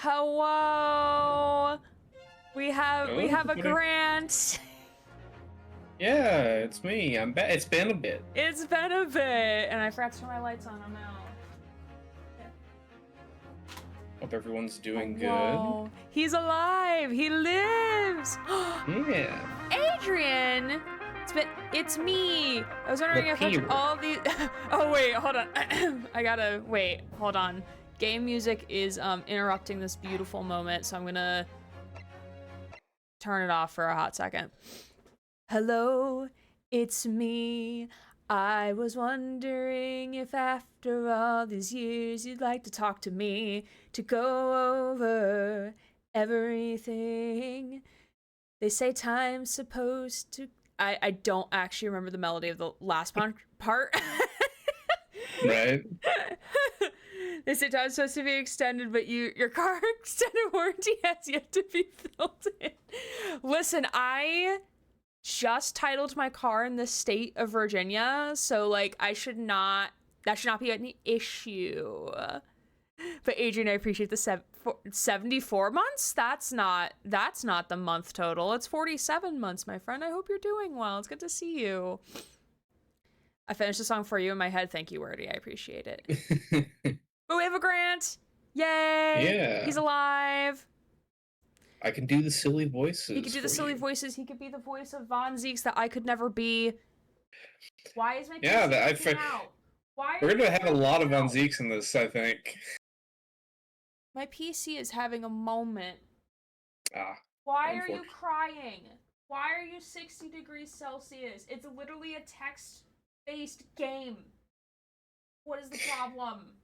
Hello. We have a grant. Yeah, it's me. I'm back. It's been a bit. It's been a bit, and I forgot to turn my lights on. I'm out. Hope everyone's doing Whoa. He's alive. He lives. good. Yeah. Adrian. It's me. I was wondering if all these. Oh wait, hold on. I gotta wait. Hold on. Game music is interrupting this beautiful moment, so I'm gonna turn it off for a hot second. Hello, it's me. I was wondering if after all these years you'd like to talk to me to go over everything. They say time's supposed to... I don't actually remember the melody of the last part. Right. They say time's supposed to be extended, but your car extended warranty has yet to be filled in. Listen, I just titled my car in the state of Virginia, so like that should not be any issue. But Adrian, I appreciate the 74 months. That's not the month total. It's 47 months, my friend. I hope you're doing well. It's good to see you. I finished the song for you in my head. Thank you, Wordy. I appreciate it. But we have a grant. Yay! Yeah. He's alive. I can do the silly voices. He could do the silly voices. He could be the voice of Von Zieks that I could never be. Why is my PC out? We're gonna have a lot of Von Zieks in this, I think. My PC is having a moment. Why are you crying? Why are you 60 degrees Celsius? It's literally a text-based game. What is the problem?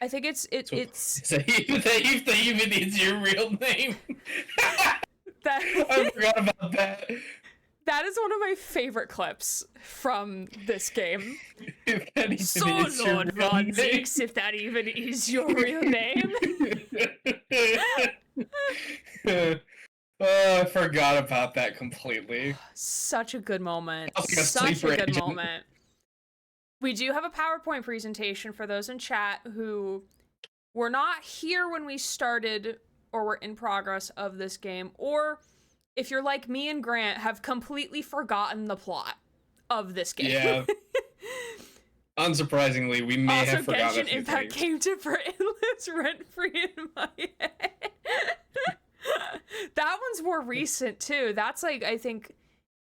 I think it's that even needs your real name. I forgot about that. That is one of my favorite clips from this game. So Lord Von Zieks, if that even is your real name. Oh, I forgot about that completely. Such a good moment. Such a good moment. We do have a PowerPoint presentation for those in chat who were not here when we started or were in progress of this game, or if you're like me and Grant, have completely forgotten the plot of this game. Yeah. Unsurprisingly, we may have forgotten. Genshin Impact came to Britain, lives rent-free in my head. That one's more recent, too. That's like, I think,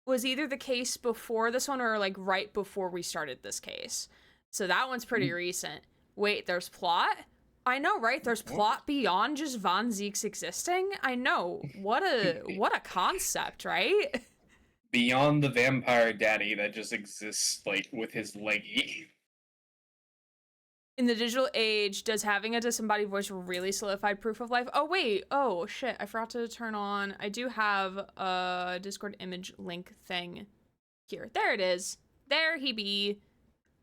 was either the case before this one or like right before we started this case. So that one's pretty recent. Wait, there's plot? I know, right? There's plot beyond just Von Zieks existing. I know. What a concept, right? Beyond the vampire daddy that just exists like with his leggy. In the digital age, does having a disembodied voice really solidify proof of life? Oh, wait. Oh, shit. I forgot to turn on. I do have a Discord image link thing here. There it is. There he be.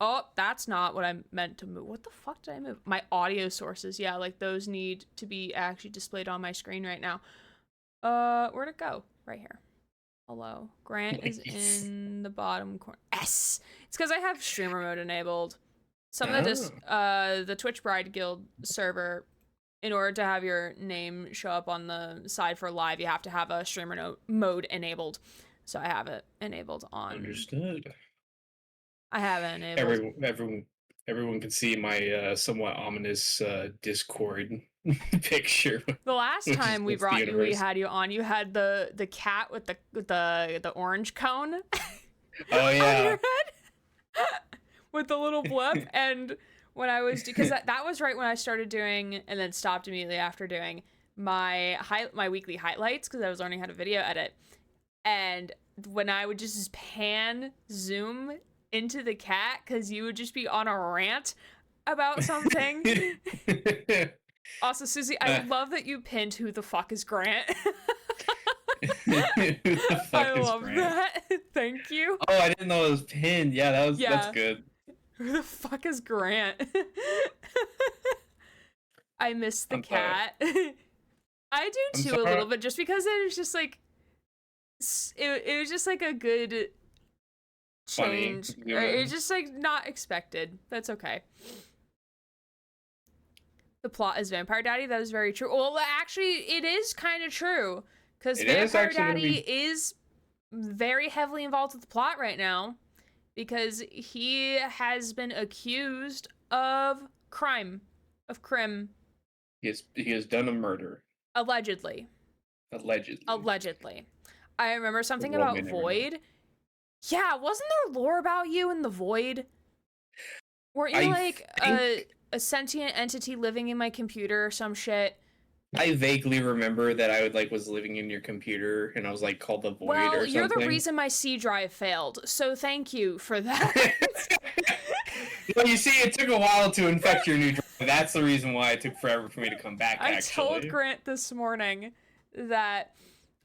Oh, that's not what I meant to move. What the fuck did I move? My audio sources. Yeah, like those need to be actually displayed on my screen right now. Where'd it go? Right here. Hello. Grant is in the bottom corner. Yes! It's because I have streamer mode enabled. Some of the Twitch Bride Guild server, in order to have your name show up on the side for live, you have to have a streamer mode enabled. So I have it enabled on. Understood. I have it enabled. Everyone can see my somewhat ominous Discord picture. The last time we had you on, you had the cat with the orange cone. Oh yeah. On your head. With the little blip, and when I was, because that was right when I started doing, and then stopped immediately after doing my weekly highlights, because I was learning how to video edit, and when I would just pan zoom into the cat, because you would just be on a rant about something. Also, Susie, I love that you pinned "Who the fuck is Grant?" I love that. Thank you. Oh, I didn't know it was pinned. Yeah, that's good. Who the fuck is Grant? I miss the cat. I do too a little bit, just because it was just like it was just like a good change. It's just like not expected. That's okay. The plot is Vampire Daddy. That is very true. Well, actually, it is kind of true. Because It is Vampire actually gonna Daddy be- is very heavily involved with the plot right now. Because he has been accused of crime. Of crim. He has done a murder. Allegedly. Allegedly. I remember something Well, about we never know. Void. Yeah, wasn't there lore about you in the Void? Weren't you I like think- a sentient entity living in my computer or some shit? I vaguely remember that I was living in your computer and I was like called the Void or Well, something. you're the reason my C drive failed, so thank you for that. Well, you see, it took a while to infect your new drive. That's the reason why it took forever for me to come back, I actually. told Grant this morning that,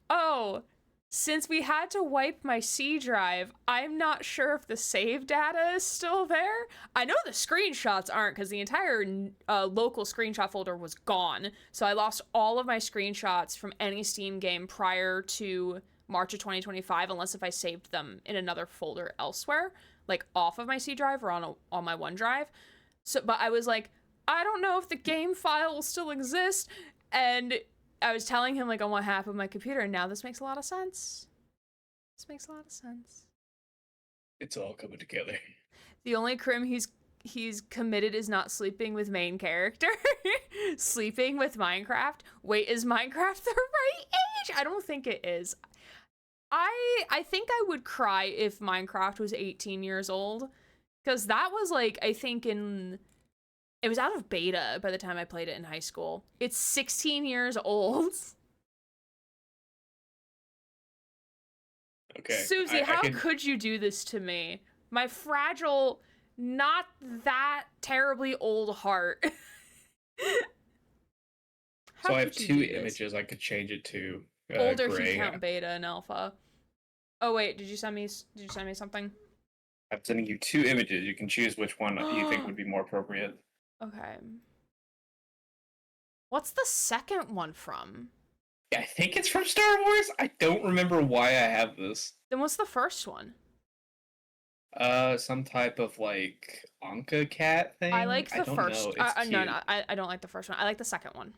oh, since we had to wipe my C drive, I'm not sure if the save data is still there. I know the screenshots aren't because the entire local screenshot folder was gone. So I lost all of my screenshots from any Steam game prior to March of 2025, unless if I saved them in another folder elsewhere, like off of my C drive or on my OneDrive. So, but I was like, I don't know if the game file will still exist, and I was telling him like on what happened with my computer, and now this makes a lot of sense. It's all coming together. The only crime he's committed is not sleeping with main character. Sleeping with Minecraft. Wait, is Minecraft the right age? I don't think it is. I think I would cry if Minecraft was 18 years old, because that was like, I think it was out of beta by the time I played it in high school. It's 16 years old. Okay. Susie, how could you do this to me? My fragile, not that terribly old heart. So I have two images I could change it to. Older if gray. you count beta and alpha. Oh wait, did you send me something? I'm sending you two images. You can choose which one you think would be more appropriate. Okay. What's the second one from? Yeah, I think it's from Star Wars. I don't remember why I have this. Then what's the first one? Some type of like Anka cat thing. I like the don't first. know. It's No, cute. I don't like the first one. I like the second one.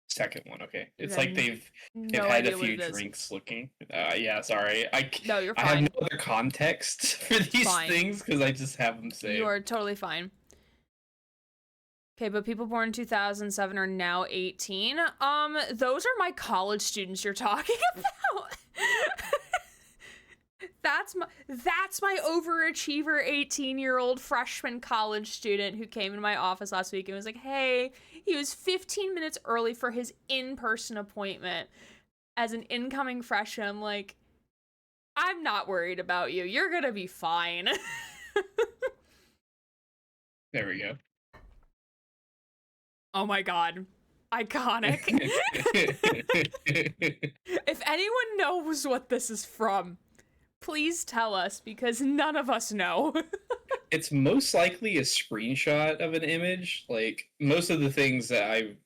Second one, okay. It's Then like they've No had idea a what few it is. drinks looking. Yeah, sorry. No, you're I have fine. no other context for these Fine. things because I just have them saved. You are totally fine. Okay, but people born in 2007 are now 18. Those are my college students you're talking about. That's my overachiever 18-year-old freshman college student who came into my office last week and was like, hey, he was 15 minutes early for his in-person appointment as an incoming freshman. I'm like, I'm not worried about you. You're gonna be fine. There we go. Oh my god. Iconic. If anyone knows what this is from, please tell us, because none of us know. It's most likely a screenshot of an image. Like most of the things that I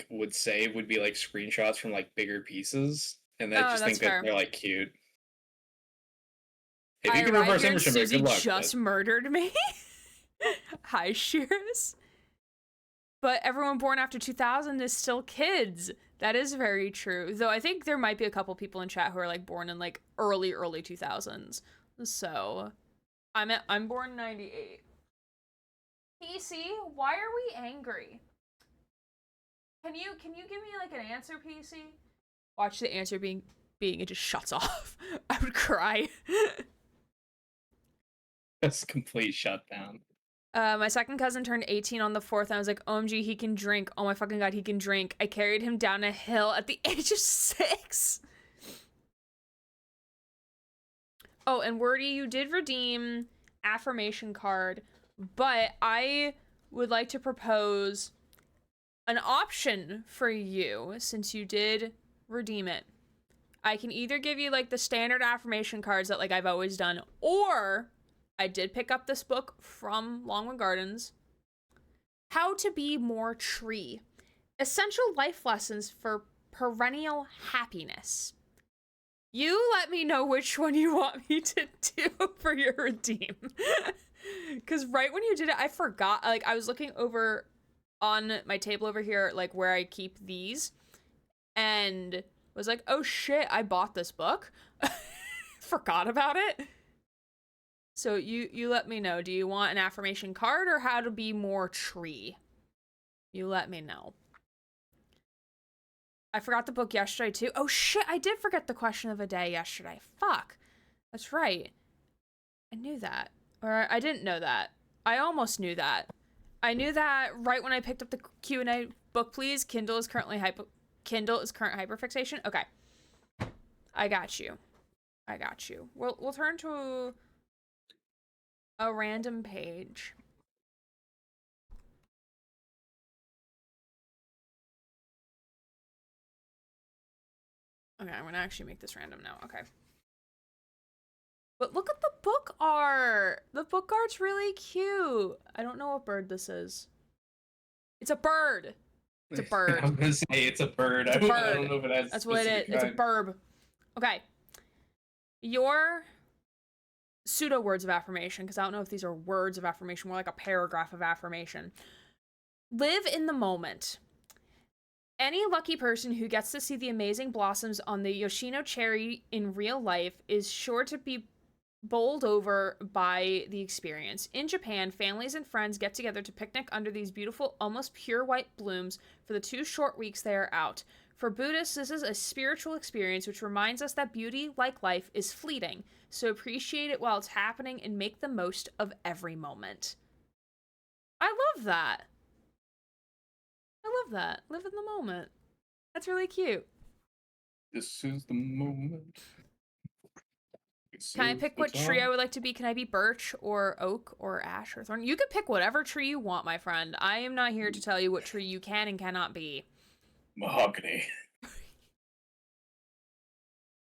would save would be like screenshots from like bigger pieces, and I just think that's fair. that they're like cute. If I you can arrived reverse here and image them, Susie good luck. just murdered me. Hi, Shears. But everyone born after 2000 is still kids. That is very true. Though I think there might be a couple people in chat who are like born in like early 2000s. So I'm born 98. PC, why are we angry? Can you give me like an answer, PC? Watch the answer being it just shuts off. I would cry. That's complete shutdown. My second cousin turned 18 on the 4th, and I was like, OMG, he can drink. Oh my fucking god, he can drink. I carried him down a hill at the age of 6. Oh, and Wordy, you did redeem affirmation card, but I would like to propose an option for you, since you did redeem it. I can either give you like the standard affirmation cards that like I've always done, or I did pick up this book from Longwood Gardens, How to Be More Tree, Essential Life Lessons for Perennial Happiness. You let me know which one you want me to do for your redeem. Because right when you did it, I forgot. Like, I was looking over on my table over here, like where I keep these, and was like, oh shit, I bought this book. Forgot about it. So you let me know. Do you want an affirmation card or how to be more tree? You let me know. I forgot the book yesterday too. Oh shit, I did forget the question of the day yesterday. Fuck. That's right. I knew that. Or I didn't know that. I almost knew that. I knew that right when I picked up the Q&A book, please. Kindle is current hyperfixation. Okay. I got you. We'll turn to a random page. Okay, I'm gonna actually make this random now. Okay. But look at the book art. The book art's really cute. I don't know what bird this is. It's a bird. It's a bird. I'm gonna say it's a bird. It's a bird. I don't know if it has. That's what it is. It's a burb. Okay. Your pseudo words of affirmation, because I don't know if these are words of affirmation, more like a paragraph of affirmation. Live in the moment. Any lucky person who gets to see the amazing blossoms on the Yoshino cherry in real life is sure to be bowled over by the experience. In Japan, families and friends get together to picnic under these beautiful, almost pure white blooms for the 2 short weeks they are out. For Buddhists, this is a spiritual experience which reminds us that beauty, like life, is fleeting. So appreciate it while it's happening and make the most of every moment. I love that. Live in the moment. That's really cute. This is the moment. Can I pick what tree I would like to be? Can I be birch or oak or ash or thorn? You can pick whatever tree you want, my friend. I am not here to tell you what tree you can and cannot be. Mahogany.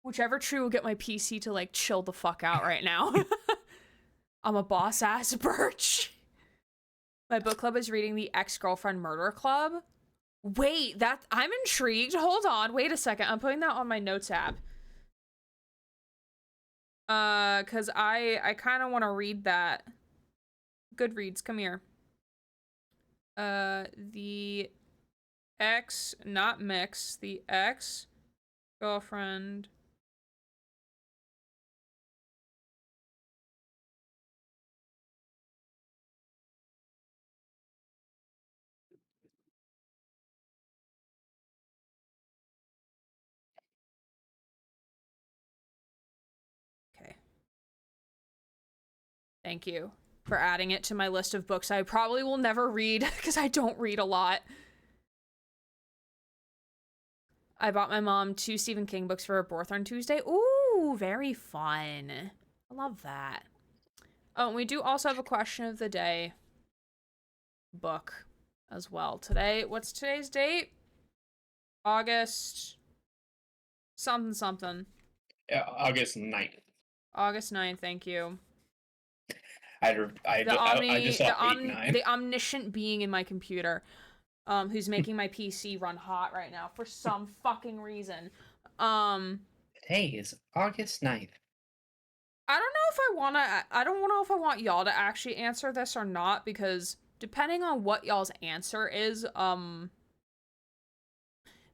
Whichever tree will get my PC to, like, chill the fuck out right now. I'm a boss-ass birch. My book club is reading The Ex-Girlfriend Murder Club. Wait, I'm intrigued. Hold on. Wait a second. I'm putting that on my notes app. Cause I kind of want to read that. Goodreads, come here. The ex, not mix, the ex-girlfriend. Okay. Thank you for adding it to my list of books I probably will never read because I don't read a lot. I bought my mom 2 Stephen King books for her birthday on Tuesday. Ooh, very fun. I love that. Oh, and we do also have a question of the day book as well. Today, what's today's date? August something. Yeah, August 9th. August 9th, thank you. I just saw 8-9. The omniscient being in my computer, who's making my PC run hot right now for some fucking reason. Today is August 9th. I don't know if I want y'all to actually answer this or not, because depending on what y'all's answer is,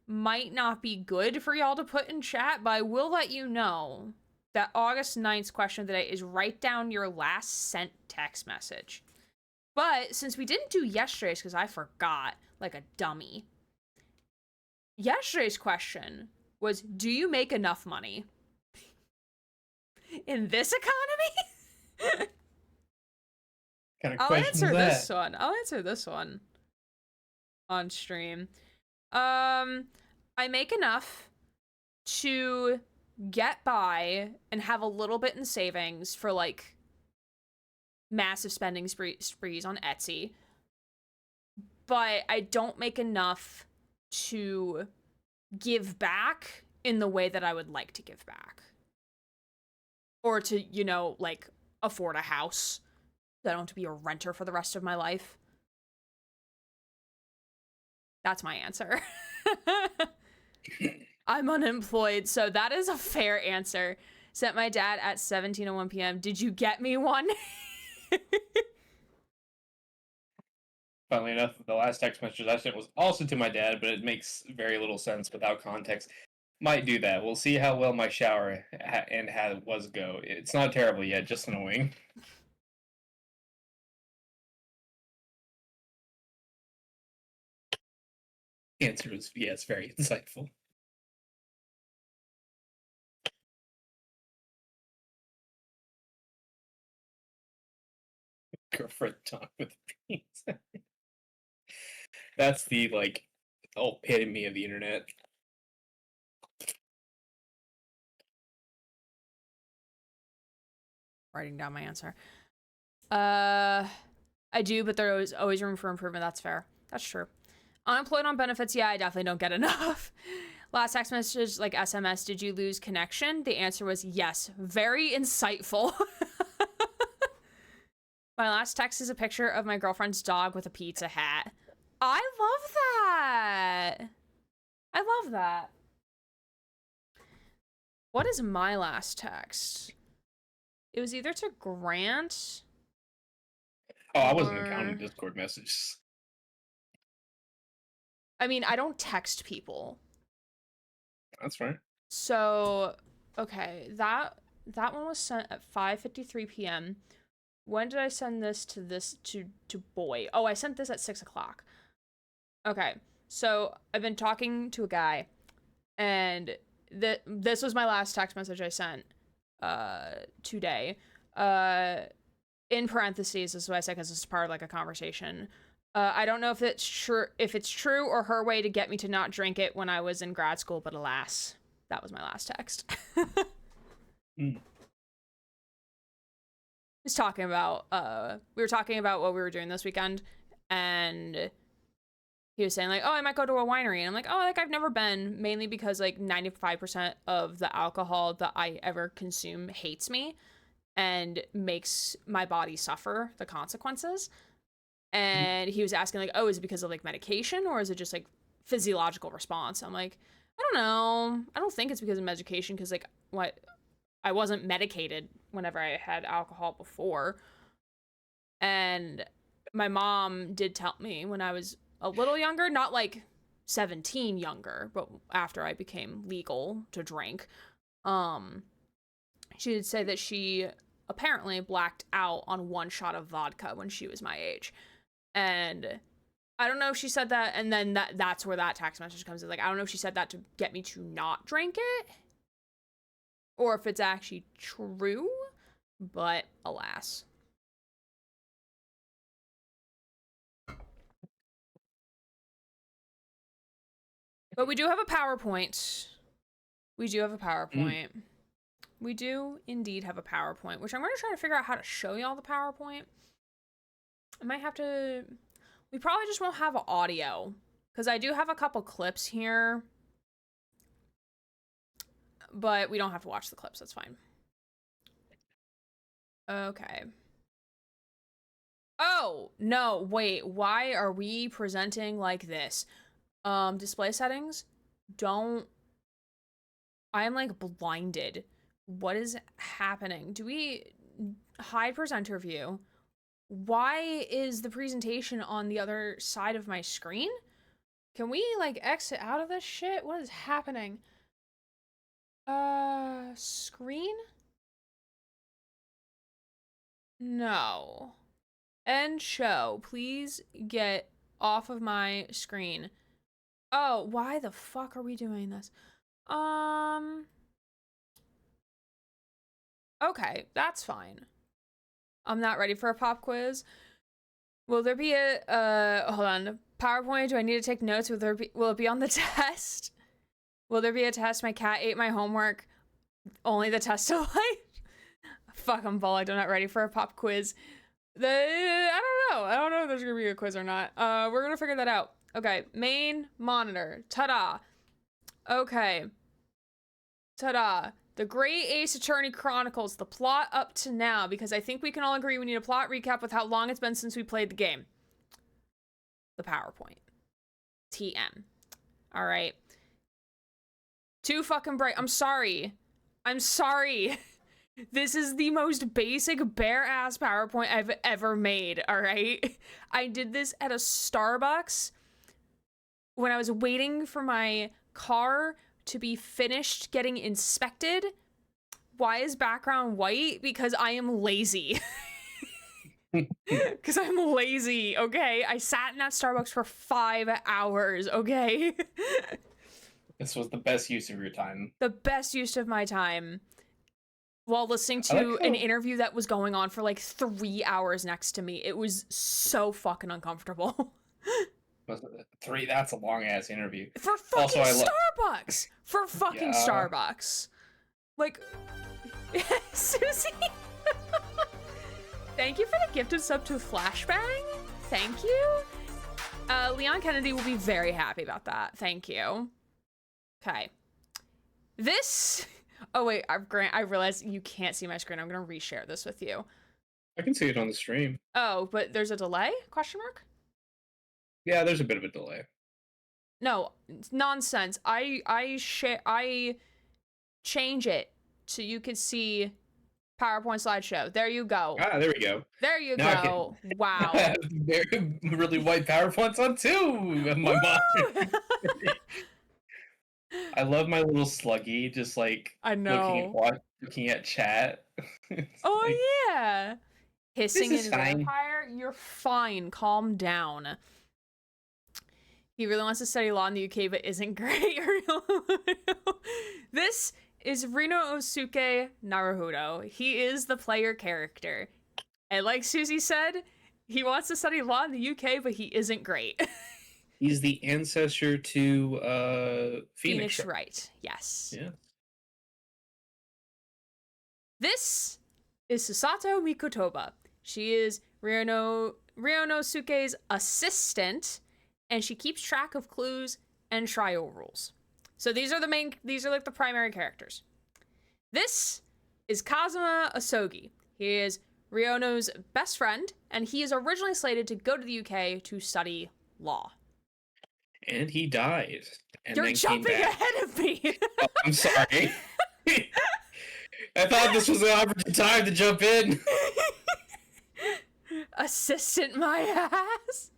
might not be good for y'all to put in chat, but I will let you know that August 9th's question of the day is write down your last sent text message. But since we didn't do yesterday's because I forgot like a dummy, yesterday's question was, do you make enough money in this economy? Kind of I'll answer this one. I'll answer this one on stream. I make enough to get by and have a little bit in savings for like massive spending sprees on Etsy, but I don't make enough to give back in the way that I would like to give back, or to, you know, like afford a house. I don't want to be a renter for the rest of my life. That's my answer. I'm unemployed, so that is a fair answer. Sent my dad at 17:01 p.m. Did you get me one? Funnily enough, the last text message I sent was also to my dad, but it makes very little sense without context. Might do that. We'll see how well my shower and how it was go. It's not terrible yet, just annoying. The answer is yes, very insightful. Girlfriend talk with pizza. That's the like epitome of the internet. Writing down my answer. I do, but there's always room for improvement. That's fair. That's true. Unemployed on benefits, yeah, I definitely don't get enough. Last text message, like SMS, did you lose connection? The answer was yes. Very insightful. My last text is a picture of my girlfriend's dog with a pizza hat. I love that. I love that. What is my last text? It was either to Grant. Oh, I wasn't counting Discord messages. I mean, I don't text people. That's fine. So, okay, that one was sent at 5:53 p.m. When did I send this to Boy? Oh, I sent this at 6 o'clock. Okay, so I've been talking to a guy, and this was my last text message I sent today. In parentheses, this is what I said because this is part of like a conversation. I don't know if it's true or her way to get me to not drink it when I was in grad school, but alas, that was my last text. Was talking about we were talking about what we were doing this weekend, and he was saying like, oh, I might go to a winery, and I'm like, oh, like I've never been, mainly because like 95% of the alcohol that I ever consume hates me and makes my body suffer the consequences. And he was asking like, oh, is it because of like medication or is it just like physiological response? I'm like, I don't know. I don't think it's because of medication, because like I wasn't medicated whenever I had alcohol before. And my mom did tell me when I was a little younger, not like 17 younger, but after I became legal to drink, she did say that she apparently blacked out on one shot of vodka when she was my age. And I don't know if she said that, and then that's where that text message comes in. Like, I don't know if she said that to get me to not drink it, or if it's actually true, but alas. But we do have a PowerPoint. We do have a PowerPoint. We do indeed have a PowerPoint, which I'm going to try to figure out how to show y'all the PowerPoint. I might have to... We probably just won't have audio, because I do have a couple clips here. But we don't have to watch the clips, that's fine. Okay. Oh, no, wait, why are we presenting like this? Display settings? Don't... I am, like, blinded. What is happening? Do we... Hide presenter view? Why is the presentation on the other side of my screen? Can we, like, exit out of this shit? What is happening? Screen? No. End show. Please get off of my screen. Oh, why the fuck are we doing this? Okay, that's fine. I'm not ready for a pop quiz. Will there be a, hold on, PowerPoint? Do I need to take notes? Will it be on the test? Will there be a test? My cat ate my homework. Only the test of life. Fuck, I'm bugged. I'm not ready for a pop quiz. I don't know if there's gonna be a quiz or not. We're gonna figure that out. Okay, main monitor. Ta-da. Okay. Ta-da. The Great Ace Attorney Chronicles, the plot up to now, because I think we can all agree we need a plot recap with how long it's been since we played the game. The PowerPoint. TM. All right. Too fucking bright. I'm sorry. I'm sorry. This is the most basic bare-ass PowerPoint I've ever made, all right? I did this at a Starbucks when I was waiting for my car to be finished getting inspected. Why is background white? Because I am lazy. Because I'm lazy, okay? I sat in that Starbucks for 5 hours, okay? This was the best use of your time. The best use of my time. While listening to an interview that was going on for like 3 hours next to me. It was so fucking uncomfortable. Was it 3? That's a long ass interview. For fucking Starbucks! For fucking Starbucks. Like, Susie. Thank you for the gifted sub to Flashbang. Thank you. Leon Kennedy will be very happy about that. Thank you. Okay. This... Oh, wait, Grant, I realized you can't see my screen. I'm going to reshare this with you. I can see it on the stream. Oh, but there's a delay? Question mark? Yeah, there's a bit of a delay. No, it's nonsense. I change it so you can see PowerPoint slideshow. There you go. Ah, there we go. There you go. Wow. Very really white PowerPoints on too in my mind. I love my little sluggy, just like I know looking at chat. Oh like, yeah, hissing in fine. vampire. You're fine. Calm down. He really wants to study law in the UK, but isn't great. This is Rinosuke Naruhodo. He is the player character, and like Susie said, he wants to study law in the UK, but he isn't great. He's the ancestor to Phoenix Wright. Yes. Yeah. This is Susato Mikotoba. She is Ryonosuke's assistant, and she keeps track of clues and trial rules. So these are like the primary characters. This is Kazuma Asogi. He is Ryono's best friend, and he is originally slated to go to the UK to study law. And he died. And You're then jumping came back. ahead of me. Oh, I'm sorry. I thought this was an opportune time to jump in. Assistant my ass.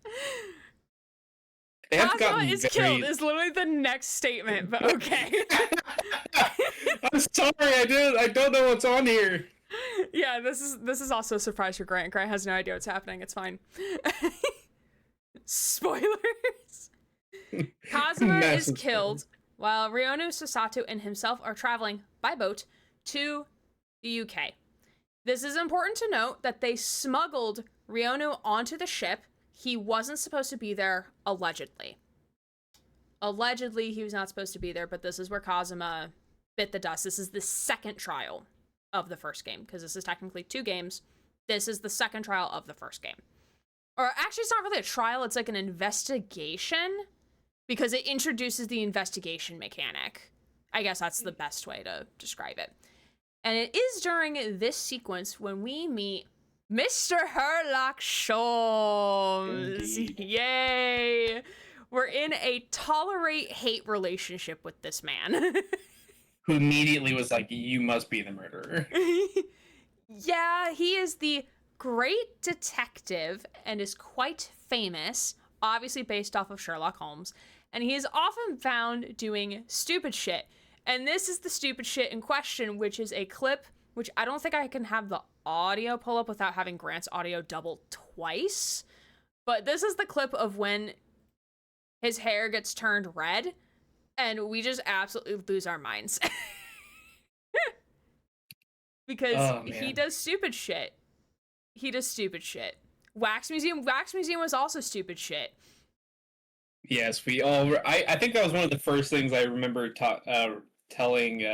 They have Kazuma is killed is literally the next statement, but okay. I'm sorry, I don't know what's on here. Yeah, this is also a surprise for Grant. Grant has no idea what's happening. It's fine. Spoilers. Kazuma is killed while Ryono Susato and himself are traveling by boat to the UK. This is important to note that they smuggled Ryono onto the ship. He wasn't supposed to be there, allegedly. Allegedly, he was not supposed to be there, but this is where Kazuma bit the dust. This is the second trial of the first game, because this is technically 2 games. This is the second trial of the first game. Or actually, it's not really a trial, it's like an investigation, because it introduces the investigation mechanic. I guess that's the best way to describe it. And it is during this sequence when we meet Mr. Herlock Sholmes. Yay! We're in a tolerate-hate relationship with this man. Who immediately was like, you must be the murderer. Yeah, he is the great detective and is quite famous, obviously based off of Sherlock Holmes, and he is often found doing stupid shit. And this is the stupid shit in question, which is a clip, which I don't think I can have the audio pull up without having Grant's audio double twice. But this is the clip of when his hair gets turned red, and we just absolutely lose our minds. Because he does stupid shit. He does stupid shit. Wax Museum was also stupid shit. Yes, we all. I think that was one of the first things I remember telling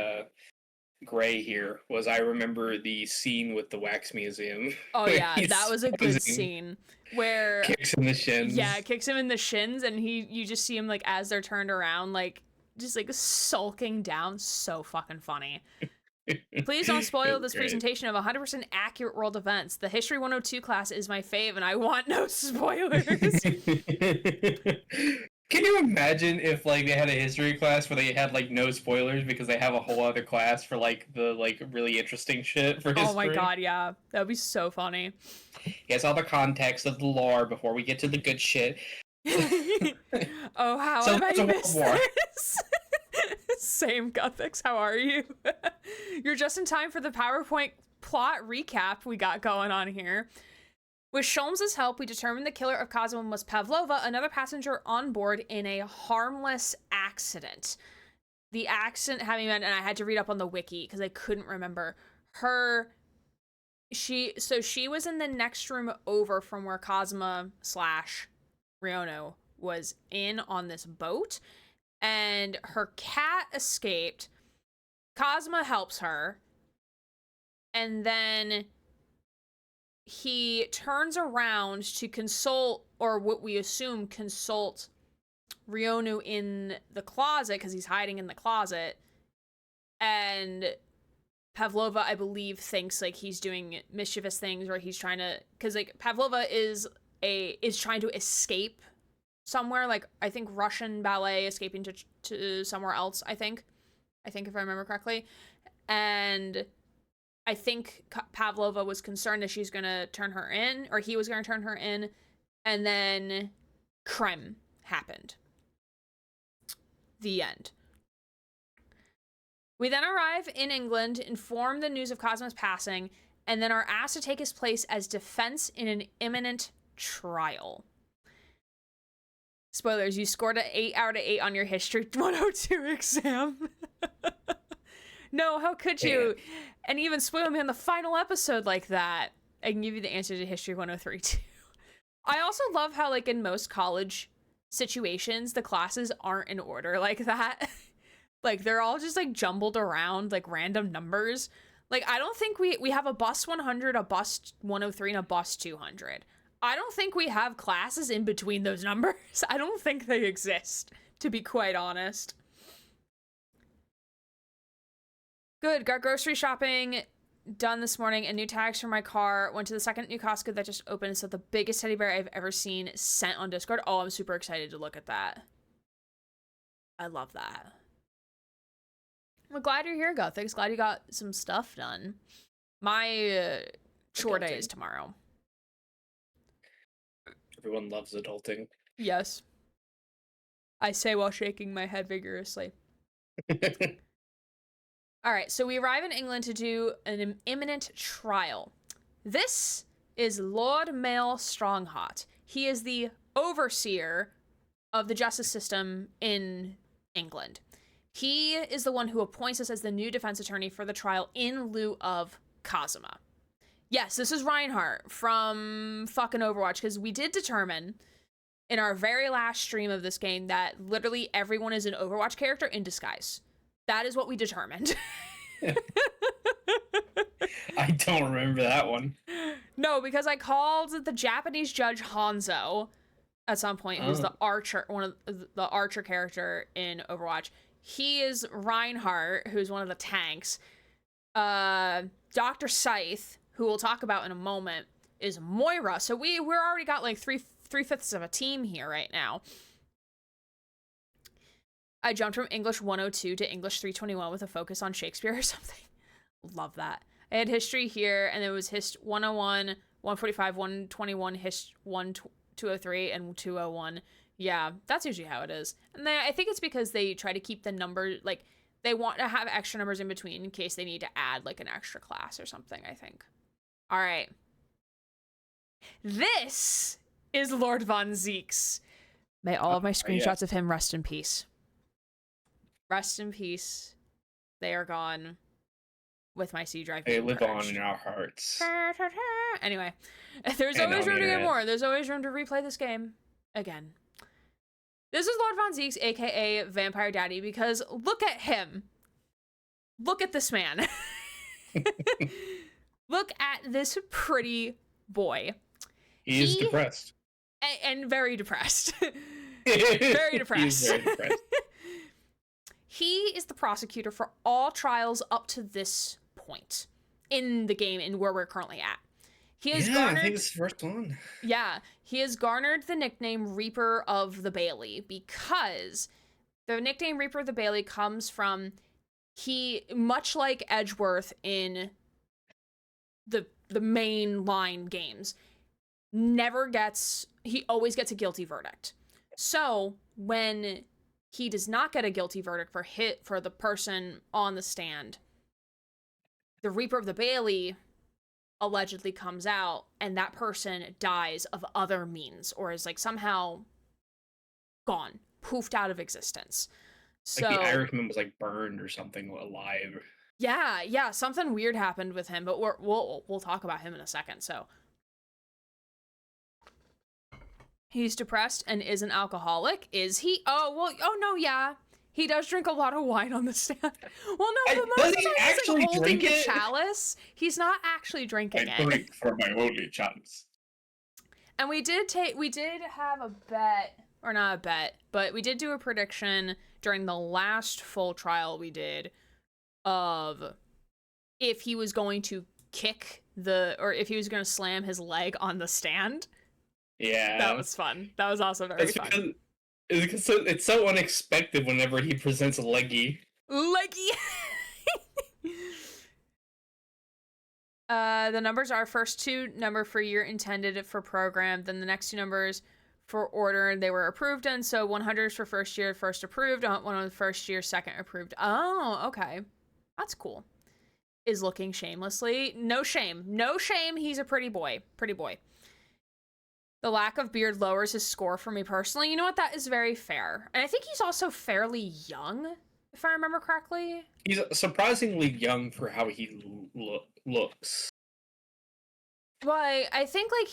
Gray here was I remember the scene with the Wax Museum. Oh yeah, that was a good scene where kicks him in the shins. Yeah, kicks him in the shins, and you just see him like as they're turned around, like just like sulking down. So fucking funny. Please don't spoil this presentation of 100% accurate world events. The History 102 class is my fave, and I want no spoilers. Can you imagine if like they had a history class where they had like no spoilers because they have a whole other class for like the like really interesting shit for Oh my history? god, yeah. That would be so funny. Here's all the context of the lore before we get to the good shit. Oh, how So have I there's a world missed war. this? Same, Gothics. How are you? You're just in time for the PowerPoint plot recap we got going on here. With Sholmes' help, we determined the killer of Cosmo was Pavlova, another passenger on board in a harmless accident. The accident having been, and I had to read up on the wiki because I couldn't remember she was in the next room over from where Cosma / Riono was in on this boat, and her cat escaped. Cosma helps her, and then he turns around to consult, or what we assume consult, Rionu in the closet because he's hiding in the closet, and Pavlova, I believe, thinks like he's doing mischievous things, or he's trying to, because like Pavlova is trying to escape somewhere, like I think Russian ballet, escaping to somewhere else. I think if I remember correctly, and I think Pavlova was concerned that she's gonna turn her in, or he was gonna turn her in, and then Krem happened. The end. We then arrive in England, inform the news of Cosmo's passing, and then are asked to take his place as defense in an imminent trial. Spoilers, you scored an 8 out of 8 on your History 102 exam. No, how could you? And even spoil me on the final episode like that. I can give you the answer to History 103 too. I also love how, like, in most college situations, the classes aren't in order like that. Like, they're all just, like, jumbled around, like, random numbers. Like, I don't think we have a bus 100, a bus 103, and a bus 200. I don't think we have classes in between those numbers. I don't think they exist, to be quite honest. Good, got grocery shopping done this morning, and new tags for my car. Went to the second new Costco that just opened, so the biggest teddy bear I've ever seen sent on Discord. Oh, I'm super excited to look at that. I love that. I'm glad you're here, Gothics. Glad you got some stuff done. My chore day is tomorrow. Everyone loves adulting. Yes. I say while shaking my head vigorously. All right, so we arrive in England to do an imminent trial. This is Lord Mail Stronghot. He is the overseer of the justice system in England. He is the one who appoints us as the new defense attorney for the trial in lieu of Kazuma. Yes, this is Reinhardt from fucking Overwatch, because we did determine in our very last stream of this game that literally everyone is an Overwatch character in disguise. That is what we determined. I don't remember that one. No, because I called the Japanese judge Hanzo at some point, who's the archer, one of the archer character in Overwatch. He is Reinhardt, who's one of the tanks. Dr. Scythe, who we'll talk about in a moment, is Moira. So we're already got like three-fifths of a team here right now. I jumped from English 102 to English 321 with a focus on Shakespeare or something. Love that. I had history here, and it was 101, 145, 121, 203, and 201. Yeah, that's usually how it is. And I think it's because they try to keep the number, like, they want to have extra numbers in between in case they need to add, like, an extra class or something, I think. All right. This is Lord Von Zieks. May all of my screenshots of him rest in peace. Rest in peace. They are gone with my C drive. They live on in our hearts. Anyway, there's always room to get more. There's always room to replay this game again. This is Lord Von Zieks, aka Vampire Daddy, because look at him. Look at this man. Look at this pretty boy. He is depressed. And very depressed. Very depressed. He's very depressed. He is the prosecutor for all trials up to this point in the game and where we're currently at. He has Yeah, I think garnered it's the first one. Yeah, he has garnered the nickname Reaper of the Bailey because the nickname Reaper of the Bailey comes from he, much like Edgeworth in the main line games, he always gets a guilty verdict. So when he does not get a guilty verdict for the person on the stand, the Reaper of the Bailey allegedly comes out and that person dies of other means or is like somehow gone, poofed out of existence. So Like the Irishman was like burned or something alive. yeah, something weird happened with him, but we'll talk about him in a second. So he's depressed and is an alcoholic. Is he? Oh no, yeah. He does drink a lot of wine on the stand. Well, no, but most Does of the he time he's actually like holding drink the it? chalice. He's not actually drinking I it. drink for my only chance. And we did have a bet, or not a bet, but we did do a prediction during the last full trial we did of if he was going to or if he was going to slam his leg on the stand. Yeah. That was fun. That was also very fun. It's so unexpected whenever he presents a leggy. Leggy! The numbers are first two number for year intended for program, then the next two numbers for order they were approved in. So 100 is for first year, first approved, one on the first year, second approved. Oh, okay. That's cool. Is looking shamelessly. No shame. No shame. He's a pretty boy. Pretty boy. The lack of beard lowers his score for me personally. You know what? That is very fair. And I think he's also fairly young, if I remember correctly. He's surprisingly young for how he looks. Well, I think like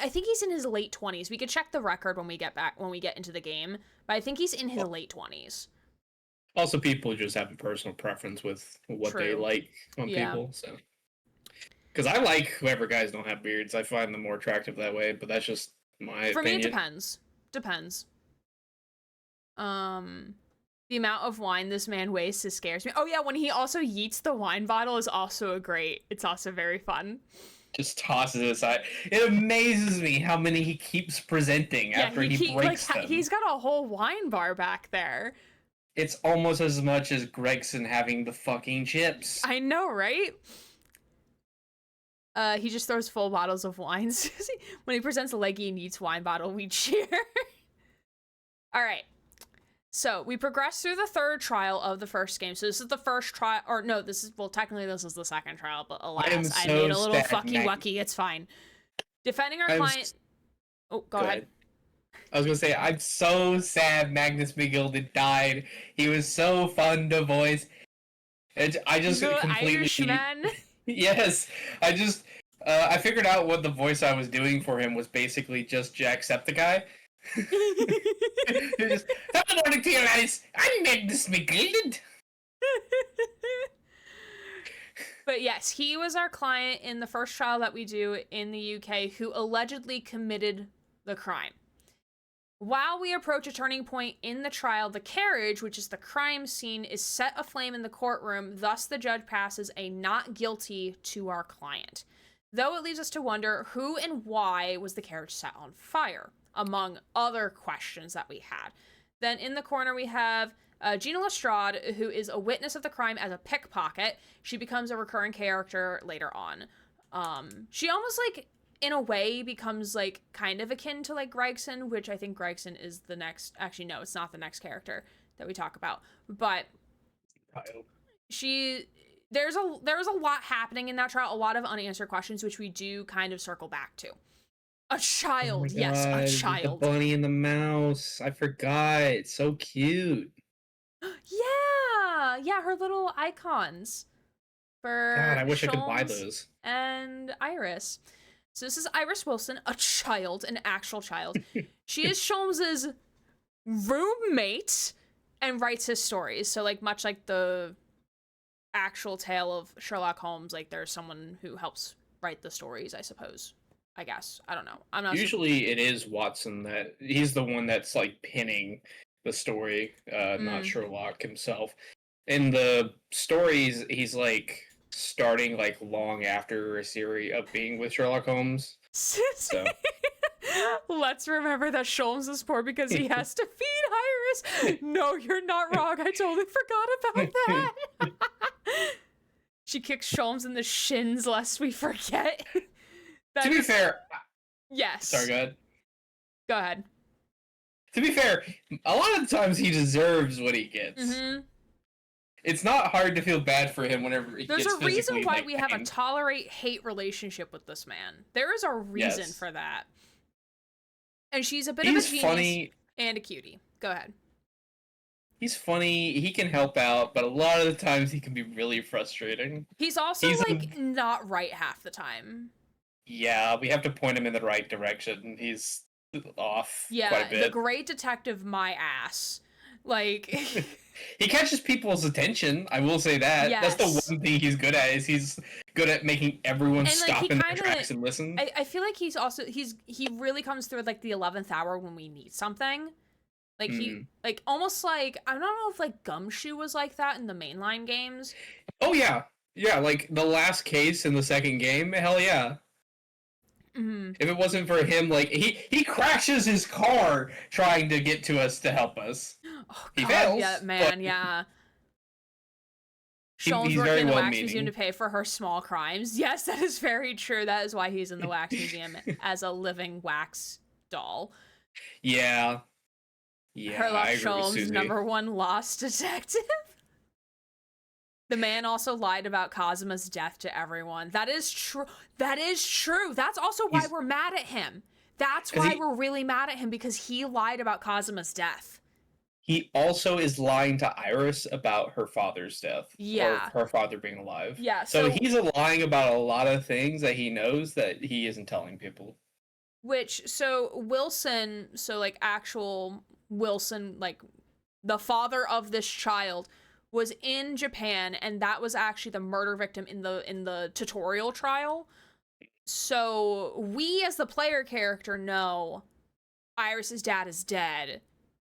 I think he's in his late 20s. We could check the record when we get into the game, but I think he's in his late 20s. Also, people just have a personal preference with what they like on people, so. Because I like whoever guys don't have beards. I find them more attractive that way, but that's just my opinion. For me, it depends. Depends. The amount of wine this man wastes scares me. Oh yeah, when he also yeets the wine bottle is also it's also very fun. Just tosses it aside. It amazes me how many he keeps presenting after he breaks them. He's got a whole wine bar back there. It's almost as much as Gregson having the fucking chips. I know, right? He just throws full bottles of wine. When he presents a leggy and eats wine bottle, we cheer. All right. So we progress through the third trial of the first game. So this is the first trial, or no, technically this is the second trial, but alas, I made a little fucky wucky. It's fine. Defending our client. Oh, go ahead. I was gonna say, I'm so sad Magnus McGilded died. He was so fun to voice. I just completely. Irishman. Yes, I figured out what the voice I was doing for him was basically just Jacksepticeye. Just, good morning to you guys. I'm Magnus McGilded. But yes, he was our client in the first trial that we do in the UK who allegedly committed the crime. While we approach a turning point in the trial, the carriage, which is the crime scene, is set aflame in the courtroom. Thus, the judge passes a not guilty to our client. Though it leaves us to wonder who and why was the carriage set on fire, among other questions that we had. Then in the corner, we have Gina Lestrade, who is a witness of the crime as a pickpocket. She becomes a recurring character later on. She almost in a way becomes kind of akin to Gregson, which I think Gregson is the next. Actually, no, it's not the next character that we talk about. But there's a lot happening in that trial, a lot of unanswered questions, which we do kind of circle back to. A child, oh yes, God, a child. The bunny and the mouse. I forgot. It's so cute. Yeah, her little icons. For God, I wish Sholmes I could buy those. And Iris. So this is Iris Wilson, a child, an actual child. She is Sholmes's roommate and writes his stories. So much like the actual tale of Sherlock Holmes, there's someone who helps write the stories, I suppose. I guess. I don't know. I'm not Usually it is Watson he's the one that's pinning the story, not Sherlock himself. In the stories, he's starting like long after a series of being with Sherlock Holmes. So Let's remember that Sholmes is poor because he has to feed Iris. No, you're not wrong. I totally forgot about that. She kicks Sholmes in the shins lest we forget. to be fair, yes. sorry, go ahead. Go ahead. To be fair, a lot of the times he deserves what he gets. Mm-hmm. It's not hard to feel bad for him whenever he There's gets a reason physically, why like, we have a pained. tolerate-hate relationship with this man. There is a reason Yes. for that. And she's a bit He's of a genius funny. and a cutie. Go ahead. He's funny. He can help out, but a lot of the times he can be really frustrating. He's also He's not right half the time. Yeah, we have to point him in the right direction. He's off quite a bit. The great detective, my ass. Like, he catches people's attention. I will say that. yes. That's the one thing he's good at. Is he's good at making everyone and, stop in their tracks and listen. I feel like he really comes through at like the 11th hour when we need something. Like he almost like, I don't know if like Gumshoe was like that in the mainline games. Oh yeah, like the last case in the second game. Hell yeah. Mm-hmm. If it wasn't for him, like he crashes his car trying to get to us to help us. Oh, he God, fails. Yeah, man, yeah. Sean's working in the Wax Museum to pay for her small crimes. Yes, that is very true. That is why he's in the Wax Museum as a living wax doll. Yeah. Herlock Sholmes, #1 lost detective. The man also lied about Kazuma's death to everyone. That is true. That is true. That's also why we're mad at him. That's why we're really mad at him, because he lied about Kazuma's death. He also is lying to Iris about her father's death. Yeah. Or her father being alive. Yeah. So he's lying about a lot of things that he knows that he isn't telling people. Wilson, actual Wilson, like the father of this child, was in Japan, and that was actually the murder victim in the tutorial trial. So we, as the player character, know Iris's dad is dead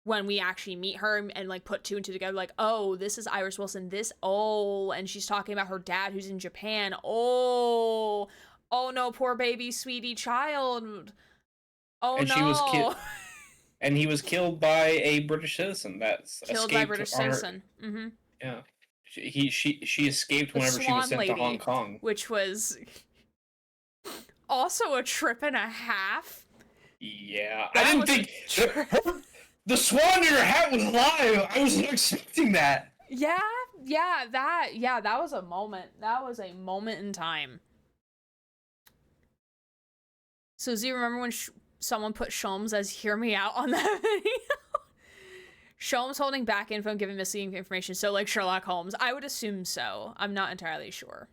when we actually meet her and like put two and two together, like, oh, this is Iris Wilson, and she's talking about her dad who's in Japan. Oh no, poor baby sweetie child. Oh, and no. She was and he was killed by a British citizen. That's killed by a British citizen. Mm-hmm. Yeah. She escaped whenever she was sent to Hong Kong. Which was also a trip and a half. Yeah. I didn't think the swan in her hat was live. I wasn't expecting that. Yeah, that was a moment. That was a moment in time. So, Z, remember when someone put Sholmes as "Hear Me Out" on that video? Sholmes holding back info and giving misleading information. So, like Sherlock Holmes. I would assume so. I'm not entirely sure.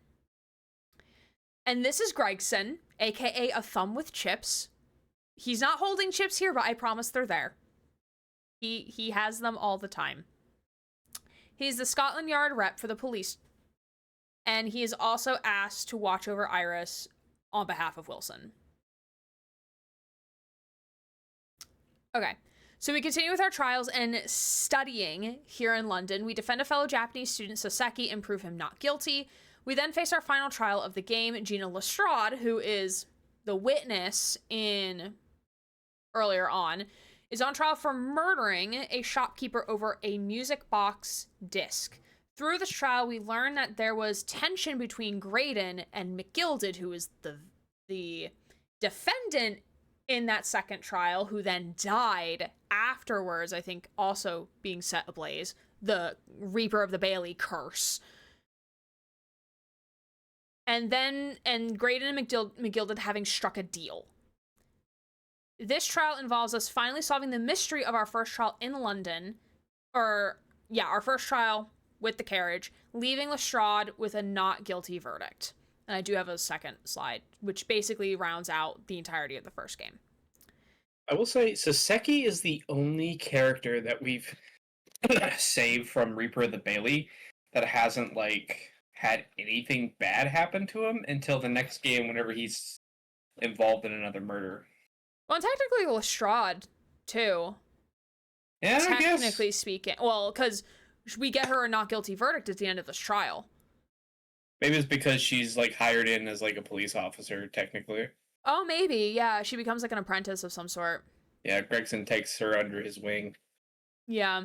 And this is Gregson, aka a thumb with chips. He's not holding chips here, but I promise they're there. He has them all the time. He's the Scotland Yard rep for the police. And he is also asked to watch over Iris on behalf of Wilson. Okay, so we continue with our trials and studying here in London. We defend a fellow Japanese student, Soseki, and prove him not guilty. We then face our final trial of the game, Gina Lestrade, who is the witness earlier on, is on trial for murdering a shopkeeper over a music box disc. Through this trial, we learn that there was tension between Graydon and McGilded, who is the defendant in that second trial, who then died afterwards, I think also being set ablaze. The Reaper of the Bailey curse. And Graydon and McGilded having struck a deal. This trial involves us finally solving the mystery of our first trial in London. Our first trial with the carriage, leaving Lestrade with a not guilty verdict. And I do have a second slide, which basically rounds out the entirety of the first game. I will say, Soseki is the only character that we've saved from Reaper of the Bailey that hasn't, like, had anything bad happen to him until the next game whenever he's involved in another murder. Well, technically Lestrade, too. Yeah, technically speaking. Well, because we get her a not guilty verdict at the end of this trial. Maybe it's because she's like hired in as like a police officer, technically. Oh, maybe. Yeah, she becomes like an apprentice of some sort. Yeah, Gregson takes her under his wing. Yeah.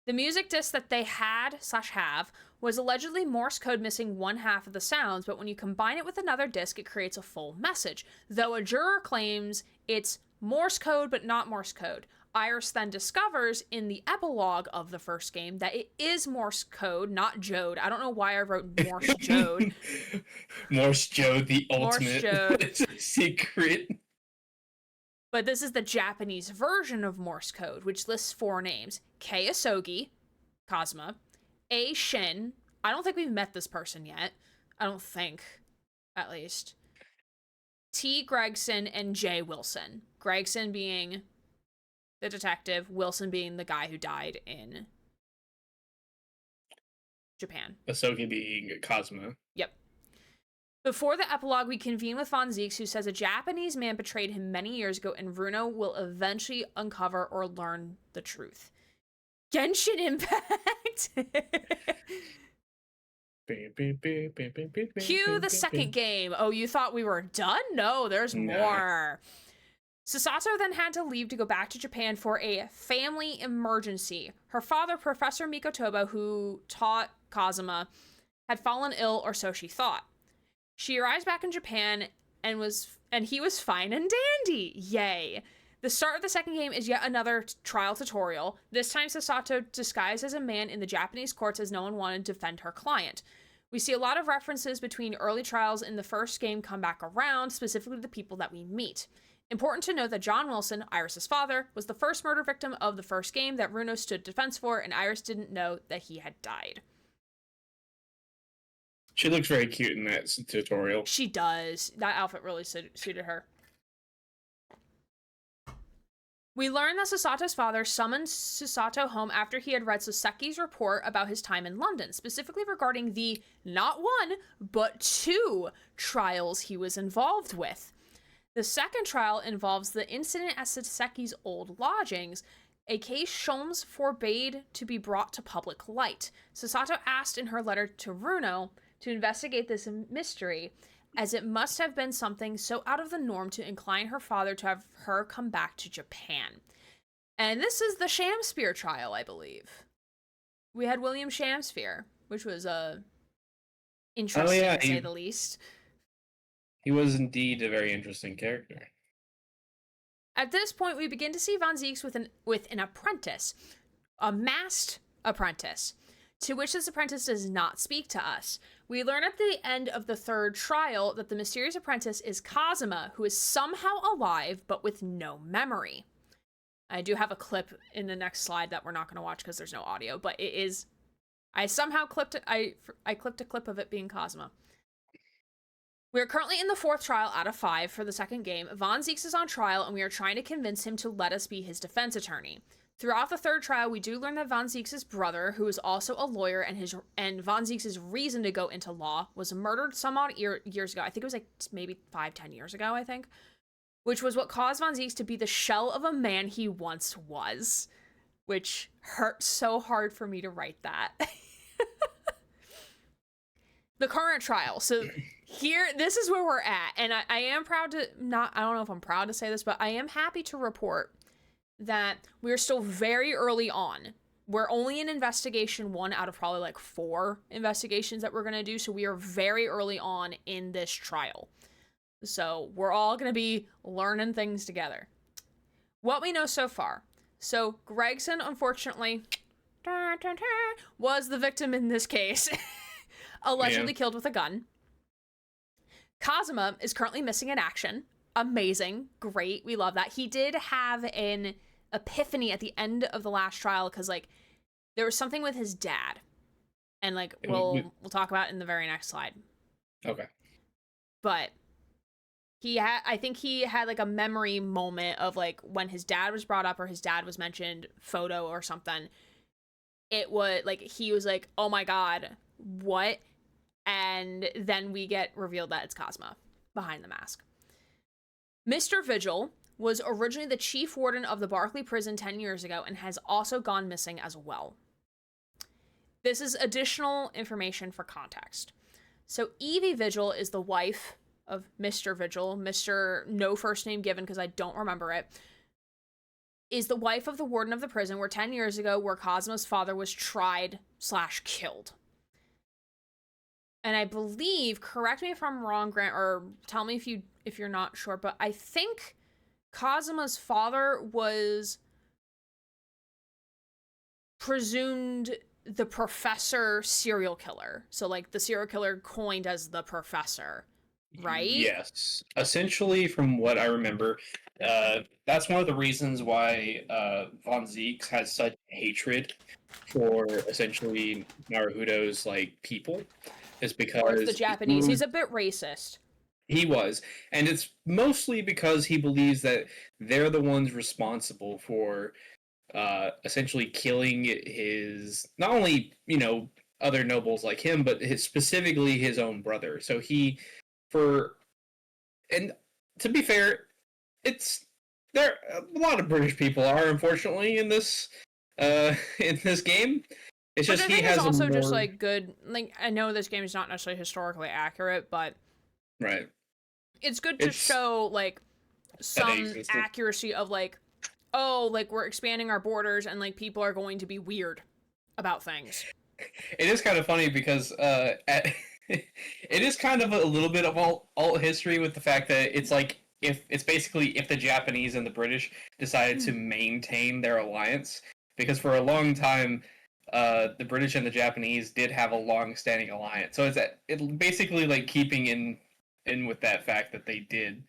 The music disc that they had/have was allegedly Morse code missing one half of the sounds, but when you combine it with another disc, it creates a full message. Though a juror claims it's Morse code, but not Morse code. Iris then discovers in the epilogue of the first game that it is Morse code, not Jode. I don't know why I wrote Morse Jode. Morse Jode, the Morse ultimate Jode. secret. But this is the Japanese version of Morse code, which lists 4 names. K. Asogi, Kazuma. A. Shin. I don't think we've met this person yet. I don't think, at least. T. Gregson and J. Wilson. Gregson being the detective, Wilson being the guy who died in Japan. Asogi being Kazuma. Yep. Before the epilogue, we convene with Von Zieks, who says a Japanese man betrayed him many years ago, and Runo will eventually uncover or learn the truth. Genshin Impact! Cue the second game. Oh, you thought we were done? No, there's more. Susato then had to leave to go back to Japan for a family emergency. Her father, Professor Mikotoba, who taught Kazuma, had fallen ill, or so she thought. She arrives back in Japan and he was fine and dandy. Yay. The start of the second game is yet another trial tutorial. This time Susato disguised as a man in the Japanese courts as no one wanted to defend her client. We see a lot of references between early trials in the first game come back around, specifically the people that we meet. Important to note that John Wilson, Iris' father, was the first murder victim of the first game that Runo stood defense for, and Iris didn't know that he had died. She looks very cute in that tutorial. She does. That outfit really suited her. We learn that Susato's father summoned Susato home after he had read Soseki's report about his time in London, specifically regarding the not 1, but 2 trials he was involved with. The second trial involves the incident at Soseki's old lodgings, a case Sholmes forbade to be brought to public light. Susato asked in her letter to Runo to investigate this mystery, as it must have been something so out of the norm to incline her father to have her come back to Japan. And this is the Shamspeare trial, I believe. We had William Shamspeare, which was interesting to say the least. He was indeed a very interesting character. At this point, we begin to see Von Zieks with an apprentice, a masked apprentice, to which this apprentice does not speak to us. We learn at the end of the third trial that the mysterious apprentice is Kazuma, who is somehow alive, but with no memory. I do have a clip in the next slide that we're not going to watch because there's no audio, but it is... I somehow clipped it. I clipped a clip of it being Kazuma. We are currently in the 4th trial out of 5 for the second game. Von Zieks is on trial, and we are trying to convince him to let us be his defense attorney. Throughout the third trial, we do learn that Von Zieks' brother, who is also a lawyer, and Von Zieks' reason to go into law, was murdered some odd years ago. I think it was like maybe 5-10 years ago, I think. Which was what caused Von Zieks to be the shell of a man he once was. Which hurt so hard for me to write that. The current trial. So here, this is where we're at. And I am proud to, I don't know if I'm proud to say this, but I am happy to report that we're still very early on. We're only in investigation 1 out of probably like 4 investigations that we're going to do. So we are very early on in this trial. So we're all going to be learning things together. What we know so far. So Gregson, unfortunately, was the victim in this case. Allegedly killed with a gun. Kazuma is currently missing in action. Amazing. Great. We love that. He did have an epiphany at the end of the last trial because, like, there was something with his dad. And, like, we'll talk about it in the very next slide. Okay. But I think he had, like, a memory moment of, like, when his dad was brought up or his dad was mentioned, photo or something. It was, like, he was like, oh my god, what? And then we get revealed that it's Kazuma behind the mask. Mr. Vigil was originally the chief warden of the Barclay prison 10 years ago and has also gone missing as well. This is additional information for context. So Evie Vigil is the wife of Mr. Vigil. Mr. No first name given because I don't remember it. Is the wife of the warden of the prison where 10 years ago where Cosmo's father was tried/killed. And I believe, correct me if I'm wrong, Grant, or tell me if you're not sure, but I think Cosmo's father was presumed the professor serial killer. So like the serial killer coined as the professor, right? Yes. Essentially, from what I remember, that's one of the reasons why Von Zieks has such hatred for essentially Naruto's like people, is Towards the because Japanese. He's a bit racist. he was, and it's mostly because he believes that they're the ones responsible for essentially killing his, not only other nobles like him, but specifically his own brother. So he, for and to be fair, it's there. A lot of British people are unfortunately in this in this game. It's But just I he think has it's also a more just like good. Like I know this game is not necessarily historically accurate, but right. it's good to It's show like that some exists. accuracy of like, oh, like we're expanding our borders and like people are going to be weird about things. It is kind of funny because it is kind of a little bit of alt history with the fact that it's like if it's basically if the Japanese and the British decided to maintain their alliance, because for a long time the British and the Japanese did have a long-standing alliance. So it basically like keeping in with that fact that they did.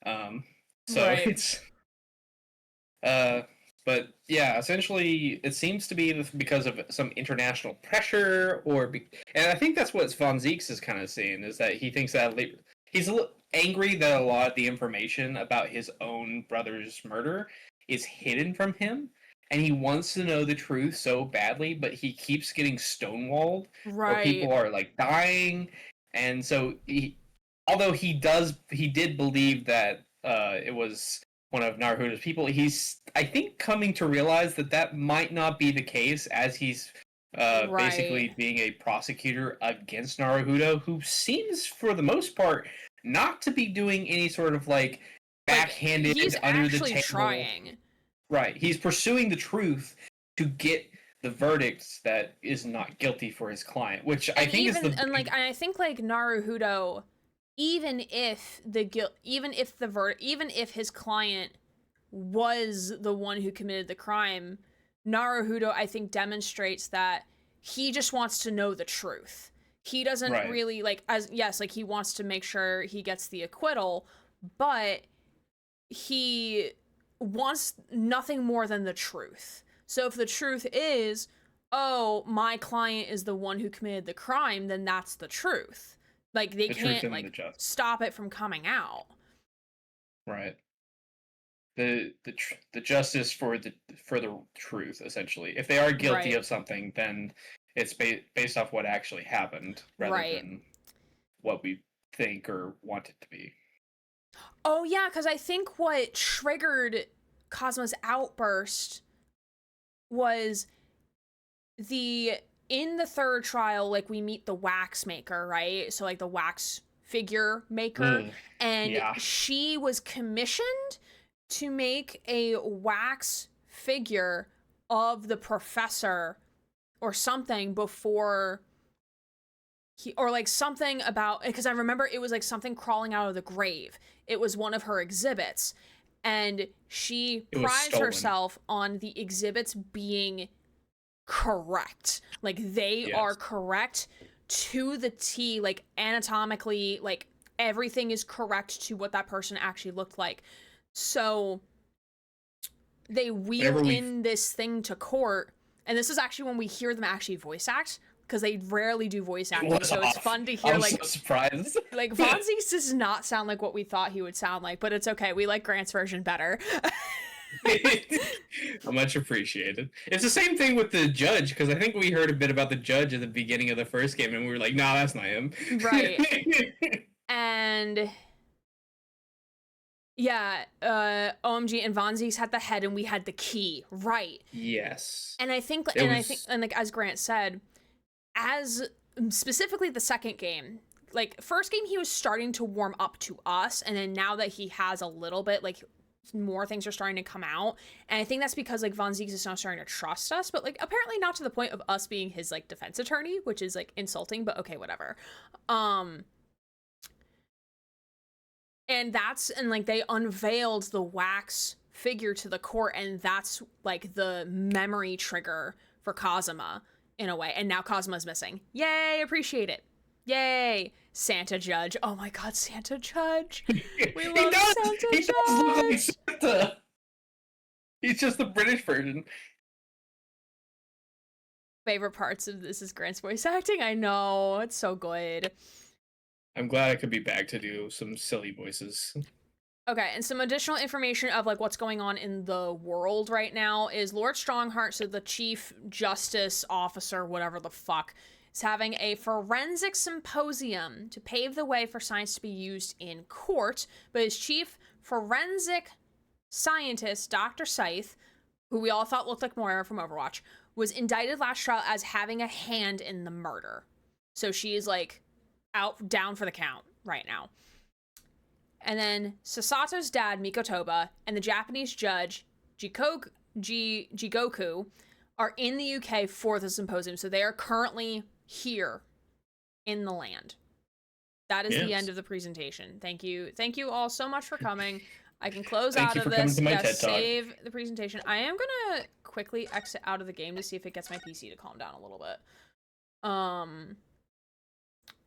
So Right. it's uh but yeah, essentially, it seems to be because of some international pressure, and I think that's what Von Zieks is kind of saying, is that he thinks that he's angry that a lot of the information about his own brother's murder is hidden from him, and he wants to know the truth so badly, but he keeps getting stonewalled, or Right. people are like dying, and so although he did believe that it was one of Naruto's people, he's, I think, coming to realize that that might not be the case, as he's Right. basically being a prosecutor against Naruto, who seems, for the most part, not to be doing any sort of like backhanded, he's under the actually table. trying. Right, he's pursuing the truth to get the verdicts that is not guilty for his client, which I think is the and I think like Naruto, even if his client was the one who committed the crime, Naruto I think demonstrates that he just wants to know the truth. He doesn't right. really like, as yes, like he wants to make sure he gets the acquittal, but he wants nothing more than the truth. So if the truth is, oh, my client is the one who committed the crime, then that's the truth. Like they can't like stop it from coming out. Right. The justice for the truth, essentially. If they are guilty Right. of something, then it's based off what actually happened, rather than what we think or want it to be. Oh yeah, because I think what triggered Cosmo's outburst was in the third trial, like we meet the wax maker, right? So like the wax figure maker, and she was commissioned to make a wax figure of the professor or something before or like something about, because I remember it was like something crawling out of the grave. It was one of her exhibits, and she prides herself on the exhibits being correct. Like they are correct to the T, like anatomically, like everything is correct to what that person actually looked like. So they wheel in this thing to court, and this is actually when we hear them actually voice act, because they rarely do voice acting, so it's fun to hear. I'm so surprised. Like Von Zieks does not sound like what we thought he would sound like, but it's okay. We like Grant's version better. Much appreciated. It's the same thing with the judge, because I think we heard a bit about the judge at the beginning of the first game, and we were like, "Nah, that's not him." Right. And yeah, OMG and Von Zieks had the head, and we had the key. Right. Yes. And I think, like as Grant said, as specifically the second game. Like, first game, he was starting to warm up to us, and then now that he has a little bit, like, more things are starting to come out, and I think that's because, like, Von Zieks is now starting to trust us, but, like, apparently not to the point of us being his, like, defense attorney, which is, like, insulting, but okay, whatever. And like, they unveiled the wax figure to the court, and that's, like, the memory trigger for Kazuma, in a way, and now Kazuma's missing. Yay, appreciate it. Yay, Santa Judge. Oh my god, Santa Judge. We love Santa Judge. Does look like Santa. He's just the British version. Favorite parts of this is Grant's voice acting. I know, it's so good. I'm glad I could be back to do some silly voices. Okay, and some additional information of, like, what's going on in the world right now is Lord Strongheart, so the chief justice officer, whatever the fuck, is having a forensic symposium to pave the way for science to be used in court, but his chief forensic scientist, Dr. Scythe, who we all thought looked like Moira from Overwatch, was indicted last trial as having a hand in the murder. So she is, like, down for the count right now. And then Sasato's dad, Mikotoba, and the Japanese judge, Jigoku, are in the UK for the symposium, so they are currently here in the land. That is the end of the presentation. Thank you all so much for coming. I can close out of this. Save the presentation. I am gonna quickly exit out of the game to see if it gets my PC to calm down a little bit.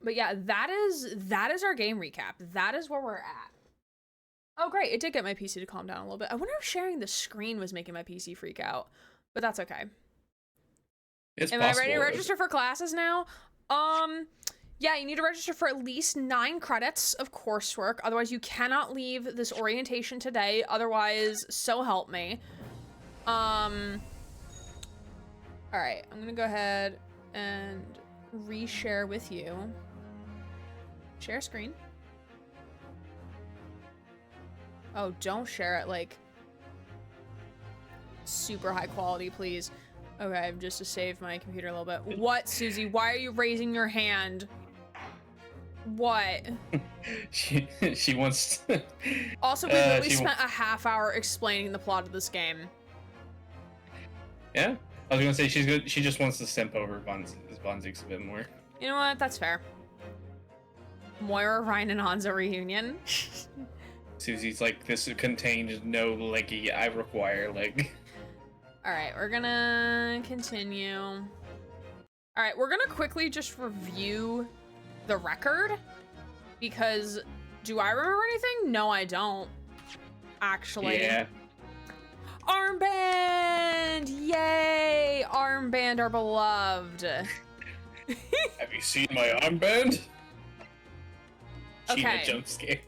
But yeah, that is our game recap. That is where we're at. Oh great, it did get my PC to calm down a little bit. I wonder if sharing the screen was making my PC freak out, but that's okay. Am I ready to register for classes now? Yeah, you need to register for at least 9 credits of coursework. Otherwise, you cannot leave this orientation today. Otherwise, so help me. All right, I'm gonna go ahead and reshare with you. Share screen. Oh, don't share it like super high quality, please. Okay, just to save my computer a little bit. What, Susie? Why are you raising your hand? What? she wants to... Also, we literally spent a half hour explaining the plot of this game. Yeah? I was gonna say she just wants to simp over Von Zieks a bit more. You know what? That's fair. Moira, Ryan, and Hanzo reunion. Susie's like, this contains no leggy. I require leg. Alright, we're gonna continue. Alright, we're gonna quickly just review the record. Because, do I remember anything? No, I don't. Actually. Yeah. Armband! Yay! Armband, our beloved. Have you seen my armband? Okay. Jump scare.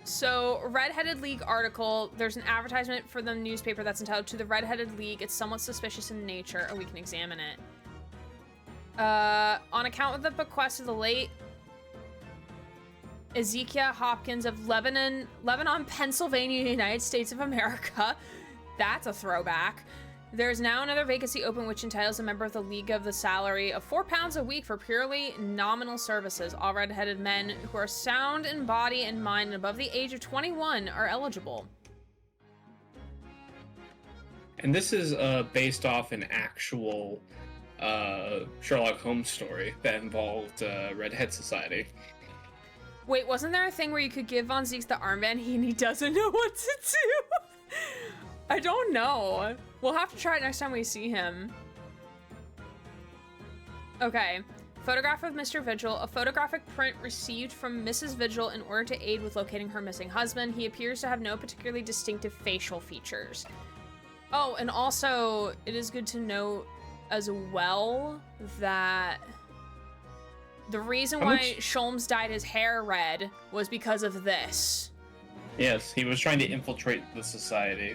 So, Red-Headed League article, there's an advertisement for the newspaper that's entitled To the Red-Headed League. It's somewhat suspicious in nature, and we can examine it. On account of the bequest of the late Ezekiel Hopkins of Lebanon, Pennsylvania, United States of America. That's a throwback. There's now another vacancy open which entitles a member of the League of the salary of £4 a week for purely nominal services. All red-headed men who are sound in body and mind and above the age of 21 are eligible. And this is based off an actual Sherlock Holmes story that involved Redhead Society. Wait, wasn't there a thing where you could give Von Zieks the armband and he doesn't know what to do? I don't know. We'll have to try it next time we see him. Okay. Photograph of Mr. Vigil. A photographic print received from Mrs. Vigil in order to aid with locating her missing husband. He appears to have no particularly distinctive facial features. Oh, and also, it is good to note as well that the reason why Sholmes dyed his hair red was because of this. Yes, he was trying to infiltrate the society.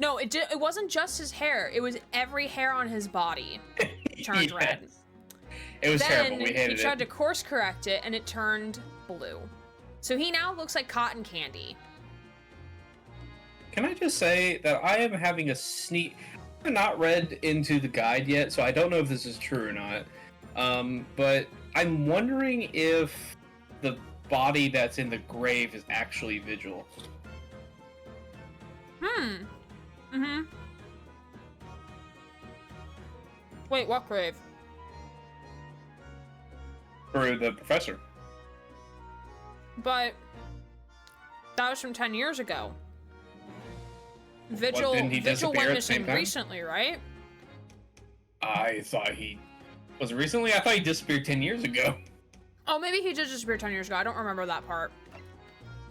No, it wasn't just his hair. It was every hair on his body turned red. It was terrible. We hated it. He tried to course correct it, and it turned blue. So he now looks like cotton candy. Can I just say that I am having a sneak... not read into the guide yet, so I don't know if this is true or not. But I'm wondering if the body that's in the grave is actually Vigil. Wait, what grave? For the professor. But that was from 10 years ago. Vigil went missing recently, right? I thought he... Was it recently? I thought he disappeared 10 years ago. Oh, maybe he did disappear 10 years ago. I don't remember that part.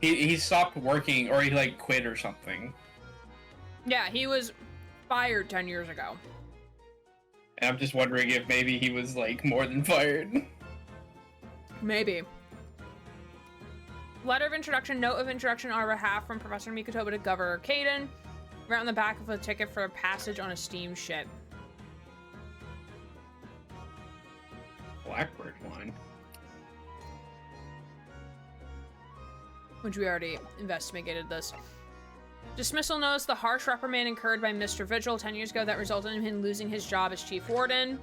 He stopped working, or he, like, quit or something. Yeah, he was fired 10 years ago. And I'm just wondering if maybe he was, like, more than fired. Maybe. Letter of introduction, note of introduction on our behalf from Professor Mikotoba to Governor Caden. Right on the back of a ticket for a passage on a steamship. Blackbird wine. Which we already investigated this. Dismissal notice, the harsh reprimand incurred by Mr. Vigil 10 years ago that resulted in him losing his job as Chief Warden.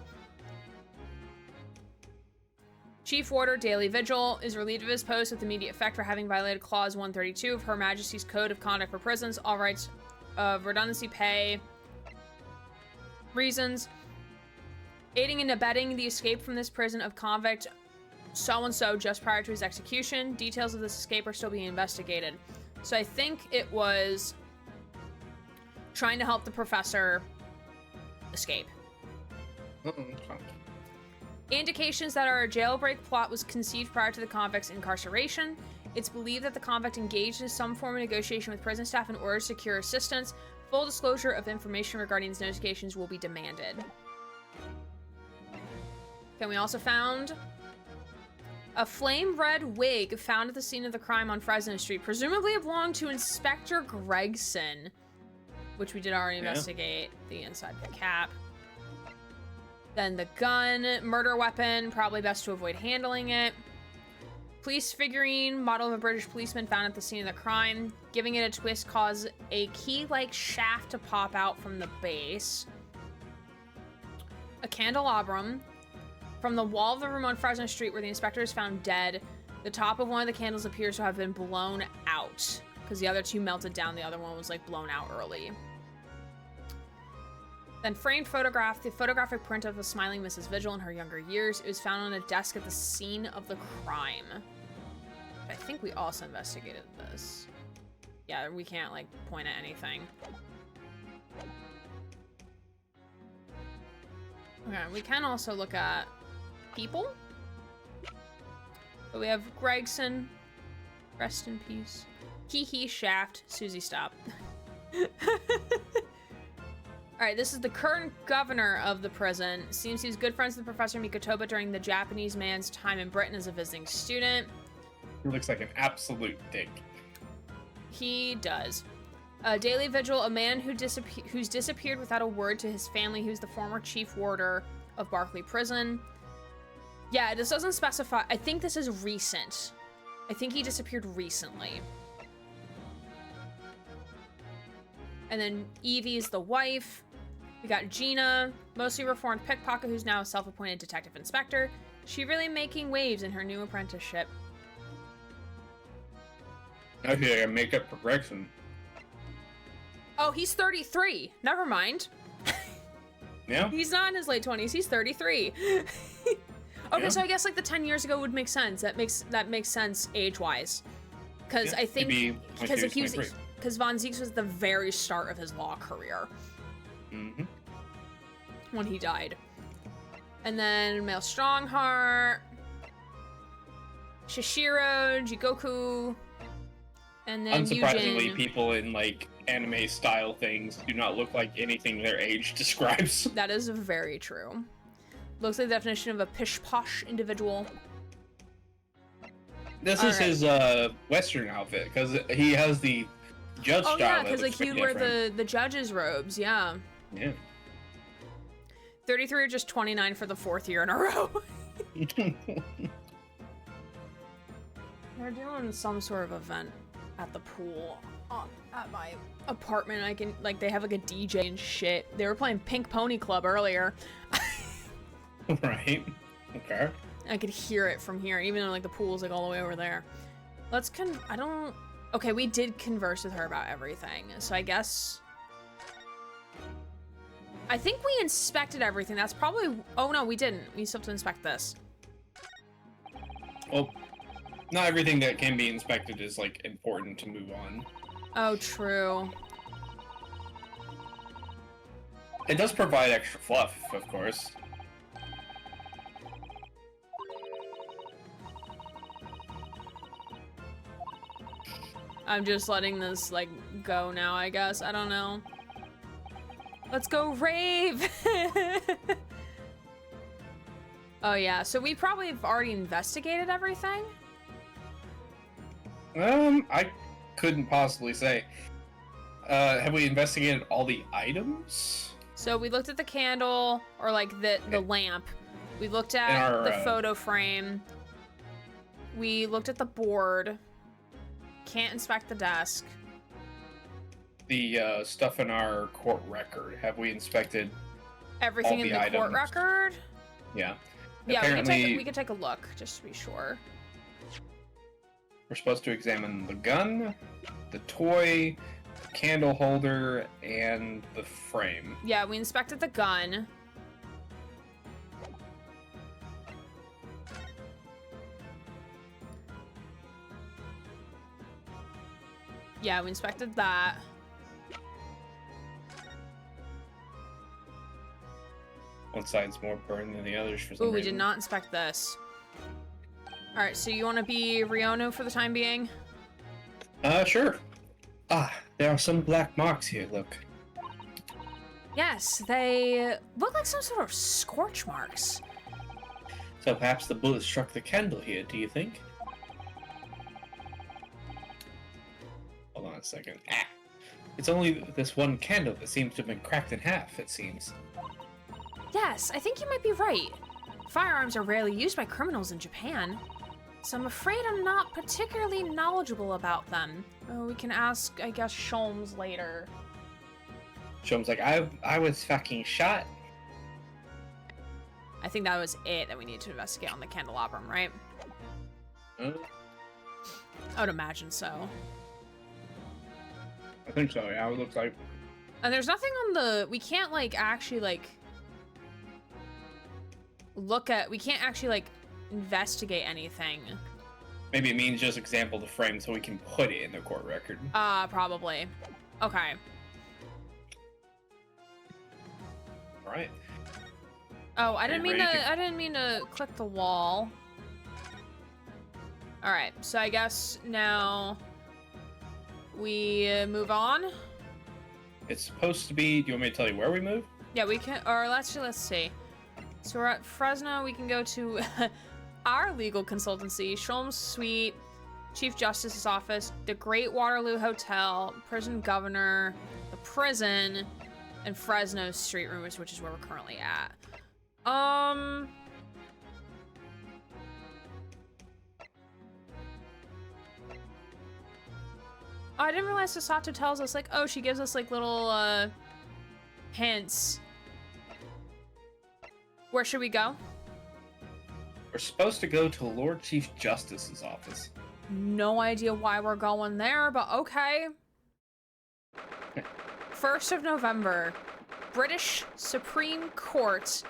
Chief Warder Daily Vigil is relieved of his post with immediate effect for having violated Clause 132 of Her Majesty's Code of Conduct for Prisons, all rights of redundancy pay reasons. Aiding and abetting the escape from this prison of convict so-and-so just prior to his execution. Details of this escape are still being investigated. So I think it was trying to help the professor escape. Indications that our jailbreak plot was conceived prior to the convict's incarceration. It's believed that the convict engaged in some form of negotiation with prison staff in order to secure assistance. Full disclosure of information regarding these negotiations will be demanded. Okay, we also found a flame red wig found at the scene of the crime on Fresno Street. Presumably it belonged to Inspector Gregson, which we did already investigate. The inside the cap. Then the gun, murder weapon, probably best to avoid handling it. Police figurine, model of a British policeman found at the scene of the crime. Giving it a twist caused a key-like shaft to pop out from the base. A candelabrum. From the wall of the room on Fresno Street where the inspector is found dead, the top of one of the candles appears to have been blown out. Because the other two melted down, the other one was like blown out early. Then framed photograph, the photographic print of a smiling Mrs. Vigil in her younger years. It was found on a desk at the scene of the crime. I think we also investigated this. Yeah, we can't like point at anything. Okay, we can also look at people. So we have Gregson, rest in peace. Hee Shaft, Susie stop. Alright, this is the current governor of the prison. Seems he was good friends with Professor Mikotoba during the Japanese man's time in Britain as a visiting student. He looks like an absolute dick. He does. Daily Vigil, a man who's disappeared without a word to his family, who's the former chief warder of Barclay Prison. Yeah, this doesn't specify. I think this is recent. I think he disappeared recently. And then Evie's the wife. We got Gina, mostly reformed pickpocket, who's now a self-appointed detective inspector. She really making waves in her new apprenticeship. Actually, I gotta make up for Gregson. Oh, he's 33. Never mind. Yeah? He's not in his late 20s. He's 33. Okay, yeah. So I guess like the 10 years ago would make sense. That makes sense age-wise. Because I think because Von Zieks was the very start of his law career. Mm-hmm. When he died. And then Male Strongheart, Shishiro, Jigoku, and then unsurprisingly, Yujin. People in like anime style things do not look like anything their age describes. That is very true. Looks like the definition of a pish-posh individual. This is his Western outfit, because he has the judge style. Oh yeah, because like he'd wear the judge's robes, yeah. Yeah. 33 or just 29 for the 4th year in a row. They're doing some sort of event at the pool. at my apartment. I can, like, they have like a DJ and shit. They were playing Pink Pony Club earlier. Right. Okay. I could hear it from here, even though like the pool's like all the way over there. Okay, we did converse with her about everything, so I guess. I think we inspected everything. That's probably, oh no, we didn't. We still have to inspect this. Well, not everything that can be inspected is like important to move on. Oh, true. It does provide extra fluff, of course. I'm just letting this, like, go now, I guess. I don't know. Let's go rave! Oh, yeah. So we probably have already investigated everything? I couldn't possibly say. Have we investigated all the items? So we looked at the candle, or, like, the lamp. We looked at the photo frame. We looked at the board. Can't inspect the desk. The stuff in our court record. Have we inspected everything in the items? Court record? Yeah. Yeah, Apparently, we could take a look, just to be sure. We're supposed to examine the gun, the toy, the candle holder, and the frame. Yeah, we inspected the gun. Yeah, we inspected that. One side's more burned than the others for some Ooh, reason. we did not inspect this. Alright, so you want to be Riono for the time being? Sure. Ah, there are some black marks here, look. Yes, they look like some sort of scorch marks. So perhaps the bullet struck the candle here, do you think? Hold on a second. Ah! It's only this one candle that seems to have been cracked in half, it seems. Yes, I think you might be right. Firearms are rarely used by criminals in Japan, so I'm afraid I'm not particularly knowledgeable about them. Oh, we can ask, I guess, Sholmes later. Sholmes like, I was fucking shot. I think that was it that we need to investigate on the candelabrum, right? I would imagine so. think so, yeah, it looks like. And there's nothing on the... We can't, like, actually, like... We can't actually, like, investigate anything. Maybe it means just example the frame so we can put it in the court record. Probably. Okay. Alright. Oh, I didn't mean to click the wall. Alright, so I guess now we move on. It's supposed to be, do you want me to tell you where we move? Yeah, we can, or let's see. So we're at Fresno, we can go to our legal consultancy, Sholmes Suite, Chief Justice's office, the Great Waterloo Hotel, Prison Governor, the prison, and Fresno Street Roomers, which is where we're currently at. Oh, I didn't realize Sasato tells us, like, oh, she gives us, like, little, hints. Where should we go? We're supposed to go to Lord Chief Justice's office. No idea why we're going there, but okay. 1st of November, British Supreme Court,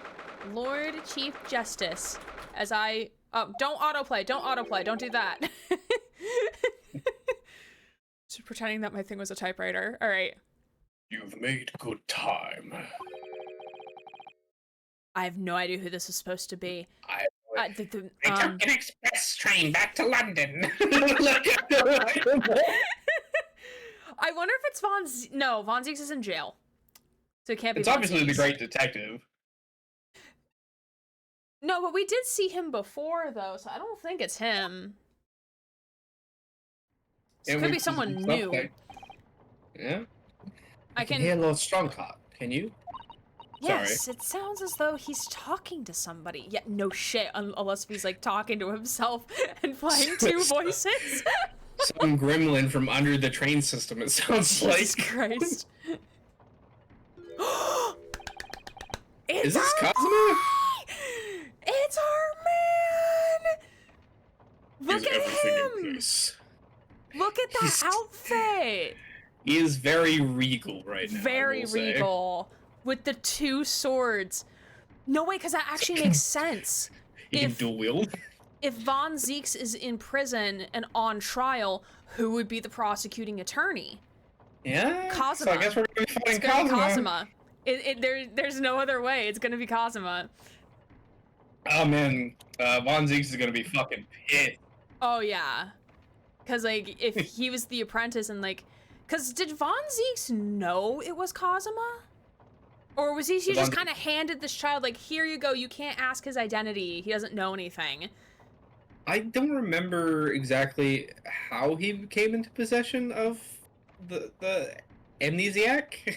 Lord Chief Justice. As I... Oh, don't autoplay, don't do that. Just pretending that my thing was a typewriter. All right. You've made good time. I have no idea who this is supposed to be. I took an express train back to London. I wonder if it's No, Von Zieks is in jail. So it can't be. It's obviously the Great Detective. No, but we did see him before, though, so I don't think it's him. It could be someone new. Yeah? I can hear Lord Strongheart. Can you? Yes, Sorry. It sounds as though he's talking to somebody. Yeah, no shit, unless he's, like, talking to himself and playing two voices. Some gremlin from under the train system, it sounds Jesus like. Christ. Is this Cosmo? It's our man! Look Is at everything in him! place? Look at that outfit! He is very regal right now. Very I will say. regal. With the 2 swords. No way, because that actually makes sense. He can dual wield. If Von Zieks is in prison and on trial, who would be the prosecuting attorney? Yeah. Kazuma. So I guess we're gonna be fighting It's gonna be Cosmo. Kazuma. There's no other way. It's gonna be Kazuma. Oh man, Von Zieks is gonna be fucking pissed. Oh yeah, because like if he was the apprentice and like, because did Von Zieks know it was Kazuma, or was he just kind of handed this child like, here you go, you can't ask his identity, he doesn't know anything. I don't remember exactly how he came into possession of the amnesiac.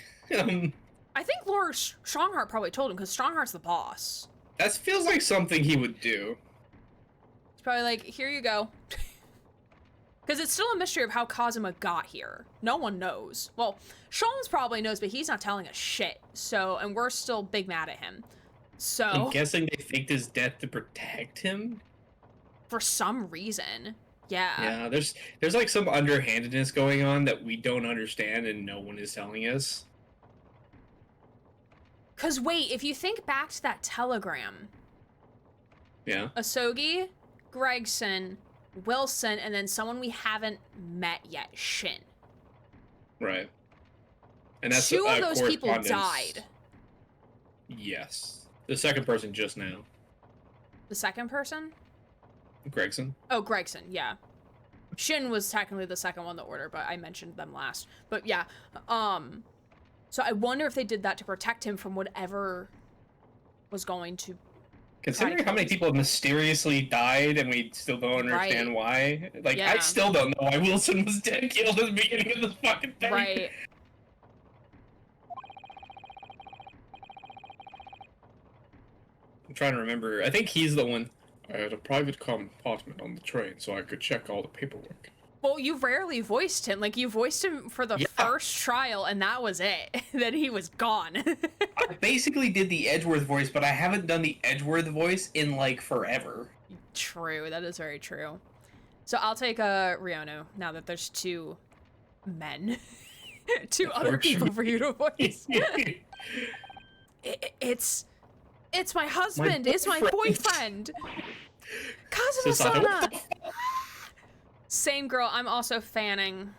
I think Lord Strongheart probably told him because Strongheart's the boss. That feels like something he would do. It's probably like, here you go. Because it's still a mystery of how Kazuma got here. No one knows. Well, Sholmes probably knows, but he's not telling us shit. So, and we're still big mad at him. So... I'm guessing they faked his death to protect him? For some reason. Yeah. Yeah, there's like some underhandedness going on that we don't understand and no one is telling us. Because wait, if you think back to that telegram... Yeah. Asogi, Gregson, Wilson, and then someone we haven't met yet, Shin. Right. And that's 2 of those people correspondence. died. Yes. The second person just now. The second person? Gregson. Oh, Gregson, yeah. Shin was technically the second one in the order, but I mentioned them last. But yeah, so I wonder if they did that to protect him from whatever was going to... Considering how many people have mysteriously died and we still don't understand why. Like, Yeah. I still don't know why Wilson was dead killed at the beginning of this fucking thing. Right. I'm trying to remember. I think he's the one. I had a private compartment on the train so I could check all the paperwork. Well, you rarely voiced him. Like, you voiced him for the first trial, and that was it. Then he was gone. I basically did the Edgeworth voice, but I haven't done the Edgeworth voice in, like, forever. True, that is very true. So I'll take Riono, now that there's 2 men. 2 other people for you to voice. It's my husband. It's my boyfriend. Kazuma-sana. Same girl. I'm also fanning.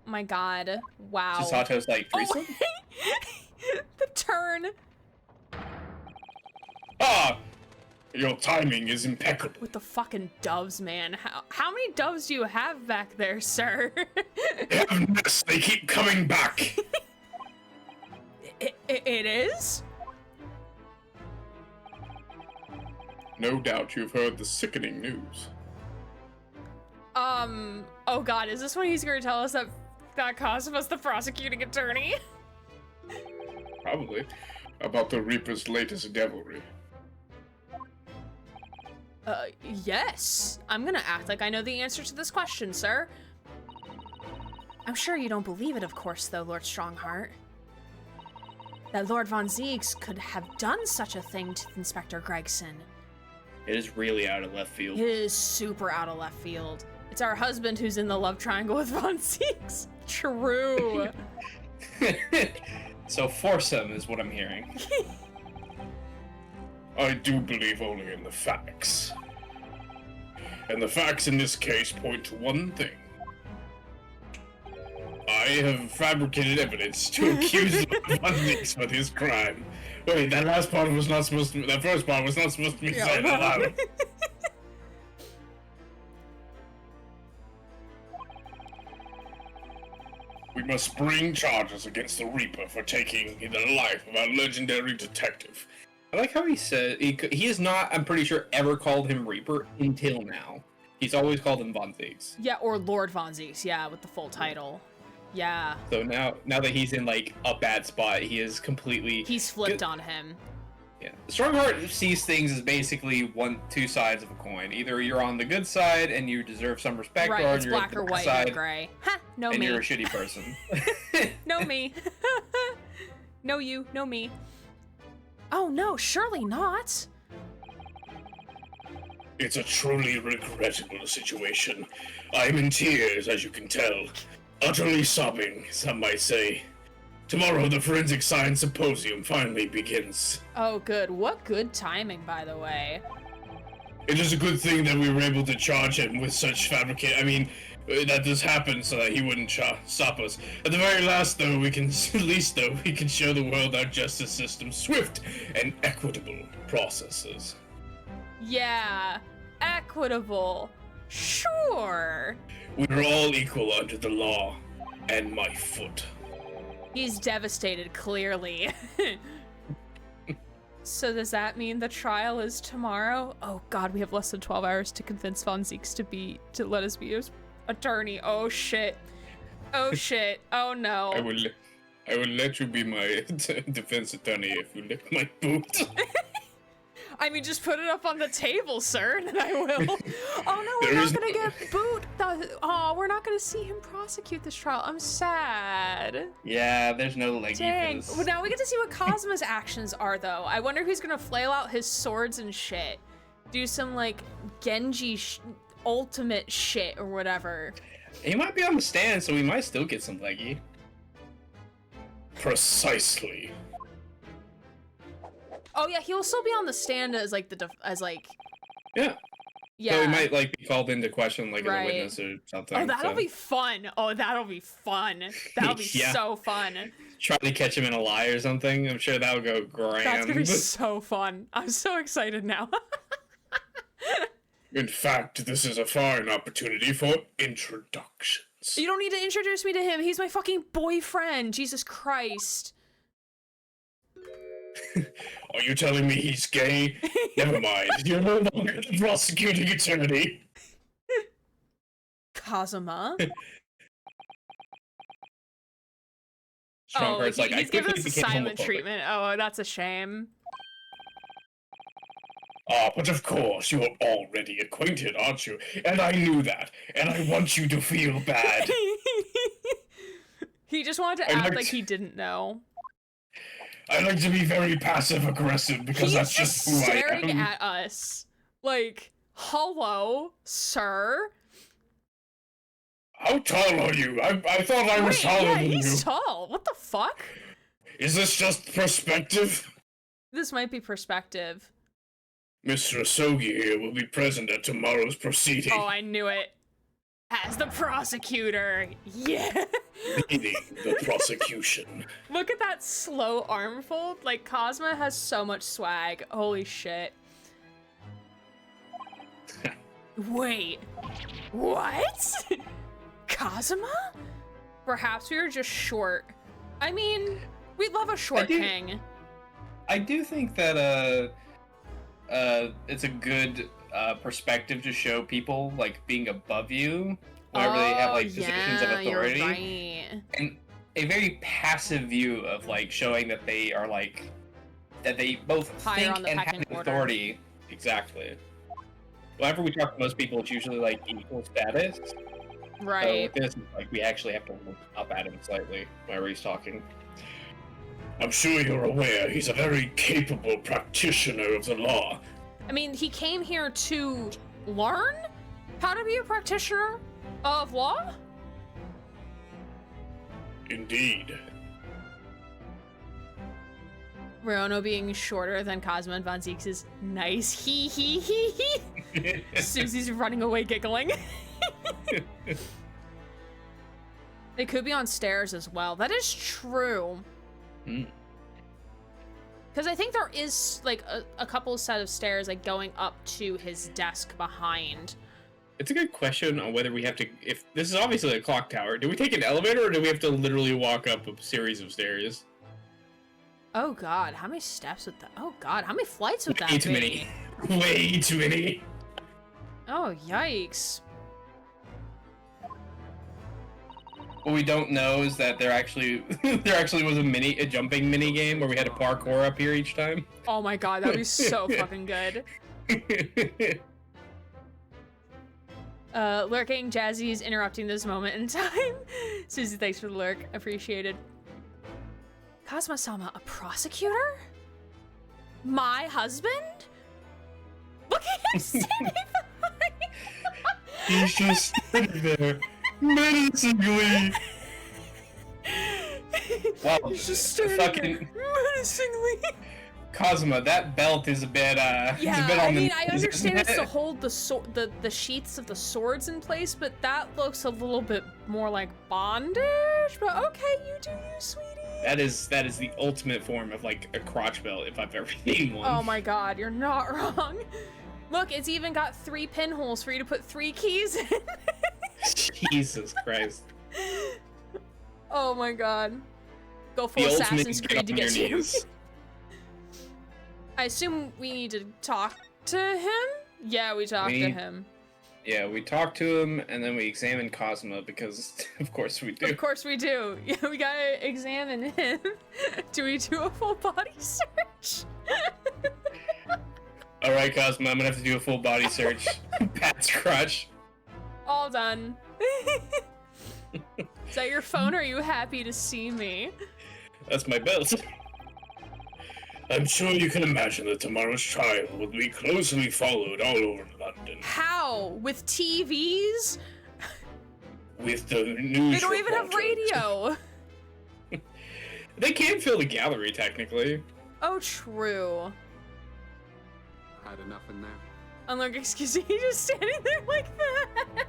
My God. Wow. Chisato's like, threesome? Oh, the turn. Ah! Your timing is impeccable. With the fucking doves, man. How many doves do you have back there, sir? Heavens, they keep coming back. It is? No doubt you've heard the sickening news. Oh God, is this when he's gonna tell us that Kazuma's the prosecuting attorney? Probably. About the Reaper's latest devilry. Yes. I'm gonna act like I know the answer to this question, sir. I'm sure you don't believe it, of course, though, Lord Strongheart. That Lord Von Zieks could have done such a thing to Inspector Gregson. It is really out of left field. It is super out of left field. It's our husband who's in the love triangle with Von Zieks. True. So foursome is what I'm hearing. I do believe only in the facts. And the facts in this case point to one thing. I have fabricated evidence to accuse Von Zieks with his crime. Wait, that last part was not supposed to be, that first part was not supposed to be said aloud. We must bring charges against the Reaper for taking the life of our legendary detective. I like how he said, he is not, I'm pretty sure, ever called him Reaper until now. He's always called him Von Zieks. Yeah, or Lord Von Zieks, yeah, with the full title. Yeah. So now that he's in, like, a bad spot, he is completely... He's flipped on him. Yeah, Strongheart sees things as basically two sides of a coin. Either you're on the good side and you deserve some respect, Right, or it's you're black on or the white side or gray. Ha! No and me. you're a shitty person. No me. No you, no me. Oh no, surely not. It's a truly regrettable situation. I'm in tears, as you can tell. Utterly sobbing, some might say. Tomorrow, the Forensic Science Symposium finally begins. Oh good, what good timing, by the way. It is a good thing that we were able to charge him with such that this happened so that he wouldn't stop us. At the very last, though, we can show the world our justice system's swift and equitable processes. Yeah, equitable. Sure. We're all equal under the law, and my foot. He's devastated, clearly. So does that mean the trial is tomorrow? Oh god, we have less than 12 hours to convince Von Zieks to let us be his attorney. Oh shit. Oh shit. Oh no. I will let you be my defense attorney if you lick my boot. I mean, just put it up on the table, sir, and then I will. Oh no, we're not gonna get boot. Oh, we're not gonna see him prosecute this trial. I'm sad. Yeah, there's no leggy Dang. for this. Well, now we get to see what Cosmo's actions are, though. I wonder if he's gonna flail out his swords and shit. Do some, like, Genji ultimate shit or whatever. He might be on the stand, so we might still get some leggy. Precisely. Oh yeah, he'll still be on the stand as like Yeah. yeah. So he might like be called into question like Right. as a witness or something. Oh, that'll so. be fun. Oh, that'll be fun. That'll be Yeah. so fun. Try to catch him in a lie or something. I'm sure that'll go grand. That's gonna be so fun. I'm so excited now. In fact, this is a fine opportunity for introductions. You don't need to introduce me to him. He's my fucking boyfriend. Jesus Christ. Are you telling me he's gay? Never mind. You're no longer the prosecuting attorney. Kazuma? Strongheart's like, I he's giving quickly us a became silent homophobic. treatment. Oh, that's a shame. Ah, but of course, you're already acquainted, aren't you? And I knew that, and I want you to feel bad. He just wanted to act like he didn't know. I like to be very passive-aggressive because He's that's just just who I staring am. at us. Like, hello, sir? How tall are you? I thought I was Wait, taller yeah, than you. he's tall. What the fuck? Is this just perspective? This might be perspective. Mr. Asogi here will be present at tomorrow's proceeding. Oh, I knew it. As the prosecutor. Yeah. Leading the prosecution. Look at that slow arm fold. Like, Cosmo has so much swag. Holy shit. Wait. What? Kazuma? Perhaps we were just short. I mean, we love a short king. I do think that it's a good perspective to show people like being above you whenever they have like positions of authority, you're right. and a very passive view of like showing that they are like that they both Higher think on the and have pecking the order. authority. Exactly. Whenever we talk to most people, it's usually like equal status. So Right. with this, it's like we actually have to look up at him slightly whenever he's talking. I'm sure you're aware he's a very capable practitioner of the law. I mean, he came here to learn how to be a practitioner of law? Indeed. Ryono being shorter than Cosmo and Von Zieks is nice. Hee hee hee hee. Susie's running away giggling. They could be on stairs as well. That is true. Because I think there is like a couple set of stairs like going up to his desk behind. It's a good question on whether we have to. If this is obviously a clock tower, do we take an elevator or do we have to literally walk up a series of stairs? Oh god, how many steps would that? Oh god, how many flights would that Way be? too many. Way too many. Oh yikes. What we don't know is that there actually was a jumping mini game where we had to parkour up here each time. Oh my god, that'd be so fucking good. Lurking, Jazzy is interrupting this moment in time. Susie, thanks for the lurk. Appreciated. Kazuma-sama, a prosecutor? My husband? Look at him standing behind. He's just sitting there, menacingly. Wow, He's just standing fucking menacingly. Kazuma, that belt is a bit Yeah, it's a bit on I mean, the I nose, understand it's isn't to it? hold the sheaths of the swords in place, but that looks a little bit more like bondage. But okay, you do you, sweetie. That is the ultimate form of like a crotch belt if I've ever seen one. Oh my god, you're not wrong. Look, it's even got 3 pinholes for you to put 3 keys in. Jesus Christ. Oh my god. Go full The ultimate Assassin's get Creed to on get your you. knees. I assume we need to talk to him? Yeah, we talked to him. Yeah, we talked to him and then we examined Kazuma because of course we do. Of course we do. Yeah, we gotta examine him. Do we do a full body search? Alright, Kazuma, I'm gonna have to do a full body search. Pat's crotch. All done. Is that your phone, or are you happy to see me? That's my belt. I'm sure you can imagine that tomorrow's trial will be closely followed all over London. How? With TVs? With the news They don't even have reporters. radio. They can fill the gallery technically. Oh, true. Had enough in there. Unlike, excuse me, he's just standing there like that.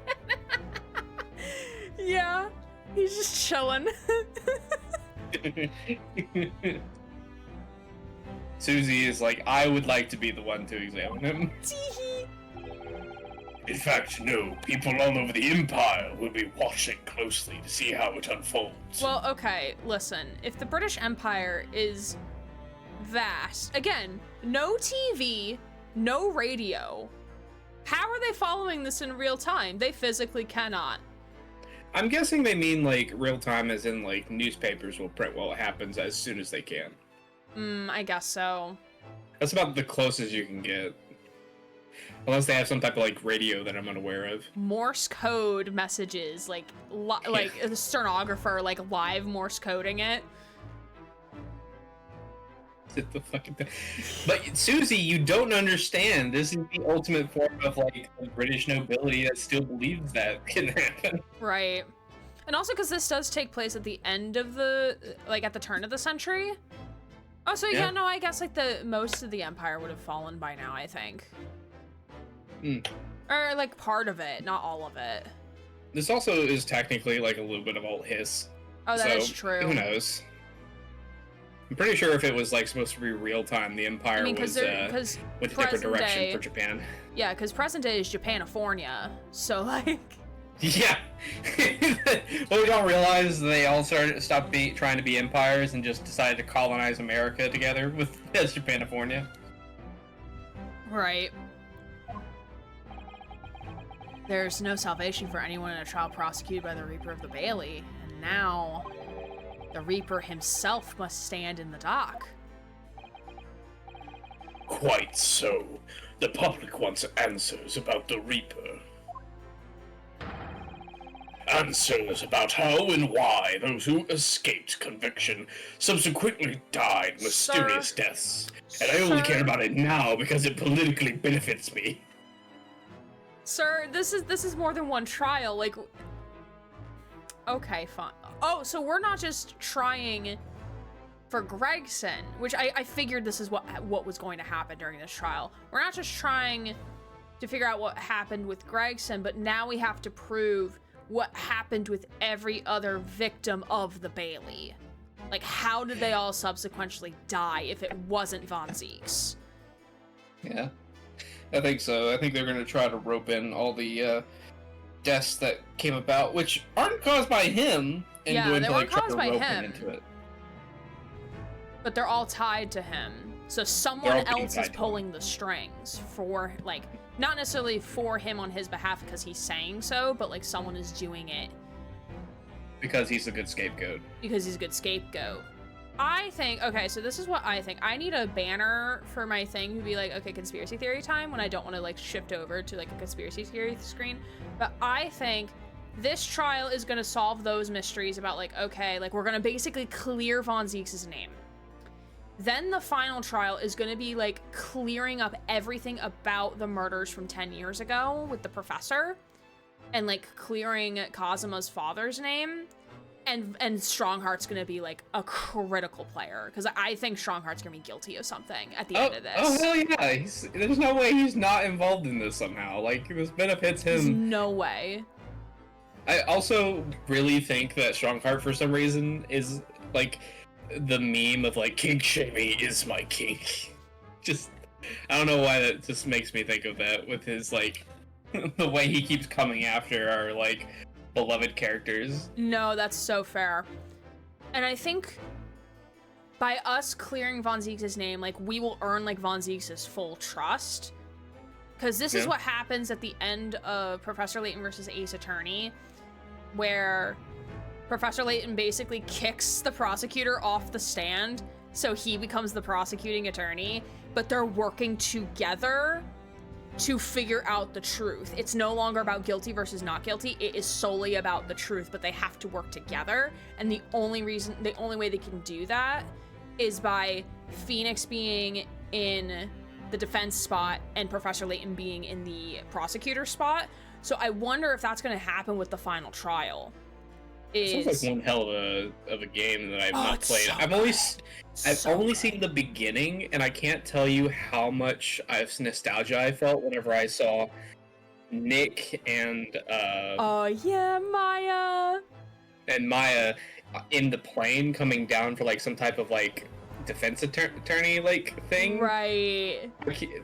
Yeah, he's just chilling. Susie is like, I would like to be the one to examine him. Teehee. In fact, no, people all over the Empire will be watching closely to see how it unfolds. Well, okay, listen. If the British Empire is vast, again, no TV, no radio, how are they following this in real time? They physically cannot. I'm guessing they mean like real time as in like newspapers will print while it happens as soon as they can. I guess so. That's about the closest you can get. Unless they have some type of like radio that I'm unaware of. Morse code messages, like the stenographer, like live Morse coding it. The fucking thing. But Susie, you don't understand. This is the ultimate form of like the British nobility that still believes that can happen. Right. And also because this does take place at the end of the, like at the turn of the century. Oh, so yeah, no, I guess like most of the empire would have fallen by now, I think. Or like part of it, not all of it. This also is technically like a little bit of alt hiss. Oh, that is So, true. Who knows? I'm pretty sure if it was like supposed to be real time, the Empire I mean, was because with a different direction day- for Japan. yeah, because present day is Japanifornia, so like. Yeah. What we don't realize is they all stopped trying to be empires and just decided to colonize America together with as Japanifornia. Right. There's no salvation for anyone in a trial prosecuted by the Reaper of the Bailey, and now the Reaper himself must stand in the dock. Quite so. The public wants answers about the Reaper. Answers about how and why those who escaped conviction subsequently died mysterious deaths. And I only care about it now because it politically benefits me. Sir, this is more than one trial, like. Okay, fine. Oh, so we're not just trying for Gregson, which I figured this is what was going to happen during this trial. We're not just trying to figure out what happened with Gregson, but now we have to prove what happened with every other victim of the Bailey. Like, how did they all subsequently die if it wasn't Von Zieks? Yeah, I think so. I think they're going to try to rope in all the deaths that came about, which aren't caused by him, and Yeah, going they to weren't like try caused to by rope him. him into it. But they're all tied to him. So They're someone all being else tied is to him. pulling the strings for, like, not necessarily for him on his behalf because he's saying so, but like someone is doing it Because he's a good scapegoat. Because he's a good scapegoat. I think, okay, so this is what I think. I need a banner for my thing to be like, okay, conspiracy theory time, when I don't want to like shift over to like a conspiracy theory screen. But I think this trial is going to solve those mysteries about like, okay, like we're going to basically clear Von Zieks' name. Then the final trial is going to be like clearing up everything about the murders from 10 years ago with the professor and like clearing Kazuma's father's name. And Strongheart's gonna be like a critical player because I think Strongheart's gonna be guilty of something at the end of this. Oh hell yeah! There's no way he's not involved in this somehow. Like this benefits him. There's no way. I also really think that Strongheart for some reason is like the meme of like kink shaming is my kink. Just I don't know why that just makes me think of that with his like the way he keeps coming after our like beloved characters. No, that's so fair. And I think by us clearing Von Zieks' name, like we will earn like Von Zieks' full trust. Because this is what happens at the end of Professor Layton versus Ace Attorney, where Professor Layton basically kicks the prosecutor off the stand, so he becomes the prosecuting attorney, but they're working together to figure out the truth. It's no longer about guilty versus not guilty. It is solely about the truth, but they have to work together. And the only way they can do that is by Phoenix being in the defense spot and Professor Layton being in the prosecutor spot. So I wonder if that's going to happen with the final trial. Sounds like one hell of a game that I've not played. So I've only seen the beginning, and I can't tell you how much nostalgia I felt whenever I saw Nick and Maya in the plane coming down for like some type of like defense attorney like thing. Right.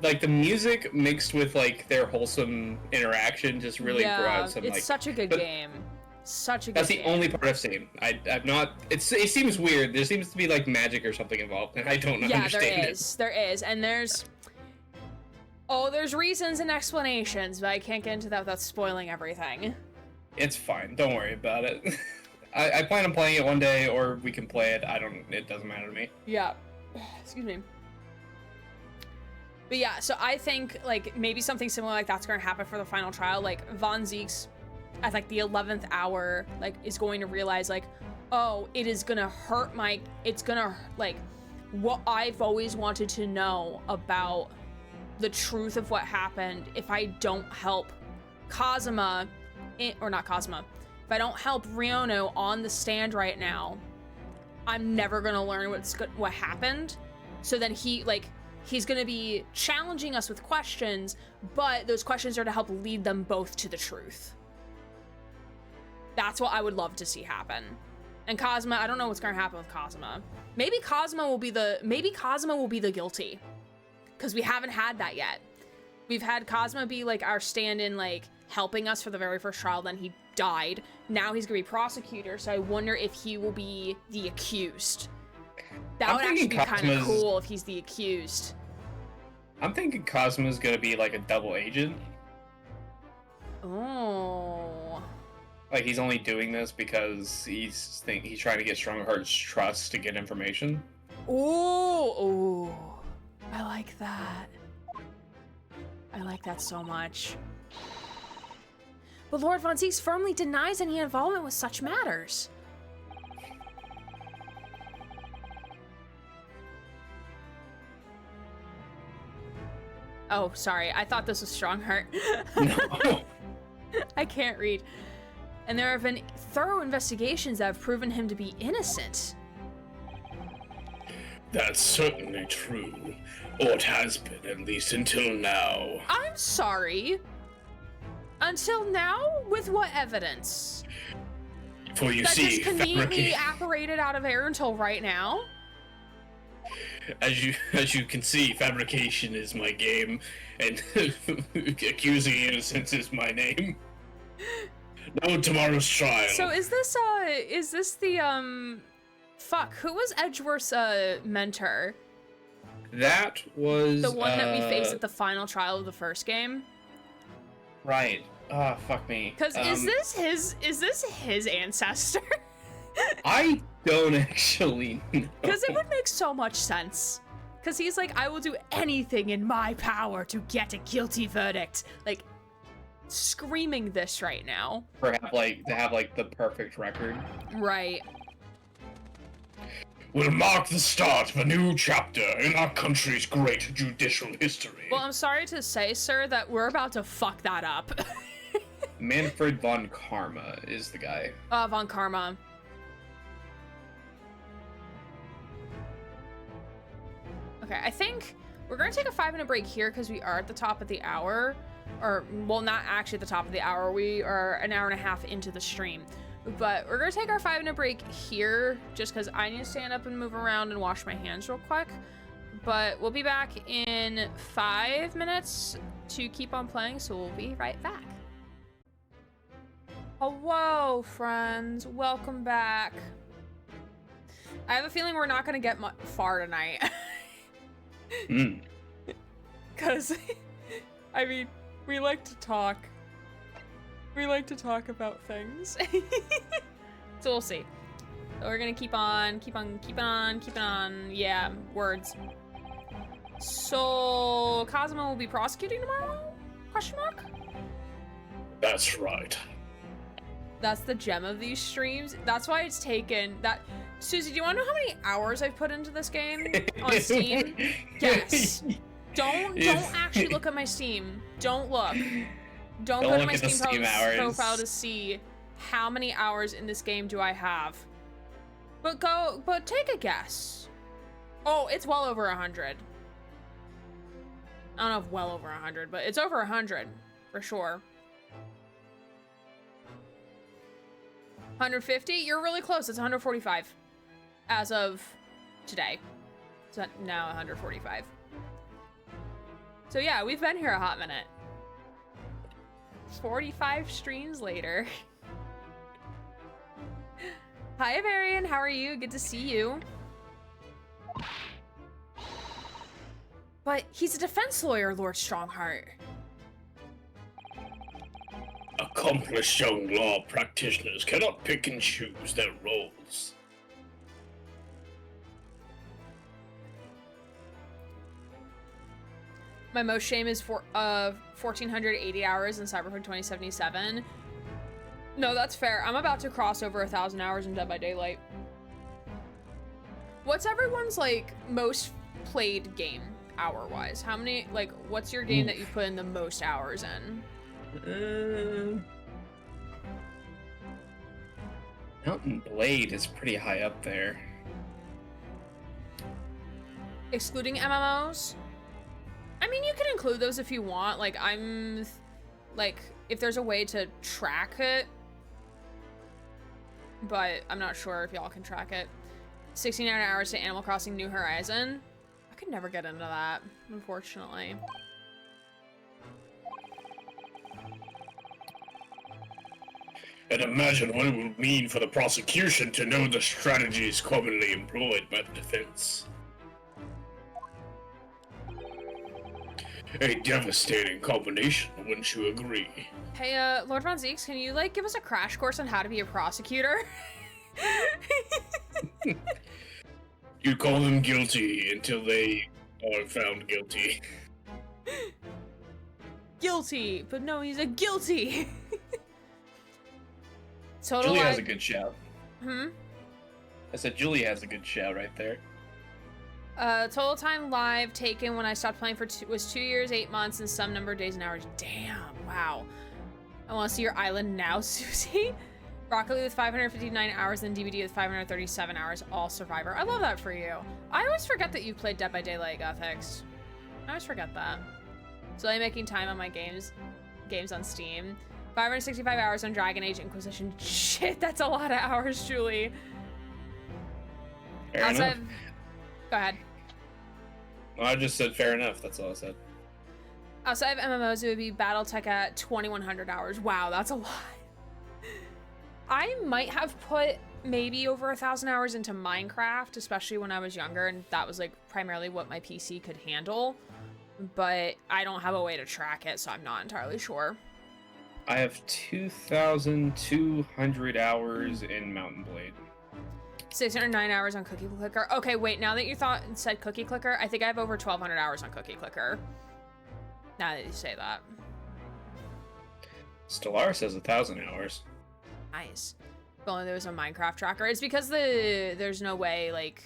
Like the music mixed with like their wholesome interaction just really brought some it's like such a good game. Such a good That's the game. only part I've seen. I've not. It seems weird. There seems to be like magic or something involved, and I don't understand it. There is, and there's reasons and explanations, but I can't get into that without spoiling everything. It's fine. Don't worry about it. I plan on playing it one day, or we can play it. It doesn't matter to me. Yeah. Excuse me. But yeah, so I think like maybe something similar like that's going to happen for the final trial. Like Von Zieks at like the 11th hour like is going to realize like, oh, it is gonna hurt it's gonna like what I've always wanted to know about the truth of what happened if I don't help Kazuma if I don't help Riono on the stand right now, I'm never gonna learn what happened. So then he's gonna be challenging us with questions, but those questions are to help lead them both to the truth. That's what I would love to see happen. And Kazuma, I don't know what's gonna happen with Kazuma. Maybe Kazuma will be the guilty. Because we haven't had that yet. We've had Kazuma be like our stand-in, like helping us for the very first trial, then he died. Now he's gonna be prosecutor, so I wonder if he will be the accused. That would actually be kind of cool if he's the accused. I'm thinking Kazuma's gonna be like a double agent. Oh. Like he's only doing this because he's trying to get Strongheart's trust to get information. Ooh, I like that. I like that so much. But Lord Von Zieks firmly denies any involvement with such matters. Oh, sorry. I thought this was Strongheart. No. I can't read. And there have been thorough investigations that have proven him to be innocent. That's certainly true. Or it has been, at least until now. I'm sorry. Until now? With what evidence? For you that see, just conveniently apparated out of air until right now? As you can see, fabrication is my game, and accusing innocence is my name. No tomorrow's trial. So is this the fuck, who was Edgeworth's mentor? That was The one that we faced at the final trial of the first game? Right. Ah, fuck me. Because is this his ancestor? I don't actually know. Because it would make so much sense. Because he's like, I will do anything in my power to get a guilty verdict. Like, screaming this right now. To have the perfect record. Right. Will mark the start of a new chapter in our country's great judicial history. Well, I'm sorry to say, sir, that we're about to fuck that up. Manfred von Karma is the guy. Von Karma. Okay, I think we're gonna take a 5-minute break here because we are at the top of the hour. Or, well, not actually at the top of the hour. We are an hour and a half into the stream. But we're gonna take our 5-minute break here just because I need to stand up and move around and wash my hands real quick. But we'll be back in 5 minutes to keep on playing, so we'll be right back. Hello, friends. Welcome back. I have a feeling we're not gonna get far tonight. Because, I mean, we like to talk. We like to talk about things. So we'll see. So we're gonna keep on. Yeah, words. So, Cosmo will be prosecuting tomorrow? Question mark? That's right. That's the gem of these streams. That's why it's taken that. Susie, do you want to know how many hours I've put into this game on Steam? Yes. Don't actually look at my Steam. Don't look. Don't go to my Steam profile to see how many hours in this game do I have. But take a guess. Oh, it's well over 100. I don't know if well over 100, but it's over 100 for sure. 150? You're really close. It's 145 as of today. So now 145. So yeah, we've been here a hot minute. 45 streams later. Hi, Varian. How are you? Good to see you. But he's a defense lawyer, Lord Strongheart. Accomplished young law practitioners cannot pick and choose their roles. My most shame is for 1,480 hours in Cyberpunk 2077. No, that's fair. I'm about to cross over 1,000 hours in Dead by Daylight. What's everyone's, like, most played game, hour-wise? How many, like, what's your game that you put in the most hours in? Mountain Blade is pretty high up there. Excluding MMOs? I mean, you can include those if you want. Like, if there's a way to track it. But I'm not sure if y'all can track it. 69 hours to Animal Crossing New Horizon. I could never get into that, unfortunately. And imagine what it would mean for the prosecution to know the strategies commonly employed by the defense. A devastating combination, wouldn't you agree? Hey, Lord Von Zieks, can you, like, give us a crash course on how to be a prosecutor? You call them guilty until they are found guilty. Guilty, but no, he's a guilty. Julie has a good shout. I said Julie has a good shout right there. Total time live taken when I stopped playing was 2 years, 8 months, and some number of days and hours. Damn, wow. I want to see your island now, Susie. Broccoli with 559 hours and DVD with 537 hours, all Survivor. I love that for you. I always forget that you played Dead by Daylight, Gothics. I always forget that. So I'm making time on my games on Steam. 565 hours on Dragon Age Inquisition. Shit, that's a lot of hours, Julie. Fair enough. Go ahead. No, I just said fair enough. That's all I said. Outside of MMOs, it would be BattleTech at 2,100 hours. Wow, that's a lot. I might have put maybe over 1,000 hours into Minecraft, especially when I was younger, and that was like primarily what my PC could handle. But I don't have a way to track it, so I'm not entirely sure. I have 2,200 hours in Mountain Blade. 609 hours on Cookie Clicker. Okay, wait, now that you said Cookie Clicker, I think I have over 1,200 hours on Cookie Clicker. Now that you say that. Stellaris has 1,000 hours. Nice. If only there was a Minecraft tracker. It's because there's no way, like,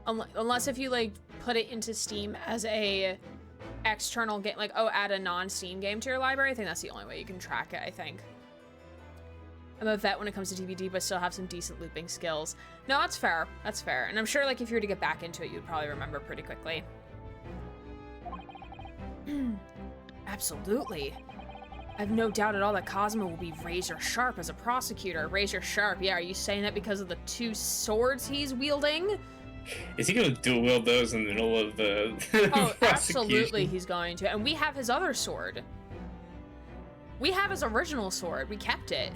unless if you, like, put it into Steam as a external game, like, oh, add a non-Steam game to your library. I think that's the only way you can track it, I think. I'm a vet when it comes to DVD, but still have some decent looping skills. No, that's fair. That's fair. And I'm sure, like, if you were to get back into it, you'd probably remember pretty quickly. Absolutely. I have no doubt at all that Cosmo will be razor sharp as a prosecutor. Razor sharp, yeah, are you saying that because of the 2 swords he's wielding? Is he gonna dual wield those in the middle of the Oh, prosecution? absolutely he's going to. And we have his other sword. We have his original sword. We kept it.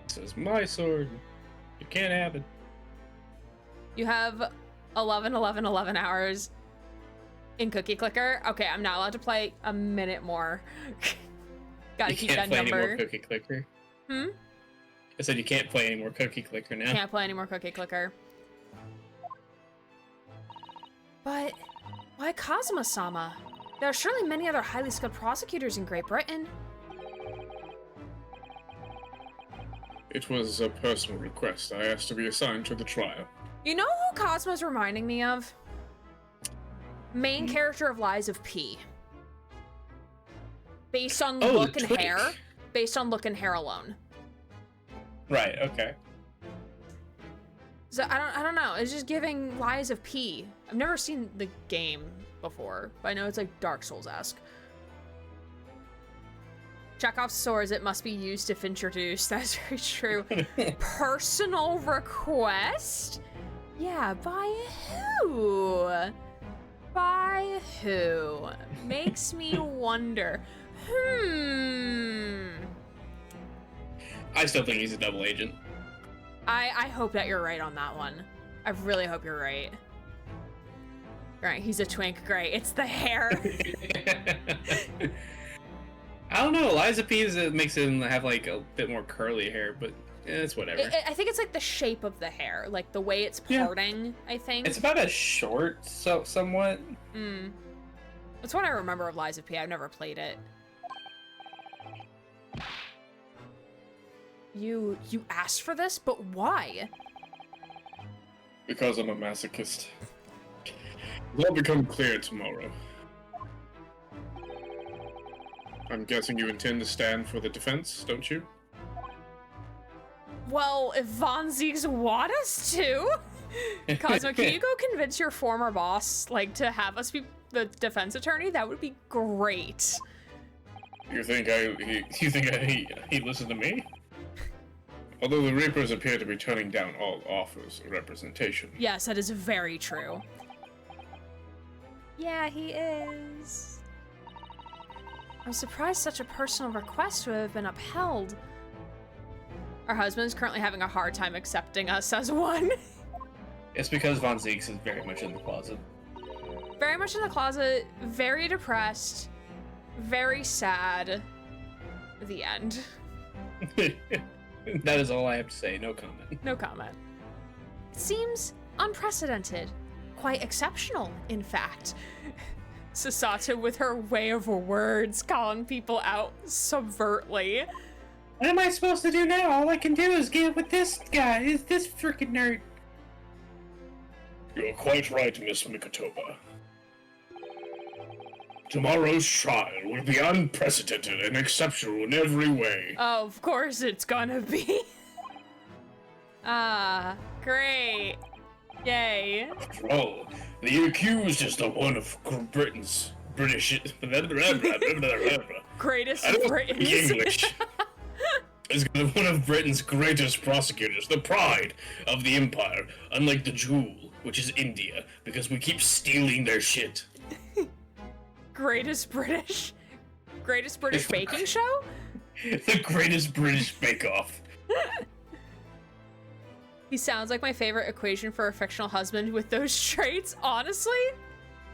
This is my sword. You can't have it. You have 11 hours in Cookie Clicker. Okay, I'm not allowed to play a minute more. Gotta keep that You can't play number. any more Cookie Clicker. Hmm? I said you can't play any more Cookie Clicker now. Can't play any more Cookie Clicker. But why Kazuma-sama? There are surely many other highly skilled prosecutors in Great Britain. It was a personal request. I asked to be assigned to the trial. You know who Cosmo's reminding me of? Main character of Lies of P. Based on look and Twink. hair. Based on look and hair alone. Right, okay. So I don't know. It's just giving Lies of P. I've never seen the game before, but I know it's like Dark Souls-esque. Chekhov's swords, it must be used if introduced. That's very true. Personal request? Yeah, by who? By who? Makes me wonder. I still think he's a double agent. I hope that you're right on that one. I really hope you're right. Right, he's a twink. Great. It's the hair. I don't know. Eliza P makes him have like a bit more curly hair, but it's whatever. I think it's like the shape of the hair, like the way it's Yeah. parting, I think. It's about as short, somewhat. That's what I remember of Lies of P. I've never played it. You asked for this, but why? Because I'm a masochist. It'll all become clear tomorrow. I'm guessing you intend to stand for the defense, don't you? Well, if Von Zieks want us to. Cosmo, can you go convince your former boss, like, to have us be the defense attorney? That would be great. You think he listened to me? Although the Reapers appear to be turning down all offers of representation. Yes, that is very true. Yeah, he is. I'm surprised such a personal request would have been upheld. Our husband's currently having a hard time accepting us as one. It's because Von Zieks is very much in the closet. Very much in the closet, very depressed, very sad. The end. That is all I have to say. No comment. No comment. It seems unprecedented. Quite exceptional, in fact. Sasato with her way of words, calling people out subvertly. What am I supposed to do now? All I can do is get with this guy. Is this freaking nerd? You're quite right, Miss Mikotoba. Tomorrow's trial will be unprecedented and exceptional in every way. Of course it's gonna be. Ah, great. Yay. After all, the accused is the one of Britain's British... Greatest I don't Britons. speak English. Is one of Britain's greatest prosecutors, the pride of the empire, unlike the jewel, which is India, because we keep stealing their shit. Greatest British baking show? The greatest British bake-off. He sounds like my favorite equation for a fictional husband with those traits. Honestly,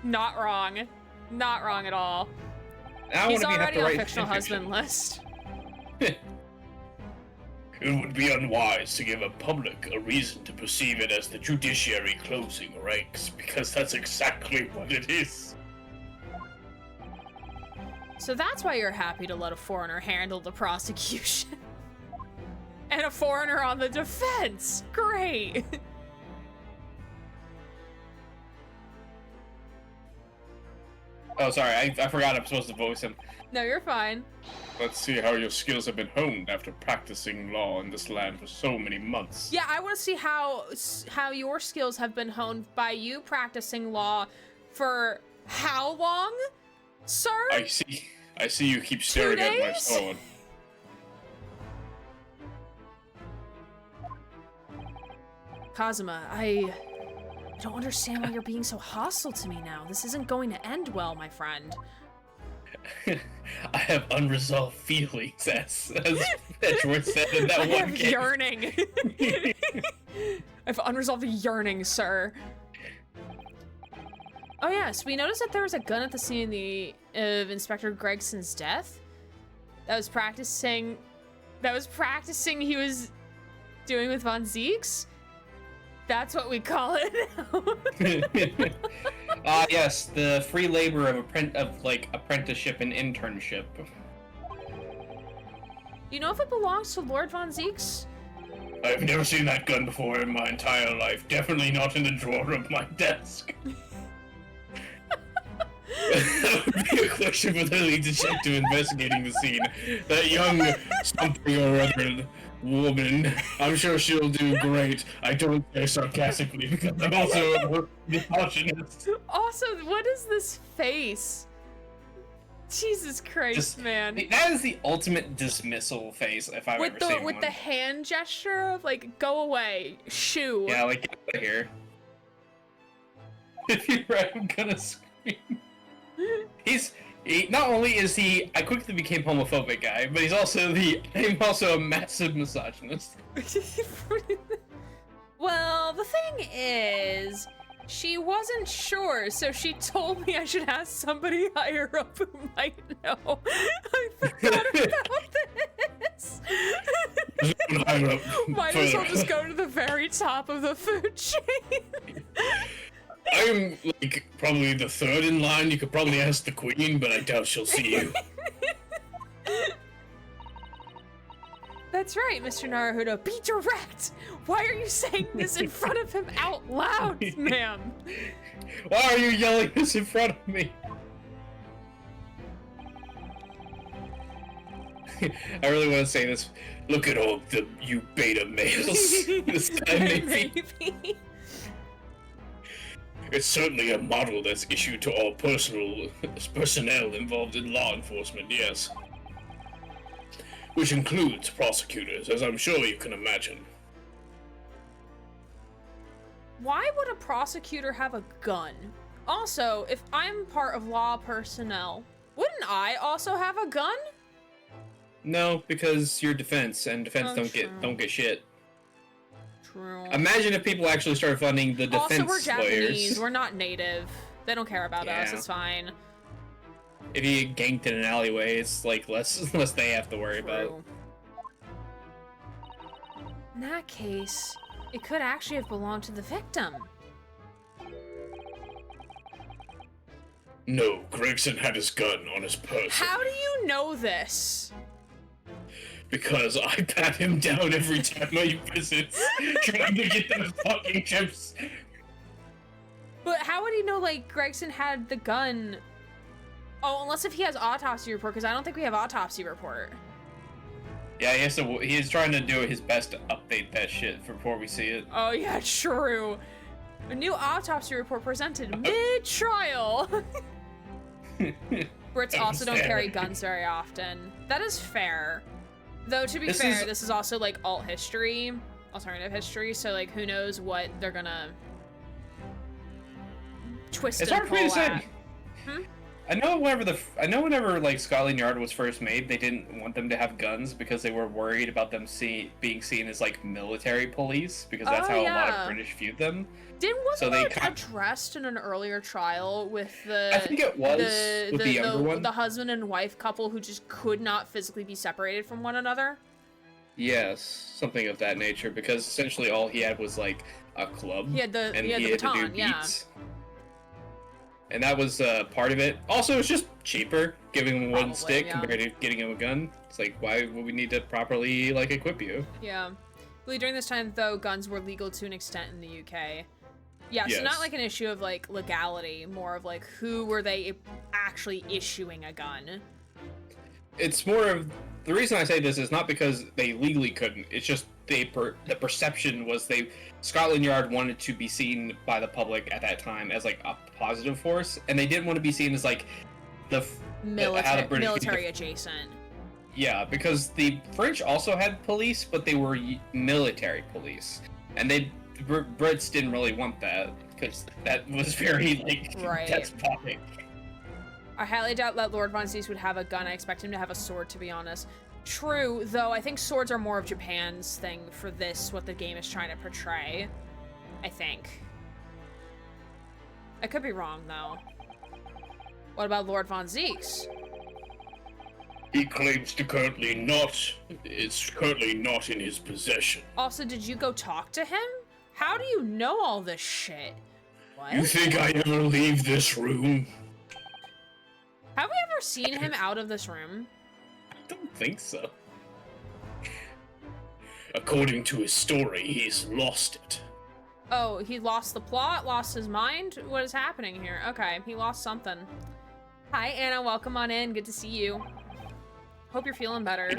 not wrong. Not wrong at all. Now I He's wanna have already to on write fictional fanfiction. husband list. It would be unwise to give a public a reason to perceive it as the judiciary closing ranks, because that's exactly what it is. So that's why you're happy to let a foreigner handle the prosecution. And a foreigner on the defense. Great. Oh, sorry, I forgot I'm supposed to voice him. No, you're fine. Let's see how your skills have been honed after practicing law in this land for so many months. Yeah, I want to see how your skills have been honed by you practicing law for how long, sir? I see you keep staring at my days? sword. Kazuma, I don't understand why you're being so hostile to me now. This isn't going to end well, my friend. I have unresolved feelings, as Edgeworth said in that I one have game. yearning. I have unresolved yearning, sir. Oh yes, we noticed that there was a gun at the scene of Inspector Gregson's death. That was practicing he was doing with Von Zieks. That's what we call it now. Yes, the free labor of apprenticeship and internship. You know if it belongs to Lord Von Zieks? I've never seen that gun before in my entire life. Definitely not in the drawer of my desk. That would be a question for the lead detective investigating the scene. That young something or other woman, I'm sure she'll do great. I don't say sarcastically because I'm also a misogynist. Also, what is this face? Jesus Christ, man. That is the ultimate dismissal face if I've ever seen one. With the hand gesture of like, go away, shoo. Yeah, like, get out of here. If you're right, I'm gonna scream. Not only is he, I quickly became homophobic guy, but I'm also a massive misogynist. Well, the thing is, she wasn't sure, so she told me I should ask somebody higher up who might know. I forgot about this. Might as well just go to the very top of the food chain. I'm, like, probably the third in line. You could probably ask the queen, but I doubt she'll see you. That's right, Mr. Naruhodo. Be direct! Why are you saying this in front of him out loud, ma'am? Why are you yelling this in front of me? I really want to say this. Look at all you beta males. This guy maybe. It's certainly a model that's issued to all personnel involved in law enforcement, yes. Which includes prosecutors, as I'm sure you can imagine. Why would a prosecutor have a gun? Also, if I'm part of law personnel, wouldn't I also have a gun? No, because you're defense, and defense Oh, don't get shit. True. Imagine if people actually started funding the defense Also, we're Japanese. lawyers. We're not native. They don't care about us. Yeah. It's fine. If you get ganked in an alleyway, it's like less they have to worry about. True. In that case, it could actually have belonged to the victim. No, Gregson had his gun on his person. How do you know this? Because I pat him down every time I visit, trying to get those fucking chips. But how would he know, like, Gregson had the gun? Oh, unless if he has autopsy report, because I don't think we have autopsy report. Yeah, he's trying to do his best to update that shit before we see it. Oh, yeah, true. A new autopsy report presented mid-trial. Brits also don't carry guns very often. That is fair. Though, to be fair, this is also, like, alternative history, so, like, who knows what they're gonna twist and pull at. I know whenever like Scotland Yard was first made, they didn't want them to have guns because they were worried about them being seen as like military police, because that's how a lot of British viewed them. Wasn't that addressed in an earlier trial with the? I think it was with the younger one. The husband and wife couple who just could not physically be separated from one another. Yes, something of that nature, because essentially all he had was like a club. He had the baton, yeah. And that was part of it. Also, it's just cheaper giving him one stick compared to getting him a gun. It's like, why would we need to properly like equip you? Yeah. Really, during this time, though, guns were legal to an extent in the UK. Yeah, so not like an issue of like legality, more of like who were they actually issuing a gun. It's more of the reason I say this is not because they legally couldn't. It's just the perception was Scotland Yard wanted to be seen by the public at that time as like a positive force, and they didn't want to be seen as like military adjacent. Yeah, because the French also had police, but they were military police, and Brits didn't really want that because that was very like despotic. I highly doubt that Lord Von Zieks would have a gun. I expect him to have a sword, to be honest. True, though, I think swords are more of Japan's thing for this, what the game is trying to portray. I think. I could be wrong, though. What about Lord Von Zieks? He claims to currently not. It's currently not in his possession. Also, did you go talk to him? How do you know all this shit? What? You think I ever leave this room? Have we ever seen him out of this room? I don't think so. According to his story, he's lost it. Oh, he lost the plot? Lost his mind? What is happening here? Okay, he lost something. Hi, Anna. Welcome on in. Good to see you. Hope you're feeling better.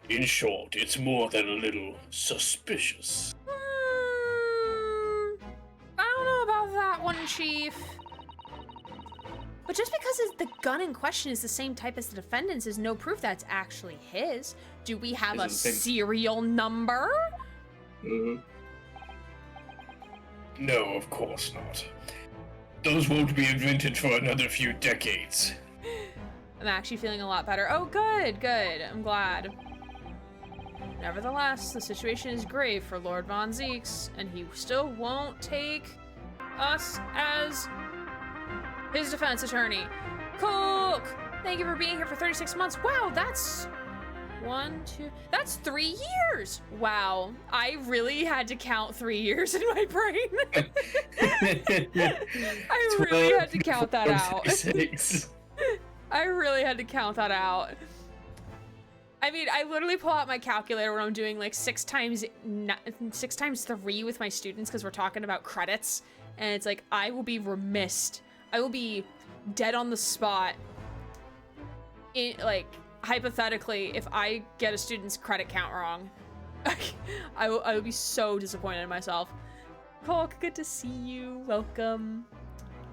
In short, it's more than a little suspicious. I don't know about that one, Chief. But just because the gun in question is the same type as the defendant's is no proof that's actually his. Do we have a serial number? No, of course not. Those won't be invented for another few decades. I'm actually feeling a lot better. Oh, good, good. I'm glad. Nevertheless, the situation is grave for Lord Von Zieks, and he still won't take us as his defense attorney. Cook! Thank you for being here for 36 months. Wow, that's that's 3 years. Wow, I really had to count 3 years in my brain. I really had to count that out. I really had to count that out. I mean, I literally pull out my calculator when I'm doing like 6 times 3 with my students because we're talking about credits, and it's like I will be remiss. I will be dead on the spot. Hypothetically, if I get a student's credit count wrong, I will be so disappointed in myself. Hulk, good to see you. Welcome.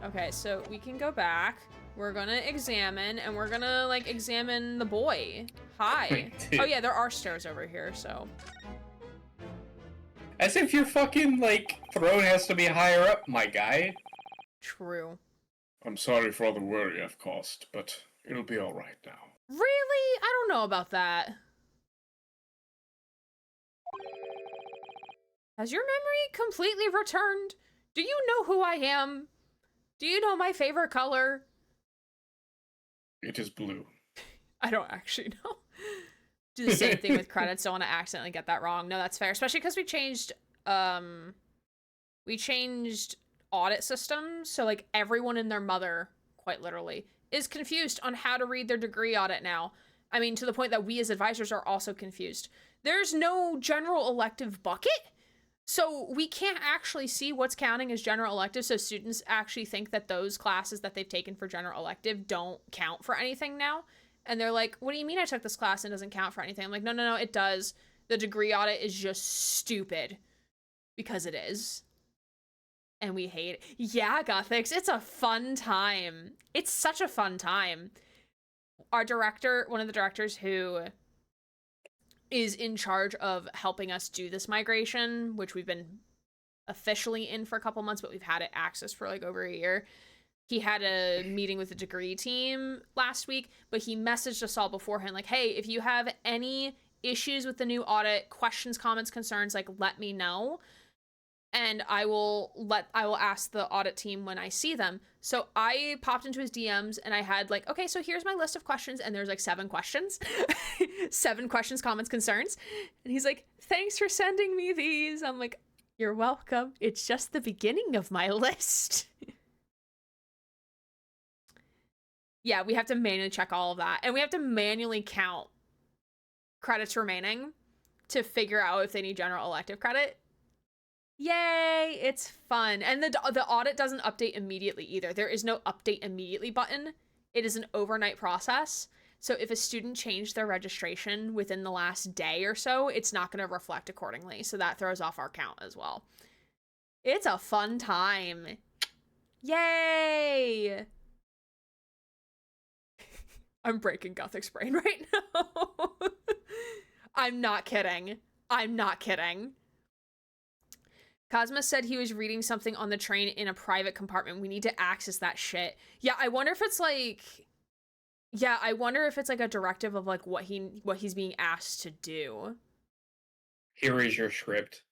Okay, so we can go back. We're gonna examine, and we're gonna like examine the boy. Hi. Oh yeah, there are stairs over here, so. As if your fucking like throne has to be higher up, my guy. True. I'm sorry for all the worry I've caused, but it'll be all right now. Really? I don't know about that. Has your memory completely returned? Do you know who I am? Do you know my favorite color? It is blue. I don't actually know. Do the same thing with credits. Don't want to accidentally get that wrong. No, that's fair. Especially because we changed audit systems. So like everyone and their mother, quite literally, is confused on how to read their degree audit now. I mean, to the point that we as advisors are also confused. There's no general elective bucket. So we can't actually see what's counting as general elective, so students actually think that those classes that they've taken for general elective don't count for anything now. And they're like, what do you mean I took this class and it doesn't count for anything? I'm like, no, it does. The degree audit is just stupid. Because it is. And we hate it. Yeah, Gothics, it's a fun time. It's such a fun time. Our director, one of the directors who is in charge of helping us do this migration, which we've been officially in for a couple months, but we've had it access for like over a year. he had a meeting with the degree team last week, but he messaged us all beforehand, like, hey, if you have any issues with the new audit, questions, comments, concerns, like, let me know. And I will ask the audit team when I see them. So I popped into his DMs and I had like, okay, so here's my list of questions. And there's like 7 questions, 7 questions, comments, concerns. And he's like, thanks for sending me these. I'm like, you're welcome. It's just the beginning of my list. Yeah, we have to manually check all of that. And we have to manually count credits remaining to figure out if they need general elective credit. Yay, it's fun. And the audit doesn't update immediately either. There is no update immediately button. It is an overnight process. So if a student changed their registration within the last day or so, it's not going to reflect accordingly. So that throws off our count as well. It's a fun time. Yay! I'm breaking Gothic's brain right now. I'm not kidding. I'm not kidding. Cosmo said he was reading something on the train in a private compartment. We need to access that shit. Yeah, I wonder if it's like... Yeah, I wonder if it's like a directive of like what he's being asked to do. Here is your script.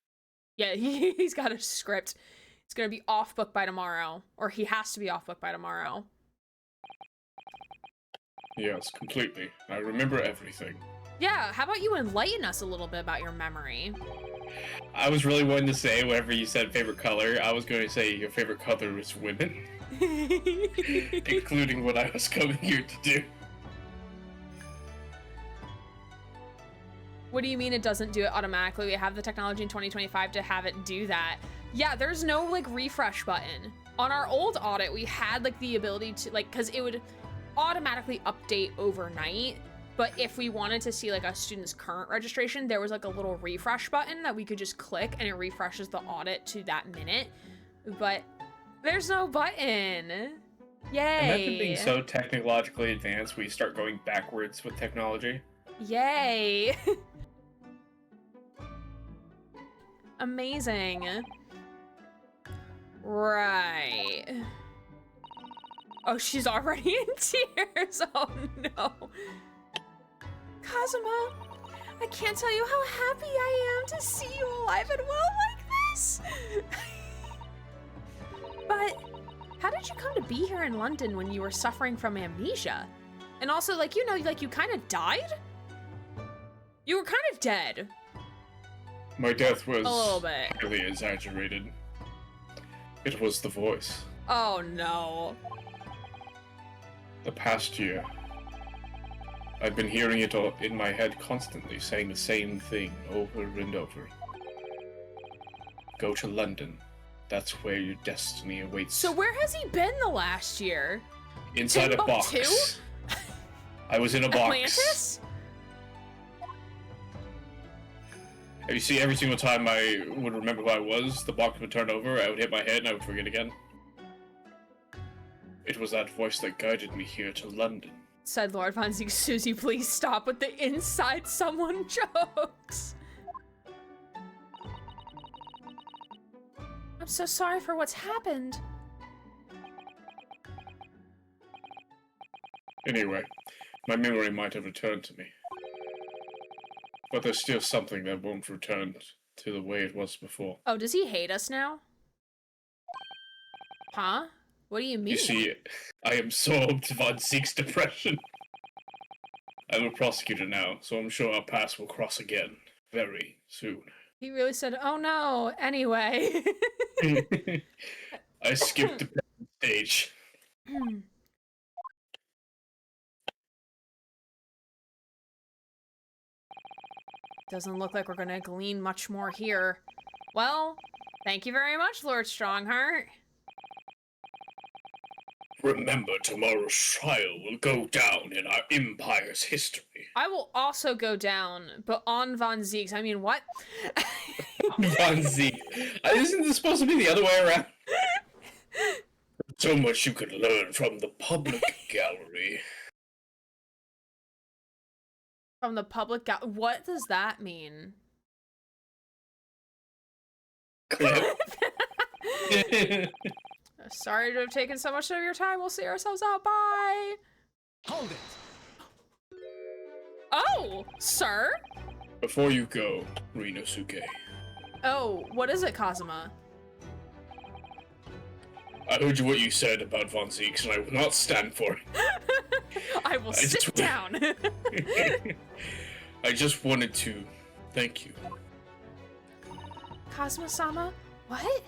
Yeah, he's got a script. It's gonna be off book by tomorrow. Or he has to be off book by tomorrow. Yes, completely. I remember everything. Yeah, how about you enlighten us a little bit about your memory? I was really wanting to say, whenever you said favorite color, I was going to say your favorite color is women. Including what I was coming here to do. What do you mean it doesn't do it automatically? We have the technology in 2025 to have it do that. Yeah, there's no like refresh button. On our old audit, we had like the ability to like, cause it would automatically update overnight. But if we wanted to see like a student's current registration, there was like a little refresh button that we could just click and it refreshes the audit to that minute. But there's no button. Yay. Imagine being so technologically advanced we start going backwards with technology. Yay. Amazing. Right. Oh, she's already in tears. Oh no. Kazuma, I can't tell you how happy I am to see you alive and well like this. But how did you come to be here in London when you were suffering from amnesia? And also, like, you know, like you kind of died? You were kind of dead. My death was A little bit. highly exaggerated. It was the voice. Oh no. The past year, I've been hearing it all in my head constantly, saying the same thing over and over. Go to London. That's where your destiny awaits. So where has he been the last year? Inside a box. Timbuktu? I was in a box. Atlantis? And you see, every single time I would remember who I was, the box would turn over, I would hit my head, and I would forget again. It was that voice that guided me here to London. Said Lord Von Zieks. Susie, please stop with the inside someone jokes. I'm so sorry for what's happened. Anyway, my memory might have returned to me. But there's still something that won't return to the way it was before. Oh, does he hate us now? Huh? What do you mean? You see, I absorbed Von Zieks' depression. I'm a prosecutor now, so I'm sure our paths will cross again very soon. He really said, oh no, anyway. I skipped the stage. Doesn't look like we're gonna glean much more here. Well, thank you very much, Lord Strongheart. Remember, tomorrow's trial will go down in our empire's history. I will also go down, but on Von Zieks. I mean, what? Von Zieks. Isn't this supposed to be the other way around? So much you could learn from the public gallery. From the public what does that mean? Sorry to have taken so much of your time. We'll see ourselves out. Bye. Hold it! Oh, sir? Before you go, Rinosuke, Oh, what is it, Kazuma? I heard what you said about Von Zieks, and I will not stand for it. I will sit down. I just wanted to thank you. Kazuma-sama? What?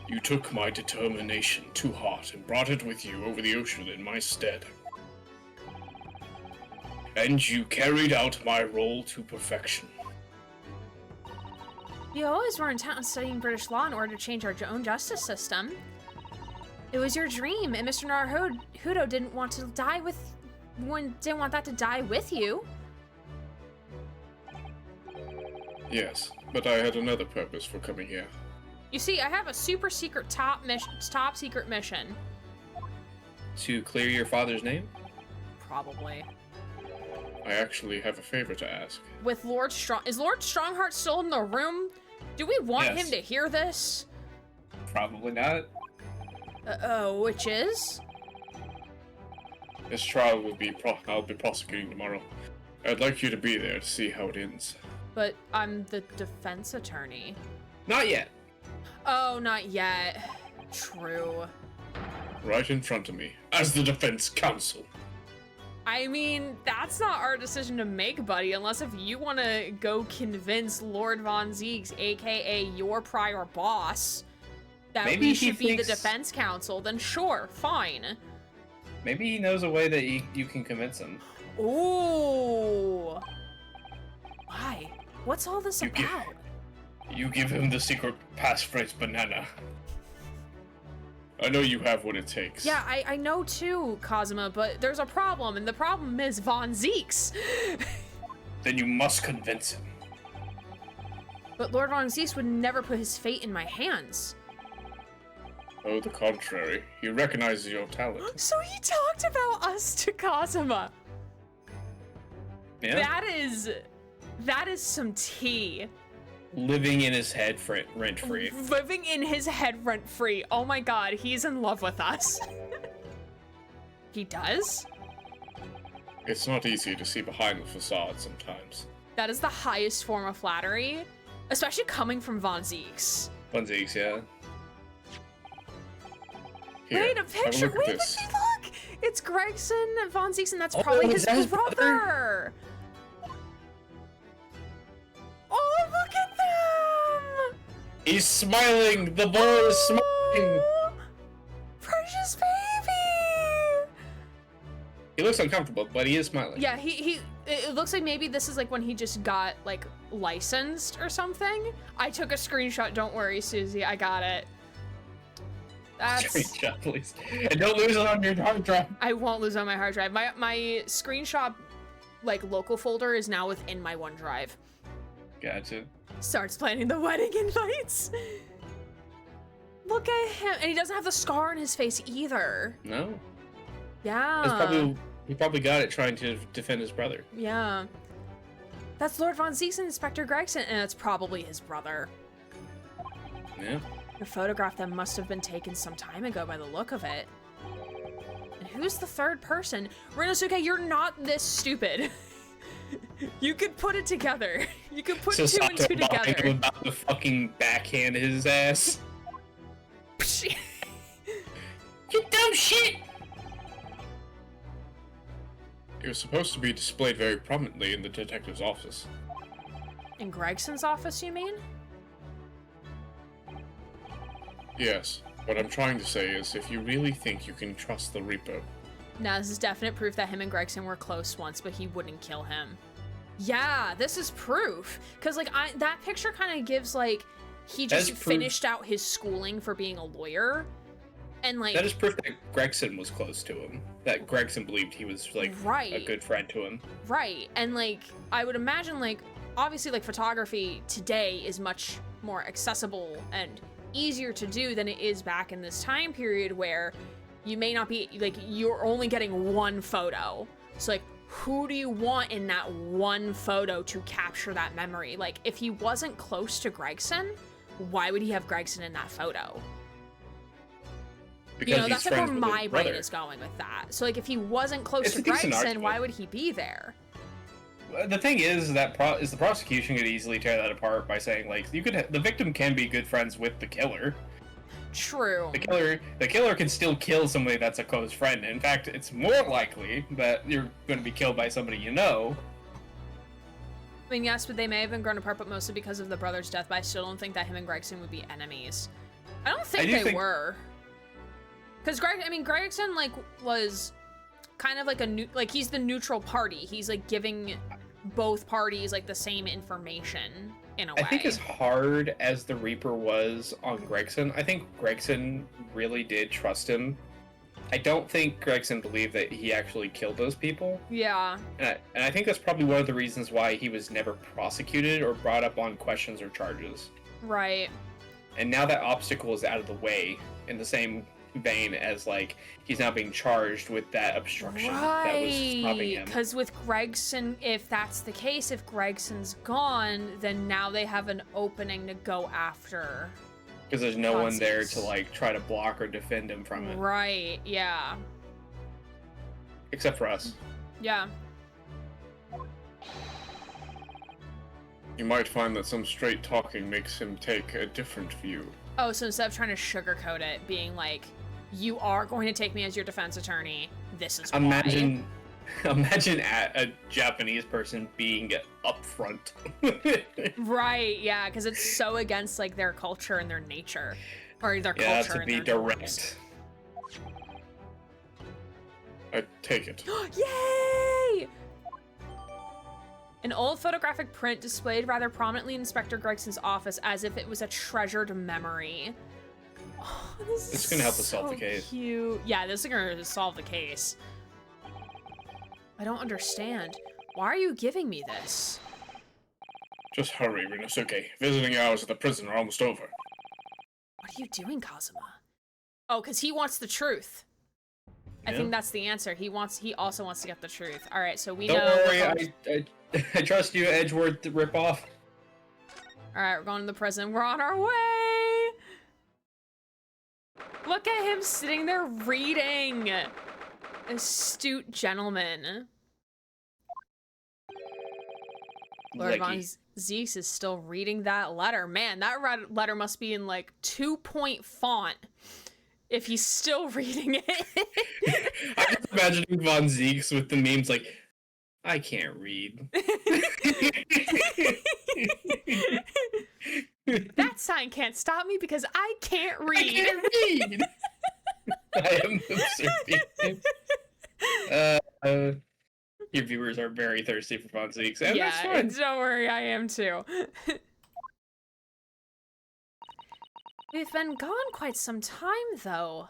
You took my determination to heart and brought it with you over the ocean in my stead. And you carried out my role to perfection. You always were intent on studying British law in order to change our own justice system. It was your dream, and Mr. Naruhodo didn't want that to die with you. Yes, but I had another purpose for coming here. You see, I have a super secret top secret mission. To clear your father's name? Probably. I actually have a favor to ask. With Lord is Lord Strongheart still in the room? Do we want Yes. him to hear this? Probably not. Which is? This trial will be I'll be prosecuting tomorrow. I'd like you to be there to see how it ends. But I'm the defense attorney. Not yet. Oh, not yet. True. Right in front of me, as the defense counsel. I mean, that's not our decision to make, buddy, unless if you want to go convince Lord Von Zieks, aka your prior boss, that Maybe we he should be the thinks- defense counsel, then sure, fine. Maybe he knows a way that you can convince him. Ooh. Why? What's all this You get- about? You give him the secret passphrase banana. I know you have what it takes. Yeah, I know too, Kazuma, but there's a problem, and the problem is Von Zieks. Then you must convince him. But Lord Von Zieks would never put his fate in my hands. Oh, the contrary. He recognizes your talent. So he talked about us to Kazuma. Yeah. That is some tea. Living in his head rent free. Living in his head rent free. Oh my god, he's in love with us. He does? It's not easy to see behind the facade sometimes. That is the highest form of flattery, especially coming from Von Zieks. Von Zieks, yeah. Here, Wait, a have picture. look at Wait, this. look. It's Gregson Von Zieks, and that's Oh, probably is his that his brother. brother? Oh, look at them. He's smiling! The boy is smiling! Oh, precious baby. He looks uncomfortable, but he is smiling. Yeah, it looks like maybe this is like when he just got like licensed or something. I took a screenshot, don't worry, Susie, I got it. That's, Screenshot, please. And don't lose it on your hard drive. I won't lose on my hard drive. My screenshot like local folder is now within my OneDrive. Gotcha. Starts planning the wedding invites. Look at him, and he doesn't have the scar on his face either. No. Yeah. He probably got it trying to defend his brother. Yeah. That's Lord Von Zieks and Inspector Gregson, and it's probably his brother. Yeah. The photograph that must have been taken some time ago by the look of it. And who's the third person? Rinosuke, you're not this stupid. You could put it together. You could put two and two behind him together. about to fucking backhand his ass. You dumb shit! It was supposed to be displayed very prominently in the detective's office. In Gregson's office, you mean? Yes, what I'm trying to say is, if you really think you can trust the Reaper, Now, this is definite proof that him and Gregson were close once, but he wouldn't kill him. Yeah, this is proof. Because, like, that picture kind of gives, like, he just That's proof. finished out his schooling for being a lawyer. And, like... That is proof that Gregson was close to him. That Gregson believed he was, like, Right. a good friend to him. Right, and, like, I would imagine, like, obviously, like, photography today is much more accessible and easier to do than it is back in this time period where you may not be, like, you're only getting one photo. So, like, who do you want in that one photo to capture that memory? Like, if he wasn't close to Gregson, why would he have Gregson in that photo? because You know, he's that's like friends where with my his brain brother. is going with that. So like if he wasn't close It's to a decent Gregson, why argument. would he be there? The thing is that the prosecution could easily tear that apart by saying like the victim can be good friends with the killer. True. The killer can still kill somebody that's a close friend. In fact, it's more likely that you're going to be killed by somebody you know. I mean, yes, but they may have been grown apart, but mostly because of the brother's death. But I still don't think that him and Gregson would be enemies. I don't think they were. Because Gregson like was kind of like he's the neutral party. He's like giving both parties like the same information in a way. I think as hard as the Reaper was on Gregson, I think Gregson really did trust him. I don't think Gregson believed that he actually killed those people. Yeah. And I think that's probably one of the reasons why he was never prosecuted or brought up on questions or charges. Right. And now that obstacle is out of the way, in the same vein as like he's now being charged with that obstruction that was stopping him. Because with Gregson, if that's the case, if Gregson's gone, then now they have an opening to go after. Because there's no one there to like try to block or defend him from it. Right, yeah. Except for us. Yeah. You might find that some straight talking makes him take a different view. Oh, so instead of trying to sugarcoat it, being like, you are going to take me as your defense attorney, this is Imagine a Japanese person being upfront. Right, yeah, because it's so against like their culture and their nature. Or their culture to and be their direct. I take it. Yay! An old photographic print displayed rather prominently in Inspector Gregson's office as if it was a treasured memory. Oh, this is gonna help us solve the case. Cute. Yeah, this is gonna solve the case. I don't understand. Why are you giving me this? Just hurry, Rinosuke. Visiting hours at the prison are almost over. What are you doing, Kazuma? Oh, because he wants the truth. I think that's the answer. He also wants to get the truth. All right, so we Don't know. worry, I trust you, Edgeworth ripoff. All right, we're going to the prison. We're on our way. Look at him sitting there reading. Astute gentleman. Lord Von Zieks is still reading that letter. Man, that letter must be in like 2-point font if he's still reading it. I'm just imagining Von Zieks with the memes like, I can't read. That sign can't stop me because I can't read. I can't read. I am observing. Your viewers are very thirsty for Von Zieks, and that's fine. Don't worry, I am too. We've been gone quite some time, though.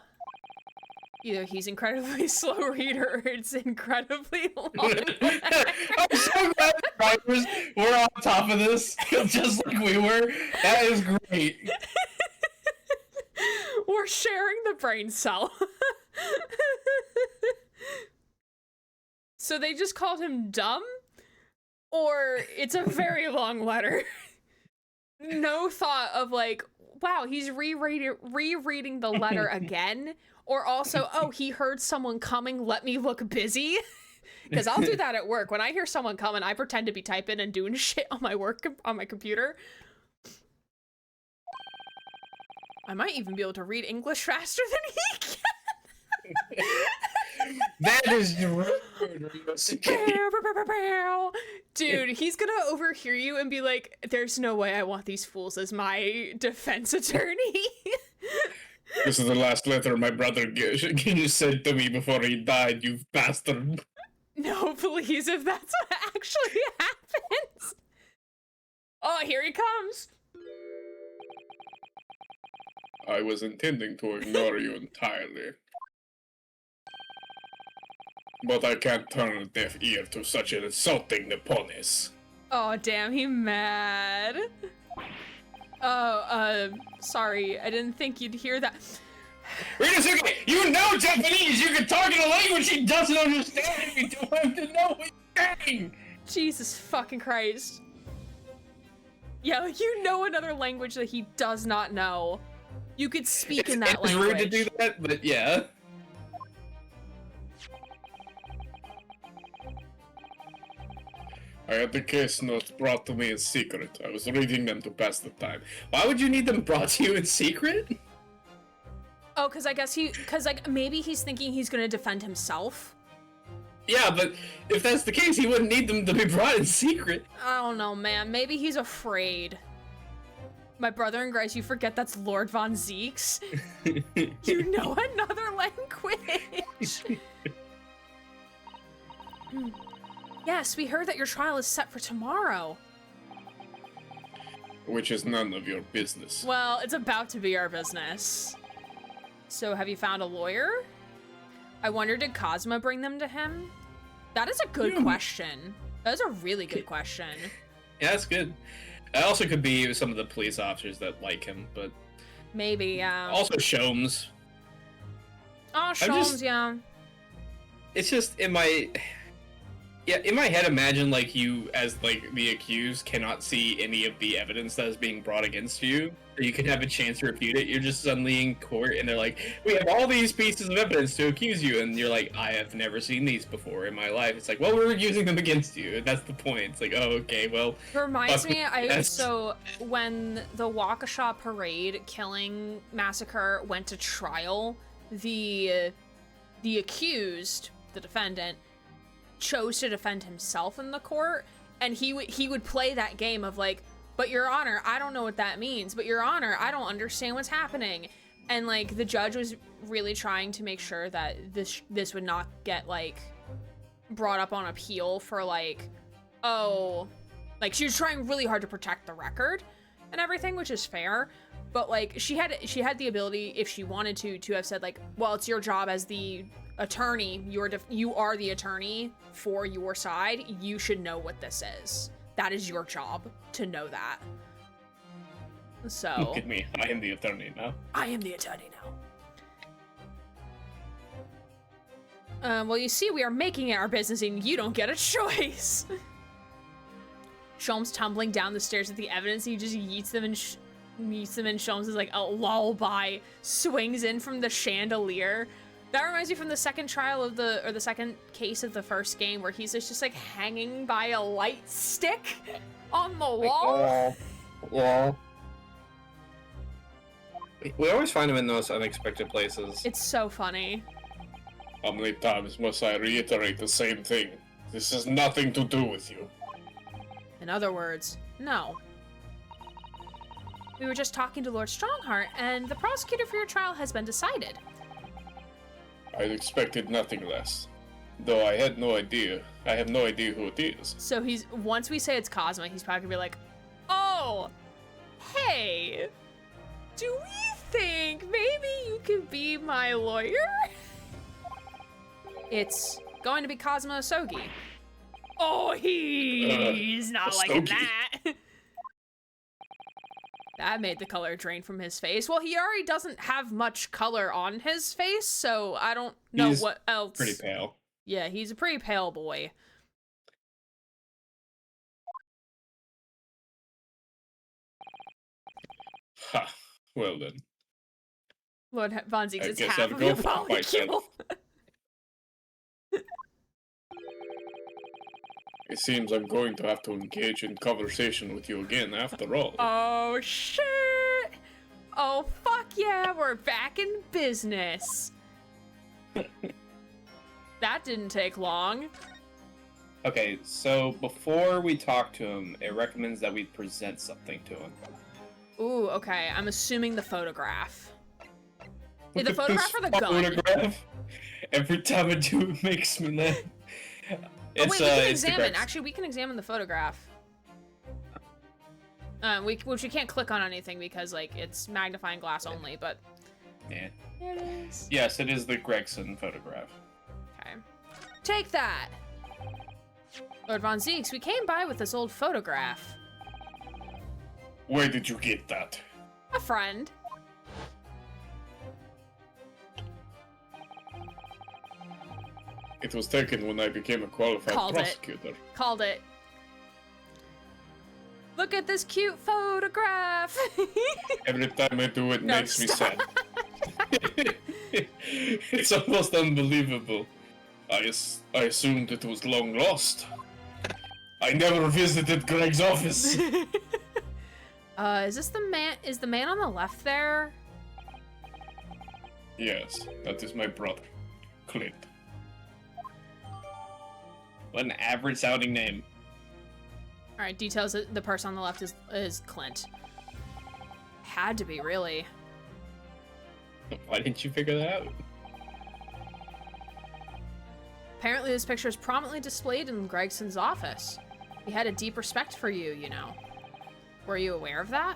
Either he's incredibly slow reader or it's incredibly long. I'm so glad the writers were on top of this, just like we were. That is great. We're sharing the brain cell. So they just called him dumb? Or it's a very long letter. No thought of like, wow, he's rereading the letter again. Or also, oh, he heard someone coming, let me look busy. Because I'll do that at work. When I hear someone coming, I pretend to be typing and doing shit on my computer. I might even be able to read English faster than he can. That is rude. Dude, he's gonna overhear you and be like, there's no way I want these fools as my defense attorney. This is the last letter my brother sent to me before he died, you bastard. No, please, if that's what actually happens. Oh, here he comes. I was intending to ignore you entirely. But I can't turn a deaf ear to such an insulting Nipponese. Oh, damn, he mad. Oh, sorry, I didn't think you'd hear that. Rinosuke, you know Japanese! You can talk in a language he doesn't understand! You don't have to know what you're saying! Jesus fucking Christ. Yeah, like, you know another language that he does not know. You could speak in that it's language. rude to do that, but yeah. I had the case notes brought to me in secret. I was reading them to pass the time. Why would you need them brought to you in secret? Oh, because I guess like, maybe he's thinking he's gonna defend himself. Yeah, but if that's the case, he wouldn't need them to be brought in secret. I don't know, man. Maybe he's afraid. My brother in Grace, you forget that's Lord Von Zieks. You know another language. Yes, we heard that your trial is set for tomorrow. Which is none of your business. Well, it's about to be our business. So have you found a lawyer? I wonder, did Cosmo bring them to him? That is a good question. That is a really good question. Yeah, that's good. It also could be some of the police officers that like him, but... Maybe, yeah. Also Sholmes. Oh, Sholmes, yeah. It's just, in my... Yeah, in my head, imagine, like, you, as, like, the accused, cannot see any of the evidence that is being brought against you. So you can have a chance to refute it. You're just suddenly in court, and they're like, we have all these pieces of evidence to accuse you. And you're like, I have never seen these before in my life. It's like, well, we're using them against you. That's the point. It's like, oh, okay, well... Reminds me, so when the Waukesha Parade killing massacre went to trial, the accused, the defendant, chose to defend himself in the court, and he would play that game of like, but your honor, I don't know what that means, but your honor, I don't understand what's happening. And like the judge was really trying to make sure that this would not get like brought up on appeal for like, oh, like she was trying really hard to protect the record and everything, which is fair. But like she had the ability, if she wanted to have said like, well, it's your job as the attorney, you are the attorney for your side, you should know what this is. That is your job to know that. So Look at me, I am the attorney now. I am the attorney now. Well, you see, we are making it our business and you don't get a choice. Sholmes tumbling down the stairs with the evidence, he just yeets them and Sholmes is like a lullaby, swings in from the chandelier. That reminds me from the second trial of the second case of the first game, where he's just like hanging by a light stick on the wall. Yeah. We always find him in those unexpected places. It's so funny. How many times must I reiterate the same thing? This has nothing to do with you. In other words, no. We were just talking to Lord Strongheart, and the prosecutor for your trial has been decided. I'd expected nothing less. Though I have no idea who it is. So once we say it's Cosmo, he's probably gonna be like, oh, hey, do we think maybe you could be my lawyer? It's going to be Cosmo Sogi. Oh, he's not liking that. That made the color drain from his face. Well, he already doesn't have much color on his face, so I don't know what else. Pretty pale. Yeah, he's a pretty pale boy. Ha. Well then. Lord Von Zieks is guess half I'll of go your for it molecule. It seems I'm going to have to engage in conversation with you again after all. Oh, shit! Oh, fuck yeah, we're back in business. That didn't take long. Okay, so before we talk to him, it recommends that we present something to him. Ooh, okay, I'm assuming the photograph. Yeah, the photograph or the gun? Photograph? Every time I do, it makes me laugh. Oh, wait, we can examine. Actually, we can examine the photograph. Which we can't click on anything because, like, it's magnifying glass only, but... Yeah. There it is. Yes, it is the Gregson photograph. Okay. Take that! Lord Von Zieks, we came by with this old photograph. Where did you get that? A friend. It was taken when I became a qualified prosecutor. Called it. Look at this cute photograph. Every time I do it, No, makes me stop. sad. It's almost unbelievable. I assumed it was long lost. I never visited Greg's office. Is this the man? Is the man on the left there? Yes, that is my brother, Clint. What an average sounding name. All right, details that the person on the left is Clint. Had to be, really. Why didn't you figure that out? Apparently this picture is prominently displayed in Gregson's office. He had a deep respect for you, you know. Were you aware of that?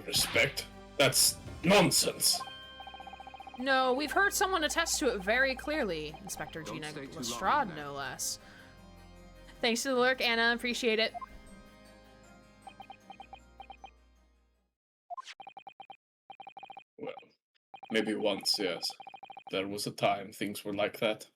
Respect? That's nonsense. No, we've heard someone attest to it very clearly. Inspector Don't Gina stay too Lestrade, long, no less. Thanks to the lurk, Anna. Appreciate it. Well, maybe once, yes. There was a time things were like that.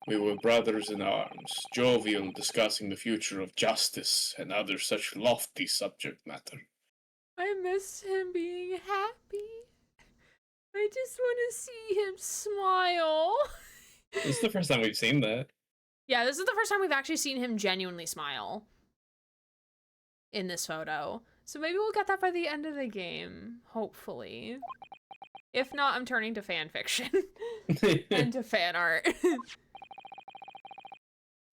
We were brothers in arms, jovial, discussing the future of justice and other such lofty subject matter. I miss him being happy. I just want to see him smile. This is the first time we've seen that. Yeah, this is the first time we've actually seen him genuinely smile in this photo. So maybe we'll get that by the end of the game, hopefully. If not, I'm turning to fan fiction and to fan art.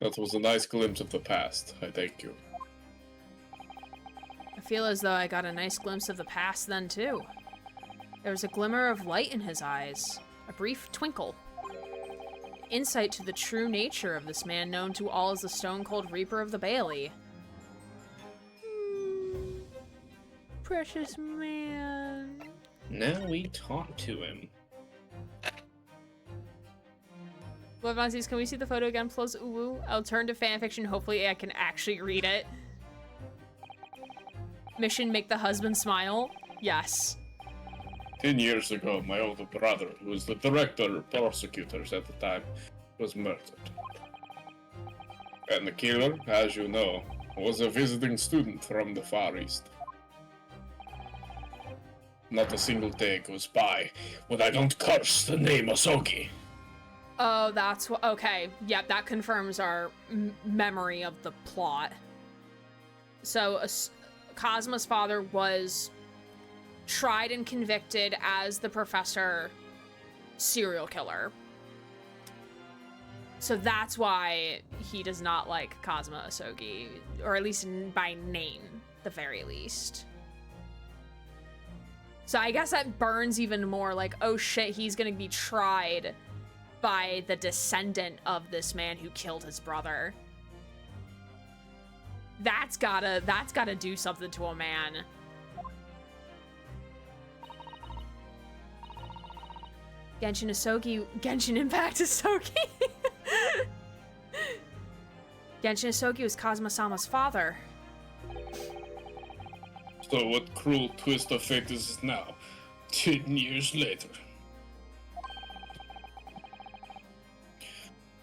That was a nice glimpse of the past, I thank you. I feel as though I got a nice glimpse of the past then, too. There was a glimmer of light in his eyes, a brief twinkle. Insight to the true nature of this man known to all as the stone-cold Reaper of the Bailey. Precious man. Now we talk to him. Levansis, can we see the photo again, please? Ooh, I'll turn to fanfiction. Hopefully I can actually read it. Mission, make the husband smile. Yes. 10 years ago, my older brother, who was the director of prosecutors at the time, was murdered. And the killer, as you know, was a visiting student from the Far East. Not a single day goes by when I don't curse the name Asogi. Oh, that's what. Okay, yep, that confirms our memory of the plot. So, Cosmo's father was tried and convicted as the professor serial killer. So that's why he does not like Cosmo Asogi, or at least by name, the very least. So I guess that burns even more, like, oh shit, he's gonna be tried by the descendant of this man who killed his brother. That's gotta do something to a man. Genshin Impact Asogi. Genshin Asogi was Kazuma-sama's father. So what cruel twist of fate is this now, 10 years later?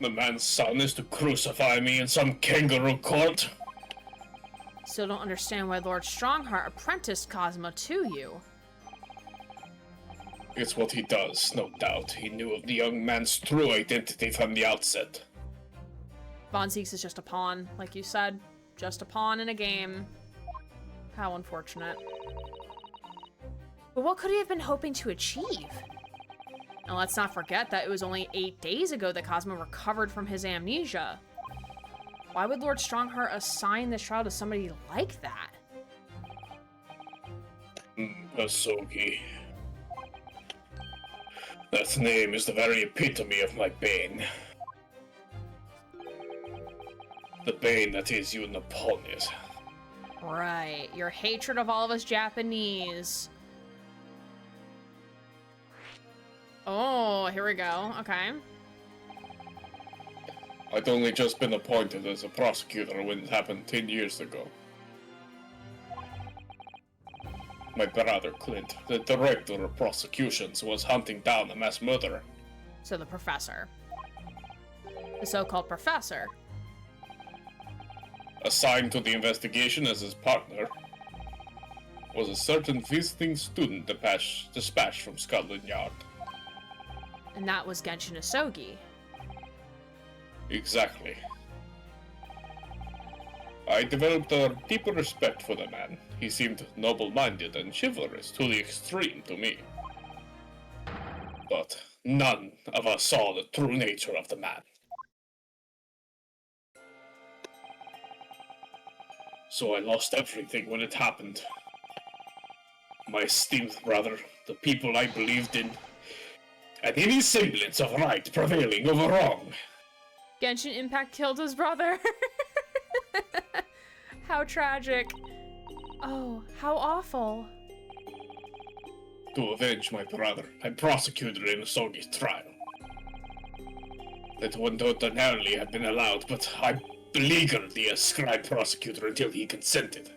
The man's son is to crucify me in some kangaroo court? Still don't understand why Lord Strongheart apprenticed Cosmo to you. It's what he does, no doubt. He knew of the young man's true identity from the outset. Von Zieks is just a pawn, like you said. Just a pawn in a game. How unfortunate. But what could he have been hoping to achieve? And let's not forget that it was only 8 days ago that Cosmo recovered from his amnesia. Why would Lord Strongheart assign this trial to somebody like that? Asogi. That name is the very epitome of my bane. The bane that is you Napoleon. Right, your hatred of all of us Japanese. Oh, here we go. Okay. I'd only just been appointed as a prosecutor when it happened 10 years ago. My brother Clint, the director of prosecutions, was hunting down a mass murderer. So the professor. The so-called professor. Assigned to the investigation as his partner was a certain visiting student dispatched from Scotland Yard. And that was Genshin Asogi. Exactly. I developed a deeper respect for the man. He seemed noble-minded and chivalrous to the extreme to me. But none of us saw the true nature of the man. So I lost everything when it happened. My esteemed brother, the people I believed in, and any semblance of right prevailing over wrong. Genshin Impact killed his brother. How tragic. Oh, how awful. To avenge my brother, I prosecuted Inosuke's trial. That would ordinarily have been allowed, but I beleaguered the ascribed prosecutor until he consented.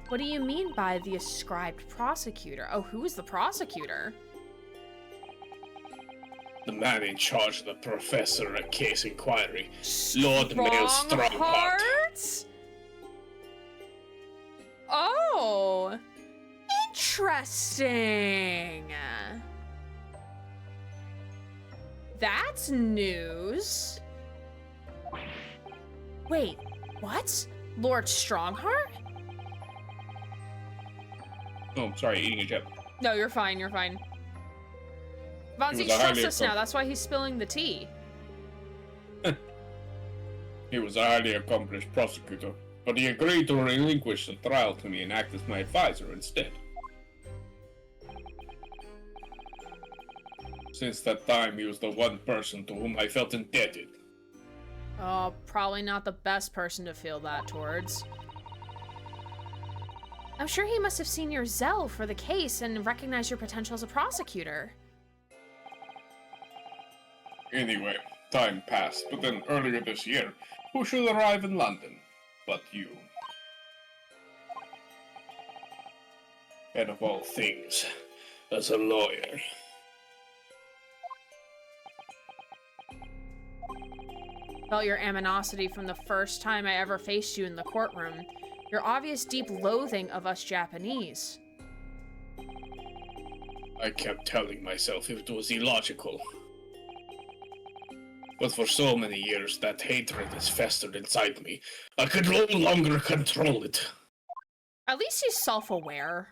What do you mean by the ascribed prosecutor? Oh, who is the prosecutor? The man in charge of the professor at case inquiry, Lord Mail Strongheart. Oh, interesting. That's news. Wait, what? Lord Strongheart? Oh, sorry, eating a chip. No, you're fine, you're fine. Von Zieks trusts us now, that's why he's spilling the tea. He was a highly accomplished prosecutor, but he agreed to relinquish the trial to me and act as my advisor instead. Since that time, he was the one person to whom I felt indebted. Oh, probably not the best person to feel that towards. I'm sure he must have seen your zeal for the case and recognized your potential as a prosecutor. Anyway, time passed, but then earlier this year, who should arrive in London but you? And of all things, as a lawyer. Felt your animosity from the first time I ever faced you in the courtroom. Your obvious deep loathing of us Japanese. I kept telling myself it was illogical. But for so many years, that hatred has festered inside me. I could no longer control it. At least he's self-aware,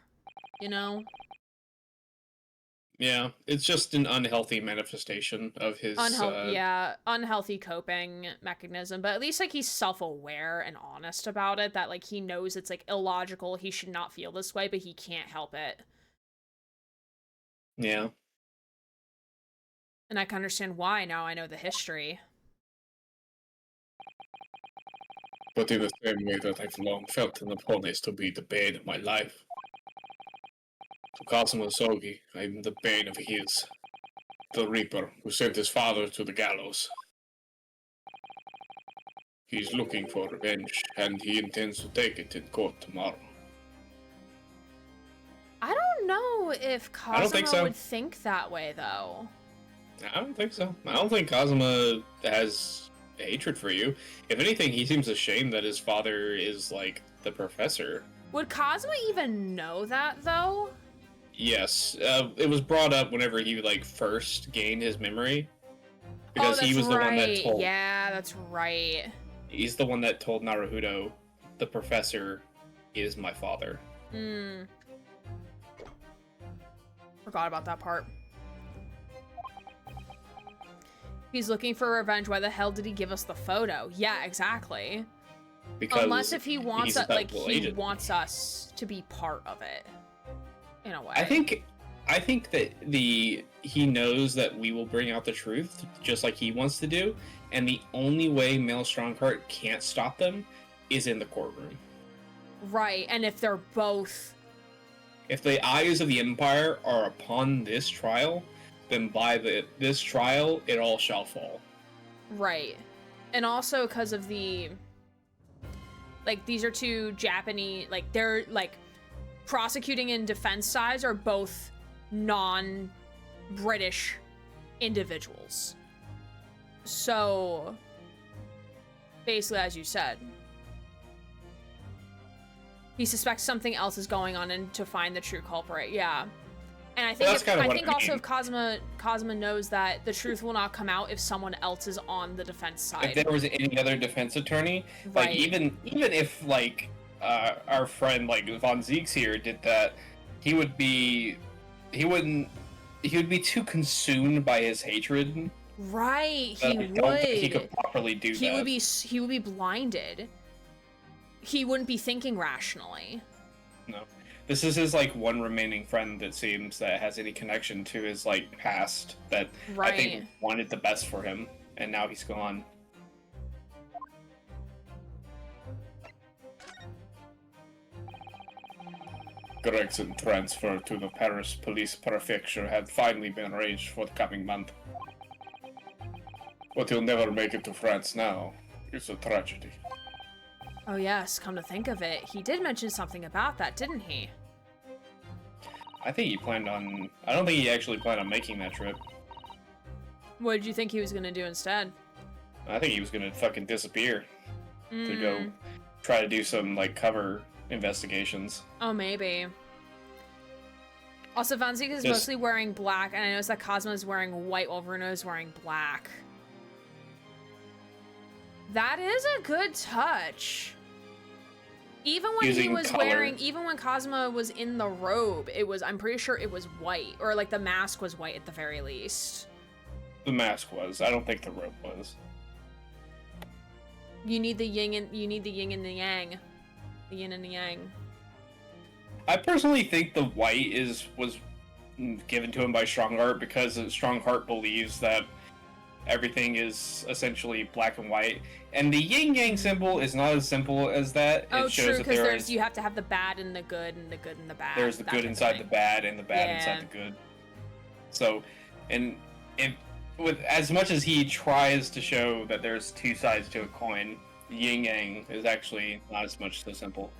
you know? Yeah, it's just an unhealthy manifestation of his... unhealthy coping mechanism. But at least, like, he's self-aware and honest about it. That, like, he knows it's, like, illogical. He should not feel this way, but he can't help it. Yeah. And I can understand why now I know the history. But in the same way that I've long felt an opponent to be the bane of my life. To Kazuma Sogi, I am the bane of his. The Reaper, who sent his father to the gallows. He's looking for revenge, and he intends to take it in court tomorrow. I don't know if Kazuma would think that way, though. I don't think so. I don't think Kazuma has hatred for you. If anything, he seems ashamed that his father is, like, the professor. Would Kazuma even know that, though? Yes. It was brought up whenever he, like, first gained his memory. Because he was the one that told... Yeah, that's right. He's the one that told Naruhodo, the professor is my father. Forgot about that part. He's looking for revenge. Why the hell did he give us the photo? Yeah, exactly. Because unless if he wants us, like, he agent. wants us to be part of it. In a way. I think that he knows that we will bring out the truth, just like he wants to do, and the only way Mel Strongheart can't stop them is in the courtroom. Right, and if they're both... If the eyes of the Empire are upon this trial, then by this trial, it all shall fall. Right. And also because of the... Like, these are two Japanese... Like, they're, like... Prosecuting and defense sides are both non-British individuals. So, Basically, as you said. He suspects something else is going on and to find the true culprit. Yeah. And I think also if Cosma knows that the truth will not come out if someone else is on the defense side. If there was any other defense attorney, Right. like even if like our friend like Von Zieks here did that, he would be too consumed by his hatred. Right, that he I don't think he would. could properly do that. He would be blinded. He wouldn't be thinking rationally. No. This is his like one remaining friend that seems that has any connection to his like past that I think wanted the best for him, and now he's gone. Gregson transfer to the Paris Police Prefecture had finally been arranged for the coming month. But he'll never make it to France now. It's a tragedy. Oh yes, come to think of it, he did mention something about that, didn't he? I think he planned on... I don't think he actually planned on making that trip. What did you think he was gonna do instead? I think he was gonna fucking disappear. To go try to do some, like, cover investigations. Oh, maybe. Also, Von Zieks is mostly wearing black, and I noticed that Cosmo is wearing white while Bruno is wearing black. That is a good touch. Even when he was even when Cosmo was in the robe, I'm pretty sure it was white, or like the mask was white at the very least. The mask was. I don't think the robe was. You need the yin and the yang. The yin and the yang. I personally think the white was given to him by Strongheart because Strongheart believes that everything is essentially black and white, and the yin yang symbol is not as simple as that. Oh, it shows true, that because you have to have the bad and the good, and the good and the bad. There's the good inside the bad, and the bad inside the good. So, and with as much as he tries to show that there's two sides to a coin, yin yang is actually not as much so simple.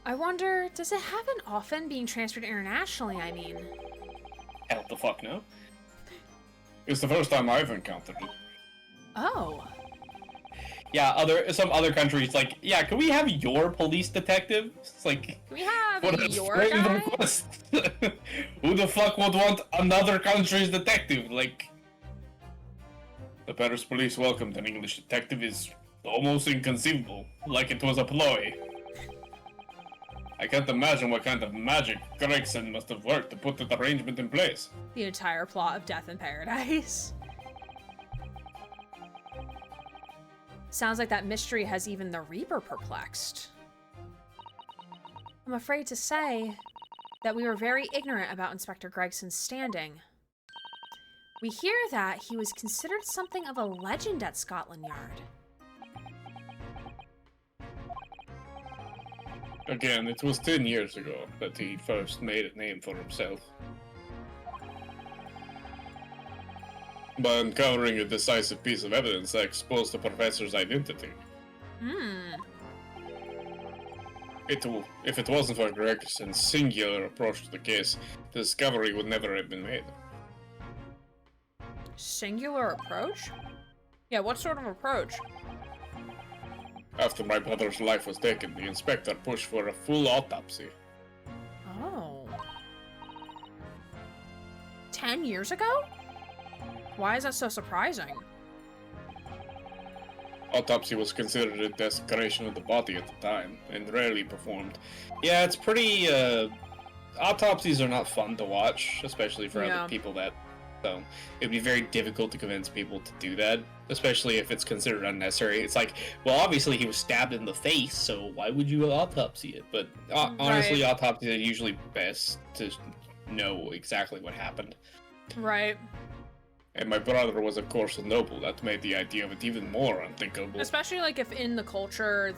I wonder, does it happen often being transferred internationally, I mean? Hell the fuck no. It's the first time I've encountered it. Oh. Yeah, some other countries, like, yeah, can we have your police detective? It's like... Can we have your strange guy? request. Who the fuck would want another country's detective? Like... The Paris police welcomed an English detective is almost inconceivable. Like it was a ploy. I can't imagine what kind of magic Gregson must have worked to put that arrangement in place. The entire plot of Death in Paradise. Sounds like that mystery has even the Reaper perplexed. I'm afraid to say that we were very ignorant about Inspector Gregson's standing. We hear that he was considered something of a legend at Scotland Yard. Again, it was 10 years ago that he first made a name for himself. By uncovering a decisive piece of evidence that exposed the professor's identity. If it wasn't for Gregson's singular approach to the case, the discovery would never have been made. Singular approach? Yeah, what sort of approach? After my brother's life was taken, the inspector pushed for a full autopsy. Oh. 10 years ago? Why is that so surprising? Autopsy was considered a desecration of the body at the time, and rarely performed. Yeah, it's pretty, autopsies are not fun to watch, especially for other people that... So, it'd be very difficult to convince people to do that, especially if it's considered unnecessary. It's like, well, obviously he was stabbed in the face, so why would you autopsy it? But honestly, autopsies are usually best to know exactly what happened. Right. And my brother was, of course, a noble. That made the idea of it even more unthinkable. Especially, like, if in the culture,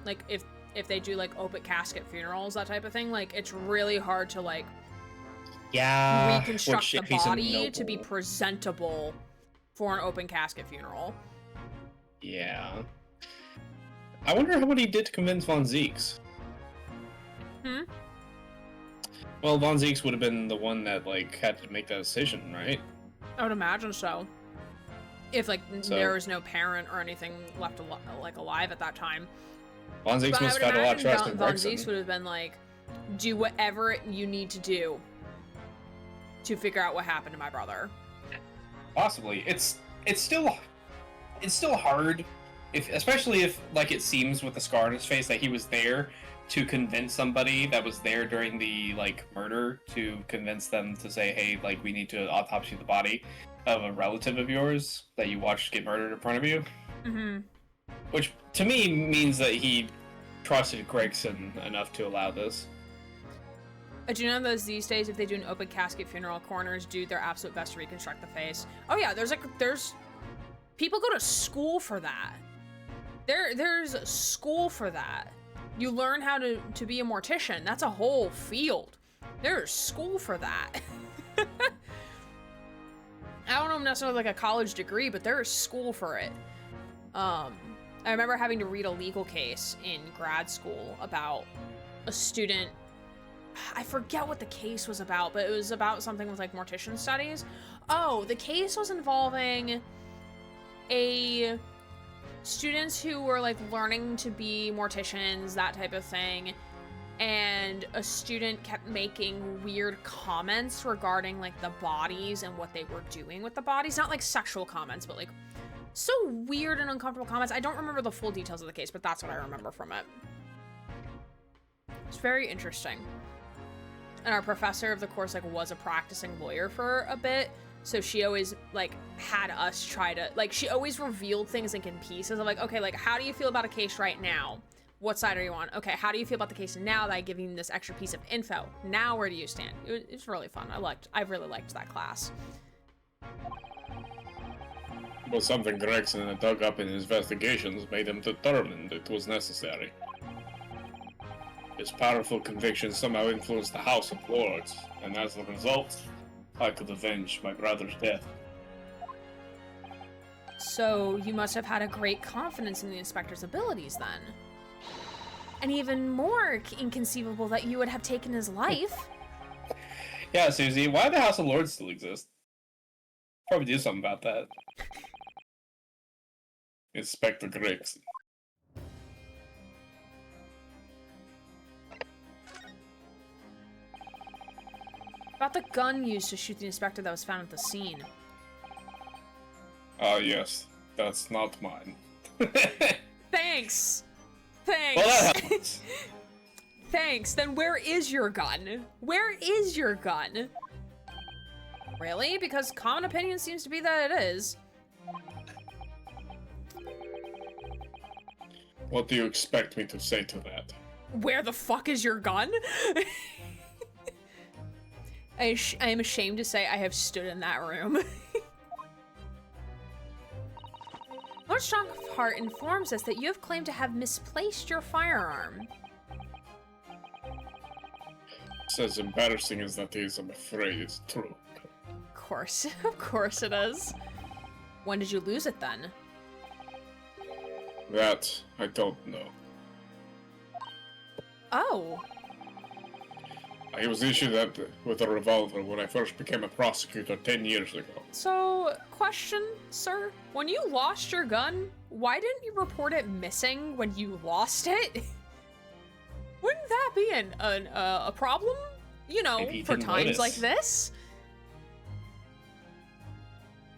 like, if they do, like, open casket funerals, that type of thing, like, it's really hard to, like... reconstruct the body to be presentable for an open casket funeral. Yeah. I wonder what he did to convince Von Zieks. Well, Von Zieks would have been the one that, like, had to make that decision, right? I would imagine so. If like So- there was no parent or anything left alive at that time. Von Zieks But I must would have had a lot of imagine trust in Von Gregson. Zieks would have been like, do whatever you need to do to figure out what happened to my brother. Possibly. It's still hard, especially if like it seems with the scar on his face that he was there to convince somebody that was there during the like murder, to convince them to say, hey, like we need to autopsy the body of a relative of yours that you watched get murdered in front of you. Mm-hmm. Which to me means that he trusted Gregson enough to allow this. I do know that these days, if they do an open casket funeral, coroners do their absolute best to reconstruct the face. Oh yeah, there's people go to school for that. There's school for that. You learn how to be a mortician. That's a whole field. There's school for that. I don't know necessarily like a college degree, but there is school for it. I remember having to read a legal case in grad school about a student. I forget what the case was about, but it was about something with like mortician studies. Oh, the case was involving students who were like learning to be morticians, that type of thing. And a student kept making weird comments regarding like the bodies and what they were doing with the bodies. Not like sexual comments, but like so weird and uncomfortable comments. I don't remember the full details of the case, but that's what I remember from it. It's very interesting. And our professor of the course like was a practicing lawyer for a bit, so she always like had us try to like, she always revealed things like in pieces of like, okay, like how do you feel about a case right now? What side are you on? Okay, how do you feel about the case now that I give you this extra piece of info? Now where do you stand? It was really fun. I really liked that class. But something Gregson had dug up in his investigations made him determined it was necessary. His powerful convictions somehow influenced the House of Lords, and as a result, I could avenge my brother's death. So you must have had a great confidence in the inspector's abilities then. And even more inconceivable that you would have taken his life. Yeah, Susie, why the House of Lords still exist? Probably do something about that. Inspector Gregson. About the gun used to shoot the inspector that was found at the scene. Ah, yes. That's not mine. Thanks! Thanks! Well, that helps. Thanks, then where is your gun? Where is your gun? Really? Because common opinion seems to be that it is. What do you expect me to say to that? Where the fuck is your gun? I am ashamed to say I have stood in that room. Lord Strongheart informs us that you have claimed to have misplaced your firearm. It's as embarrassing as that is, I'm afraid it's true. Of course it is. When did you lose it then? That, I don't know. Oh. I was issued that with a revolver when I first became a prosecutor 10 years ago. So, question, sir. When you lost your gun, why didn't you report it missing when you lost it? Wouldn't that be a problem? You know, Maybe he for didn't times notice. like this?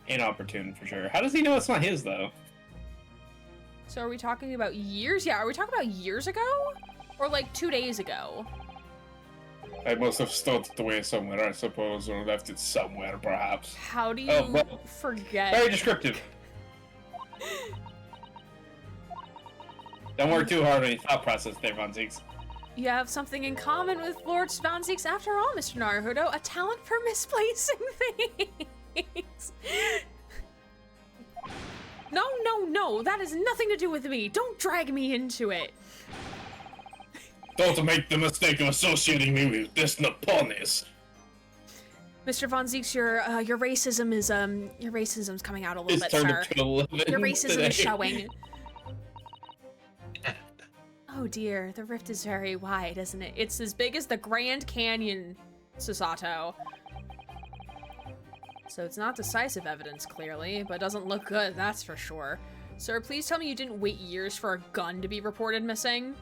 Inopportune for sure. How does he know it's not his though? So are we talking about years? Yeah, are we talking about years ago? Or like 2 days ago? I must have stowed it away somewhere, I suppose, or left it somewhere, perhaps. How do you Oh, well, forget? Very descriptive. Don't work too hard on your thought process there, Von Zieks. You have something in common with Lord Von Zieks after all, Mr. Naruhodo. A talent for misplacing things. No, that has nothing to do with me. Don't drag me into it. Don't make the mistake of associating me with this Naponis. Mr. Von Zieks, your racism is your racism's coming out a little It's bit, turned sir. up to 11 Your racism today. is showing. Oh dear, the rift is very wide, isn't it? It's as big as the Grand Canyon, Susato. So it's not decisive evidence, clearly, but doesn't look good, that's for sure. Sir, please tell me you didn't wait years for a gun to be reported missing.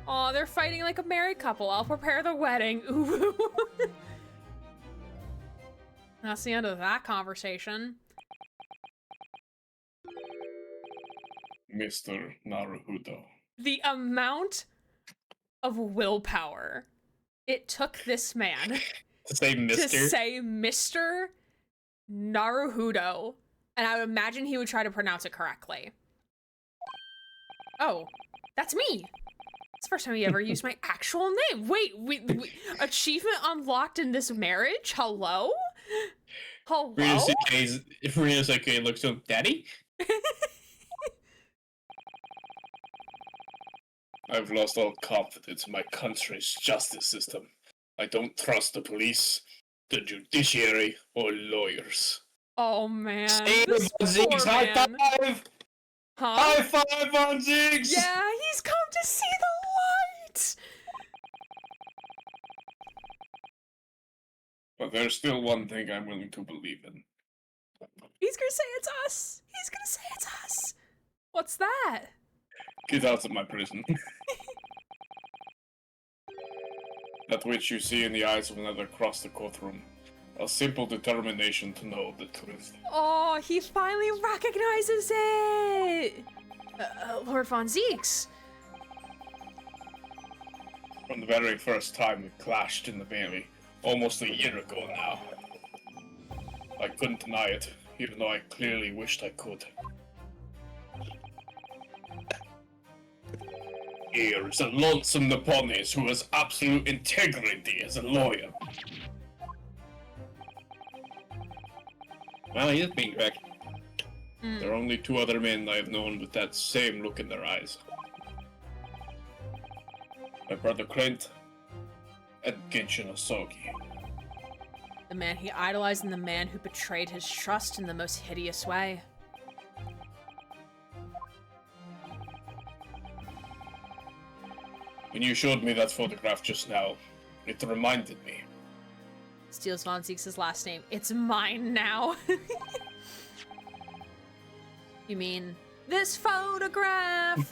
Aw, they're fighting like a married couple. I'll prepare the wedding. Ooh. That's the end of that conversation. Mr. Naruhodo. The amount of willpower it took this man To say to Mister. say Mr. Naruhodo, and I would imagine he would try to pronounce it correctly. Oh, that's me. It's the first time you ever used my actual name. Wait, achievement unlocked in this marriage? Hello? Hello? Ryusuke looks up, Daddy? I've lost all confidence in my country's justice system. I don't trust the police, the judiciary, or lawyers. Oh man. Hey, This Zieks, poor high man. five! Huh? High five on Zieks! Yeah, he's come to see the light. But there's still one thing I'm willing to believe in. He's gonna say it's us. He's gonna say it's us. What's that? Get out of my prison. That which you see in the eyes of another across the courtroom. A simple determination to know the truth. Oh, he finally recognizes it! Lord Von Zieks. From the very first time we clashed in the Bailey, almost a year ago now. I couldn't deny it, even though I clearly wished I could. Here is a lonesome Nipponese who has absolute integrity as a lawyer. Well, he is being correct. There are only two other men I have known with that same look in their eyes. My brother Clint and Genshin Asogi. The man he idolized and the man who betrayed his trust in the most hideous way. When you showed me that photograph just now, it reminded me. Steals Von Zieks' last name. It's mine now. You mean this photograph?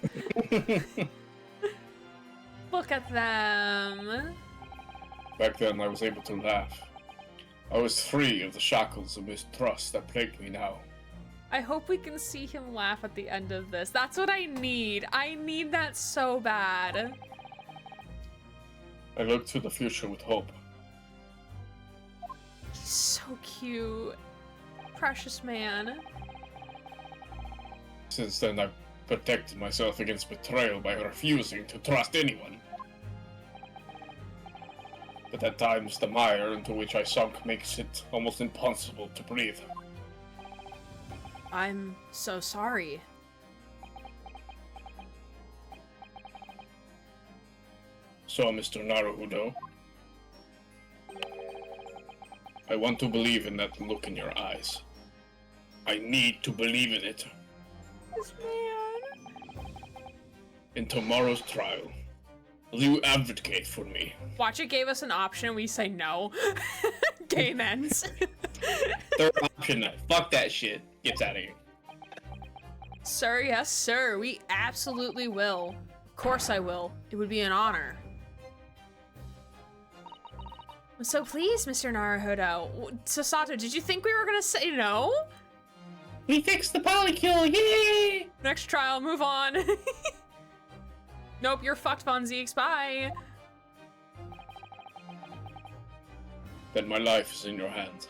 Look at them. Back then, I was able to laugh. I was free of the shackles of mistrust that plague me now. I hope we can see him laugh at the end of this. That's what I need. I need that so bad. I look to the future with hope. He's so cute. Precious man. Since then, I've protected myself against betrayal by refusing to trust anyone. But at times, the mire into which I sunk makes it almost impossible to breathe. I'm so sorry. So, Mr. Naruhodo, I want to believe in that look in your eyes. I need to believe in it. This man. In tomorrow's trial, will you advocate for me? Watch It gave us an option. We say no. Gay men's. Third option, fuck that shit. Gets out of here. Sir, yes, sir. We absolutely will. Of course I will. It would be an honor. I'm so pleased, Mr. Naruhodo. Sasato, did you think we were gonna say no? We fixed the polycule, yay! Next trial, move on. Nope, you're fucked, Von Zieks. Bye. Then my life is in your hands.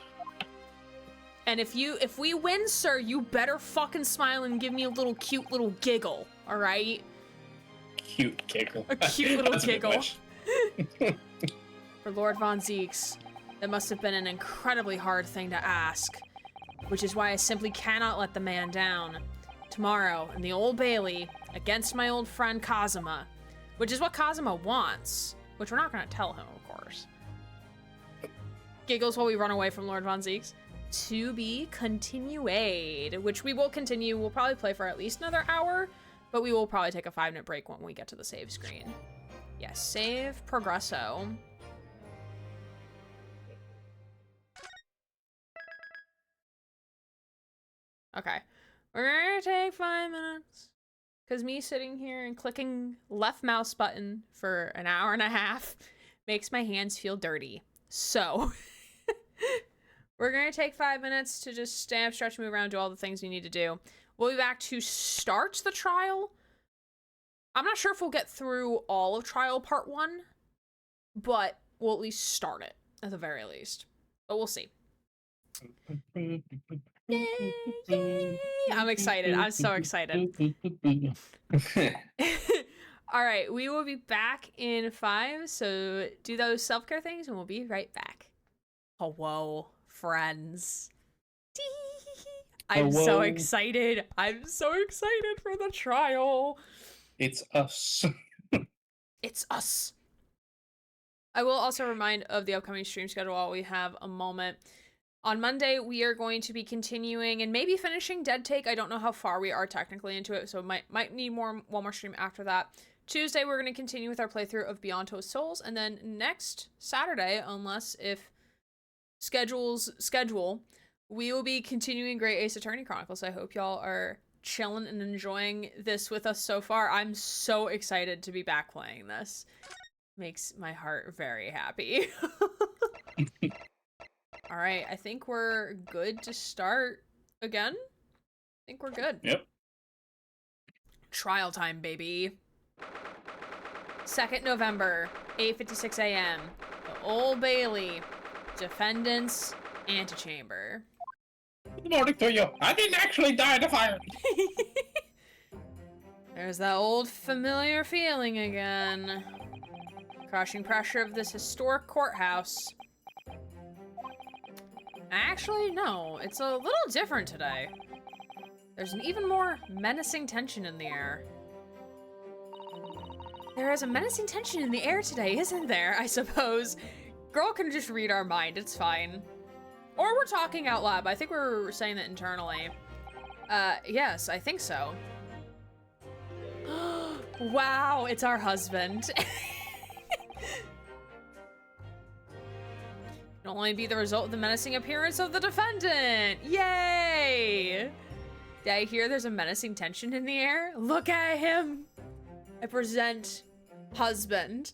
And if we win, sir, you better fucking smile and give me a little cute little giggle, all right? Cute giggle. A cute little That's a bit giggle. much. For Lord Von Zieks, that must have been an incredibly hard thing to ask, which is why I simply cannot let the man down. Tomorrow, in the Old Bailey, against my old friend Kazuma, which is what Kazuma wants, which we're not going to tell him, of course. Giggles while we run away from Lord Von Zieks. To be continued, which we will continue. We'll probably play for at least another hour, but we will probably take a 5-minute break when we get to the save screen. Yes, save progresso. Okay. We're gonna take 5 minutes. Because me sitting here and clicking left mouse button for an hour and a half makes my hands feel dirty. So, we're gonna take 5 minutes to just stand up, stretch, move around, do all the things we need to do. We'll be back to start the trial. I'm not sure if we'll get through all of trial part 1, but we'll at least start it, at the very least. But we'll see. Yay, yay. I'm excited. I'm so excited. All right, we will be back in 5, so do those self-care things and we'll be right back. Hello, friends. I'm so excited. I'm so excited for the trial. It's us. It's us. I will also remind of the upcoming stream schedule while we have a moment. On Monday, we are going to be continuing and maybe finishing Dead Take. I don't know how far we are technically into it, so might need one more stream after that. Tuesday, we're going to continue with our playthrough of Beyond Two Souls, and then next Saturday, unless if schedule, we will be continuing Great Ace Attorney Chronicles. I hope y'all are chilling and enjoying this with us so far. I'm so excited to be back playing this. Makes my heart very happy. All right, I think we're good to start again. I think we're good. Yep. Trial time, baby. 2nd November, 8:56 a.m. The Old Bailey, Defendant's Antechamber. Good morning to you. I didn't actually die in the fire. There's that old familiar feeling again. Crushing pressure of this historic courthouse. Actually, no, it's a little different today. There's an even more menacing tension in the air. There is a menacing tension in the air today, isn't there, I suppose? Girl can just read our mind, it's fine. Or we're talking out loud, but I think we're saying that internally. Yes, I think so. Wow, it's our husband. Can only be the result of the menacing appearance of the defendant. Yay! Did I hear there's a menacing tension in the air? Look at him. I present husband.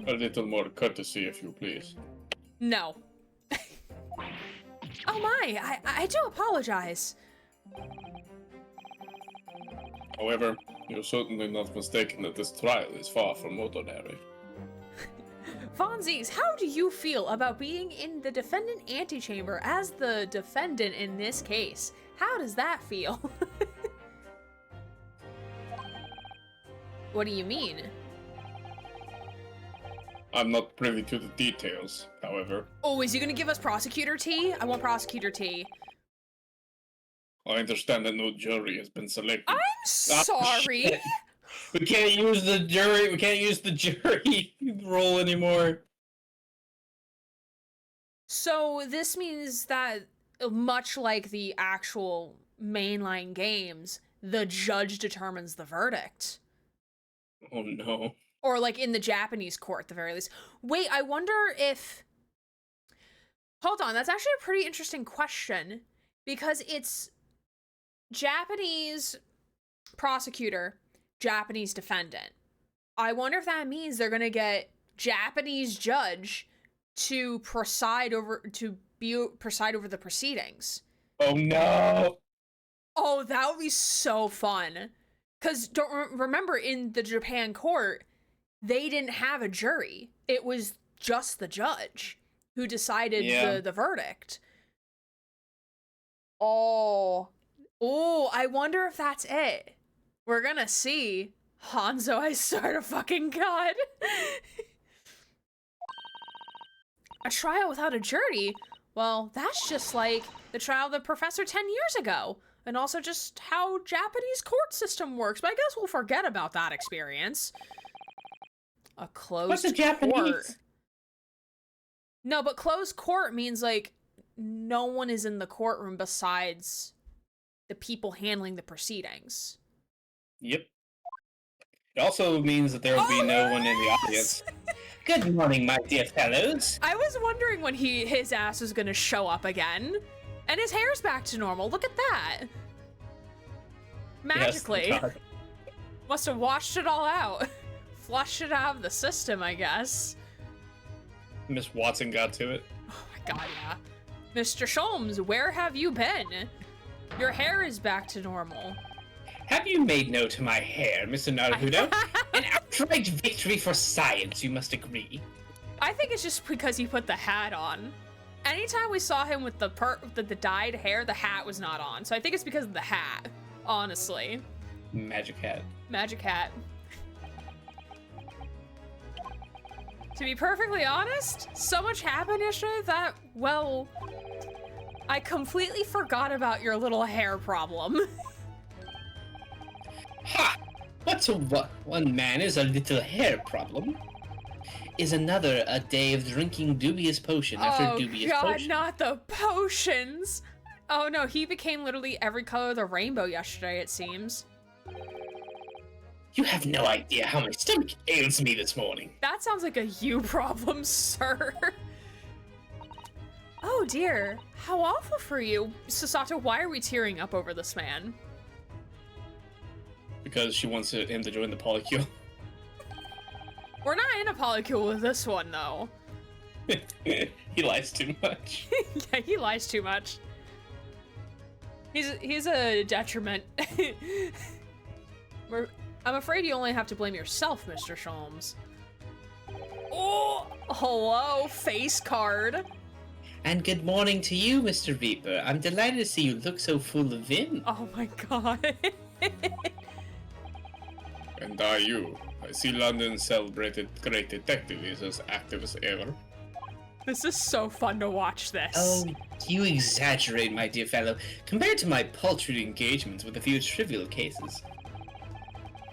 A little more courtesy, if you please. No. Oh my, I do apologize. However, you're certainly not mistaken that this trial is far from ordinary. Von Zieks, how do you feel about being in the defendant antechamber as the defendant in this case? How does that feel? What do you mean? I'm not privy to the details, however. Oh, is he gonna give us prosecutor tea? I want prosecutor tea. I understand that no jury has been selected. I'm sorry. shit. We can't use the jury. We can't use the jury role anymore. So this means that, much like the actual mainline games, the judge determines the verdict. Oh no. Or like in the Japanese court, at the very least. Wait, I wonder if... Hold on, that's actually a pretty interesting question. Because it's Japanese prosecutor, Japanese defendant. I wonder if that means they're gonna get Japanese judge to preside over the proceedings. Oh no. Oh, that would be so fun. Because don't remember, in the Japan court, they didn't have a jury. It was just the judge who decided the verdict. Oh, I wonder if that's it. We're gonna see. Hanzo, I swear to fucking God. A trial without a jury? Well, that's just like the trial of the professor 10 years ago. And also just how Japanese court system works. But I guess we'll forget about that experience. A closed What's a Japanese? court. No, but closed court means like no one is in the courtroom besides the people handling the proceedings. Yep. It also means that there will be no one in the yes! audience. Good morning, my dear fellows. I was wondering when his ass was gonna show up again. And his hair's back to normal. Look at that. Magically. Yes, Must have washed it all out. Flushed it out of the system, I guess. Miss Watson got to it. Oh my god, yeah. Mr. Sholmes, where have you been? Your hair is back to normal. have you made note of my hair, Mr. Naruto? An outright victory for science, you must agree. I think it's just because he put the hat on. Anytime we saw him with the dyed hair, the hat was not on. So I think it's because of the hat, honestly. Magic hat. Magic hat. To be perfectly honest, so much happened yesterday that, well, I completely forgot about your little hair problem. Ha! What's one man is a little hair problem, is another a day of drinking dubious potion after dubious potion. Oh potion. god, not the potions! Oh no, he became literally every color of the rainbow yesterday, it seems. You have no idea how my stomach ails me this morning. That sounds like a you problem, sir. Oh dear, how awful for you. Sasato, why are we tearing up over this man? Because she wants him to join the polycule. We're not in a polycule with this one, though. He lies too much. Yeah, he lies too much. He's a detriment. I'm afraid you only have to blame yourself, Mr. Sholmes. Oh, hello, face card. And good morning to you, Mr. Reaper. I'm delighted to see you look so full of vim. Oh my god. And are you? I see London's celebrated great detective is as active as ever. This is so fun to watch this. Oh, you exaggerate, my dear fellow, compared to my paltry engagements with a few trivial cases.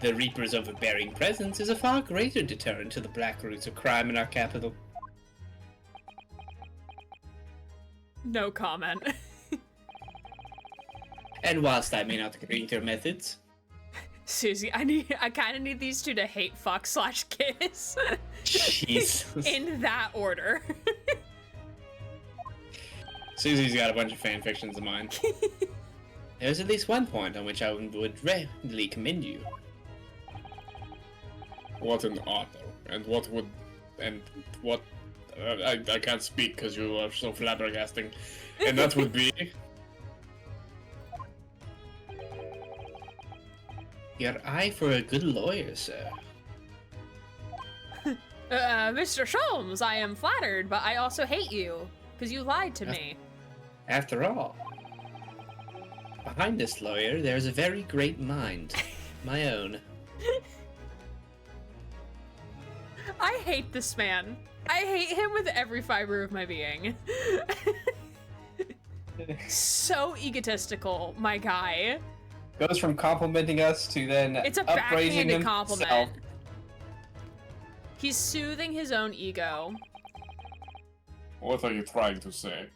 The Reaper's overbearing presence is a far greater deterrent to the black roots of crime in our capital. No comment. And whilst I may not agree with your methods, Susie, I kind of need these two to hate fuck / kiss. Jesus. In that order. Susie's got a bunch of fan fictions of mine. There's at least one point on which I would readily commend you. What an honor, and what would, and what, I can't speak because you are so flabbergasting, and that would be... Your eye for a good lawyer, sir. Mr. Sholmes, I am flattered, but I also hate you, because you lied to me. After all, behind this lawyer, there is a very great mind. My own. I hate this man. I hate him with every fiber of my being. So egotistical, my guy. Goes from complimenting us to then It's a upraising backhanded himself. compliment. He's soothing his own ego. What are you trying to say?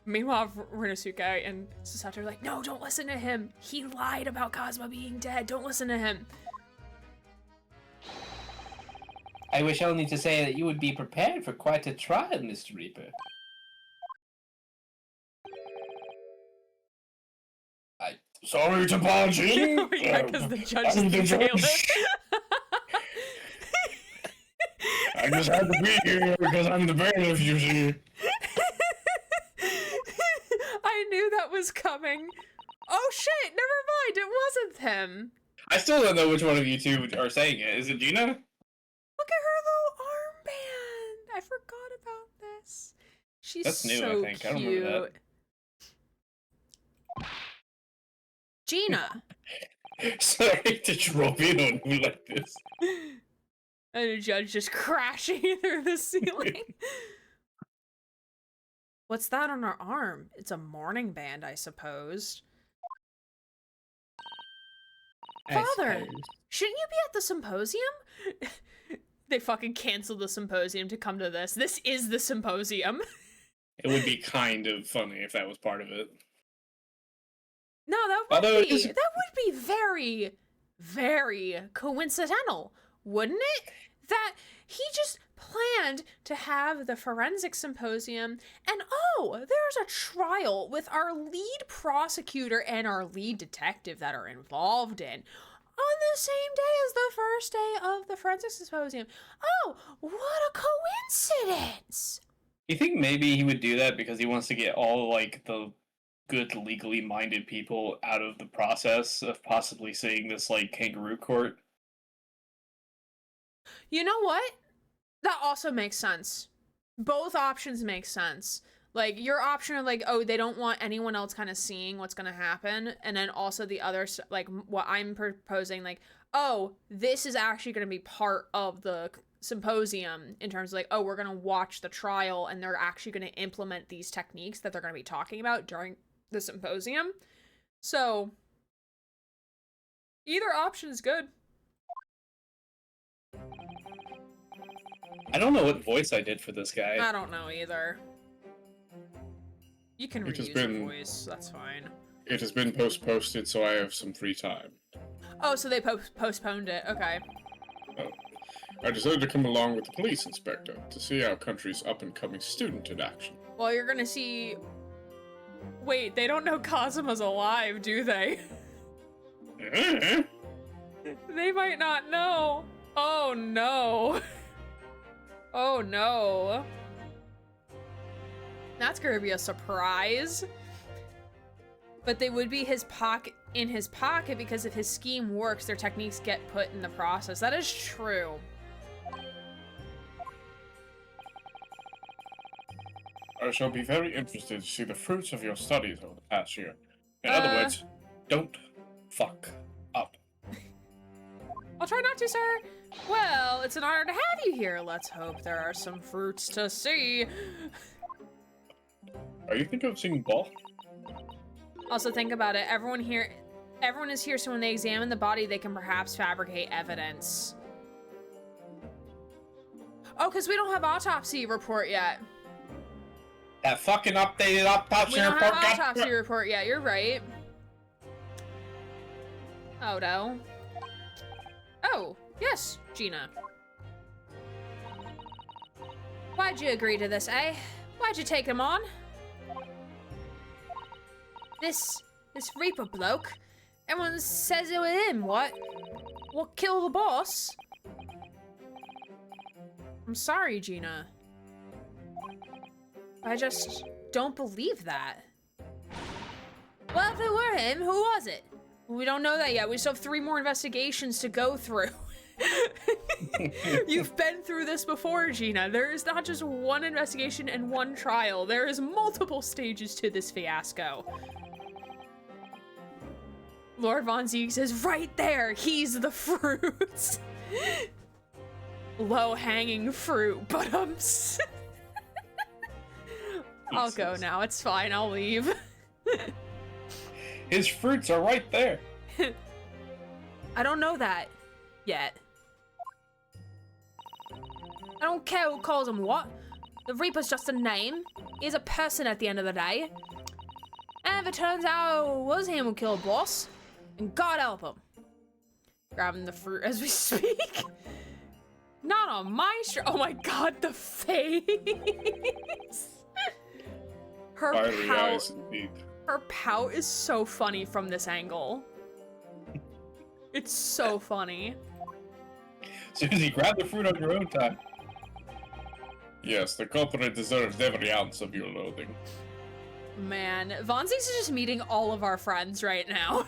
Meanwhile, Rinosuke and Sasato are like, no, don't listen to him. He lied about Cosmo being dead. Don't listen to him. I wish only to say that you would be prepared for quite a trial, Mr. Reaper. Sorry to barge in. Yeah, because the judge I'm is the the bailiff. judge. I just had to be here because I'm the bailiff, you see. I knew that was coming. Oh shit, never mind, it wasn't him. I still don't know which one of you two are saying it. Is it Gina? Look at her little armband. I forgot about this. She's That's new, so I think. I don't cute. remember that. Gina. Sorry to drop in on you like this. And the judge just crashing through the ceiling. What's that on her arm? It's a mourning band, I suppose. Father, shouldn't you be at the symposium? They fucking canceled the symposium to come to this. This is the symposium. It would be kind of funny if that was part of it. No, that Although would it be is- very, very coincidental, wouldn't it? that he just planned to have the forensic symposium, and oh, there's a trial with our lead prosecutor and our lead detective that are involved in on the same day as the first day of the forensic symposium. Oh, what a coincidence! You think maybe he would do that because he wants to get all, like, the good legally minded people out of the process of possibly seeing this, like, kangaroo court? You know what? That also makes sense. Both options make sense. Like, your option of, like, oh, they don't want anyone else kind of seeing what's going to happen. And then also the other, like, what I'm proposing, like, oh, this is actually going to be part of the symposium in terms of, like, oh, we're going to watch the trial and they're actually going to implement these techniques that they're going to be talking about during the symposium. So, either option is good. I don't know what voice I did for this guy. I don't know either. You can It has reuse been- your voice, that's fine. It has been posted, so I have some free time. Oh, so they postponed it, okay. I decided to come along with the police inspector to see our country's up-and-coming student in action. Well, you're gonna see... Wait, they don't know Kazuma's alive, do they? They might not know. Oh no. Oh no. That's gonna be a surprise. But they would be in his pocket because if his scheme works, their techniques get put in the process. That is true. I shall be very interested to see the fruits of your studies over the past year. In other words, Don't fuck up. I'll try not to, sir. Well, it's an honor to have you here. Let's hope there are some fruits to see. are you thinking of seeing Ball? Also, think about it. Everyone is here, so when they examine the body, they can perhaps fabricate evidence. Oh, because we don't have autopsy report yet. That fucking updated autopsy We don't report have got... autopsy report yet. You're right. Oh no. Oh, yes, Gina. Why'd you agree to this, eh? Why'd you take him on? This Reaper bloke. Everyone says it was him, what? What killed the boss? I'm sorry, Gina. I just don't believe that. Well, if it were him, who was it? We don't know that yet. We still have 3 more investigations to go through. You've been through this before, Gina. There is not just one investigation and one trial. There is multiple stages to this fiasco. Lord Von Zieks is right there. He's the fruit. Low-hanging fruit, but I'll go now. It's fine. I'll leave. His fruits are right there. I don't know that yet. I don't care who calls him what. The Reaper's just a name. He's a person at the end of the day. And if it turns out it was him who killed Boss, and God help him. Grabbing the fruit as we speak. Not on my shirt. Oh my God, the face. Her Fiery pout. eyes, indeed. Her pout is so funny from this angle. It's so funny. Susie, grab the fruit on your own time. Yes, the culprit deserves every ounce of your loathing. Man, Von Zieks is just meeting all of our friends right now.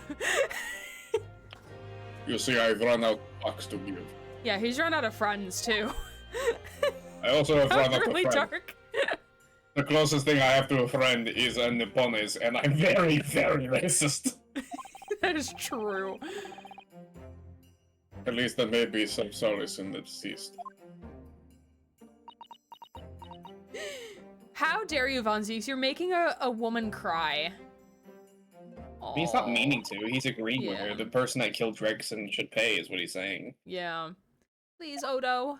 You see, I've run out of bucks to give. Yeah, he's run out of friends too. I also have run That's out really of friends. dark. The closest thing I have to a friend is a Nipponese, and I'm very, very racist. That is true. At least there may be some solace in the deceased. How dare you, Von Zieks? You're making a woman cry. I mean, he's not Aw. meaning to. He's agreeing with Yeah. her. The person that killed Gregson should pay, is what he's saying. Yeah. Please, Odo.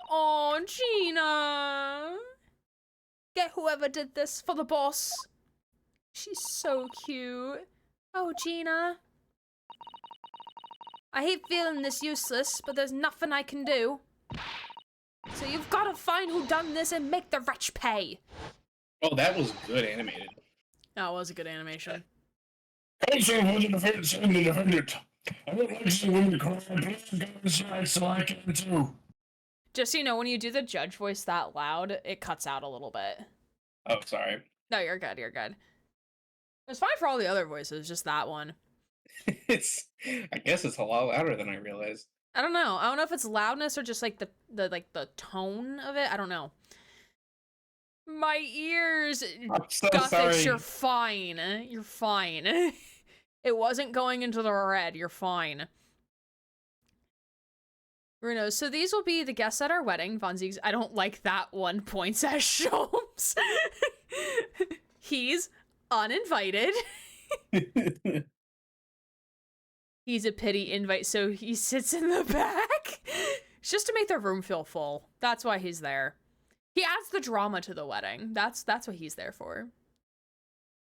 Oh, Gina. Get whoever did this for the boss. She's so cute. Oh, Gina. I hate feeling this useless, but there's nothing I can do. So you've got to find who done this and make the wretch pay. Oh, that was good animated. That was a good animation. Council for the defense and the defendant. I would like to see women cry, please go inside so I can too. Just so you know, when you do the judge voice that loud, it cuts out a little bit. Oh, sorry. No, you're good, you're good. It's fine for all the other voices, just that one. I guess it's a lot louder than I realized. I don't know. I don't know if it's loudness or just like the tone of it. I don't know. My ears. I'm so Gothics, sorry. you're fine. You're fine. It wasn't going into the red. You're fine. Bruno, so these will be the guests at our wedding. Von Zieks, I don't like that one, points at Sholmes. He's uninvited. He's a pity invite, so he sits in the back. It's just to make the room feel full. That's why he's there. He adds the drama to the wedding. That's what he's there for.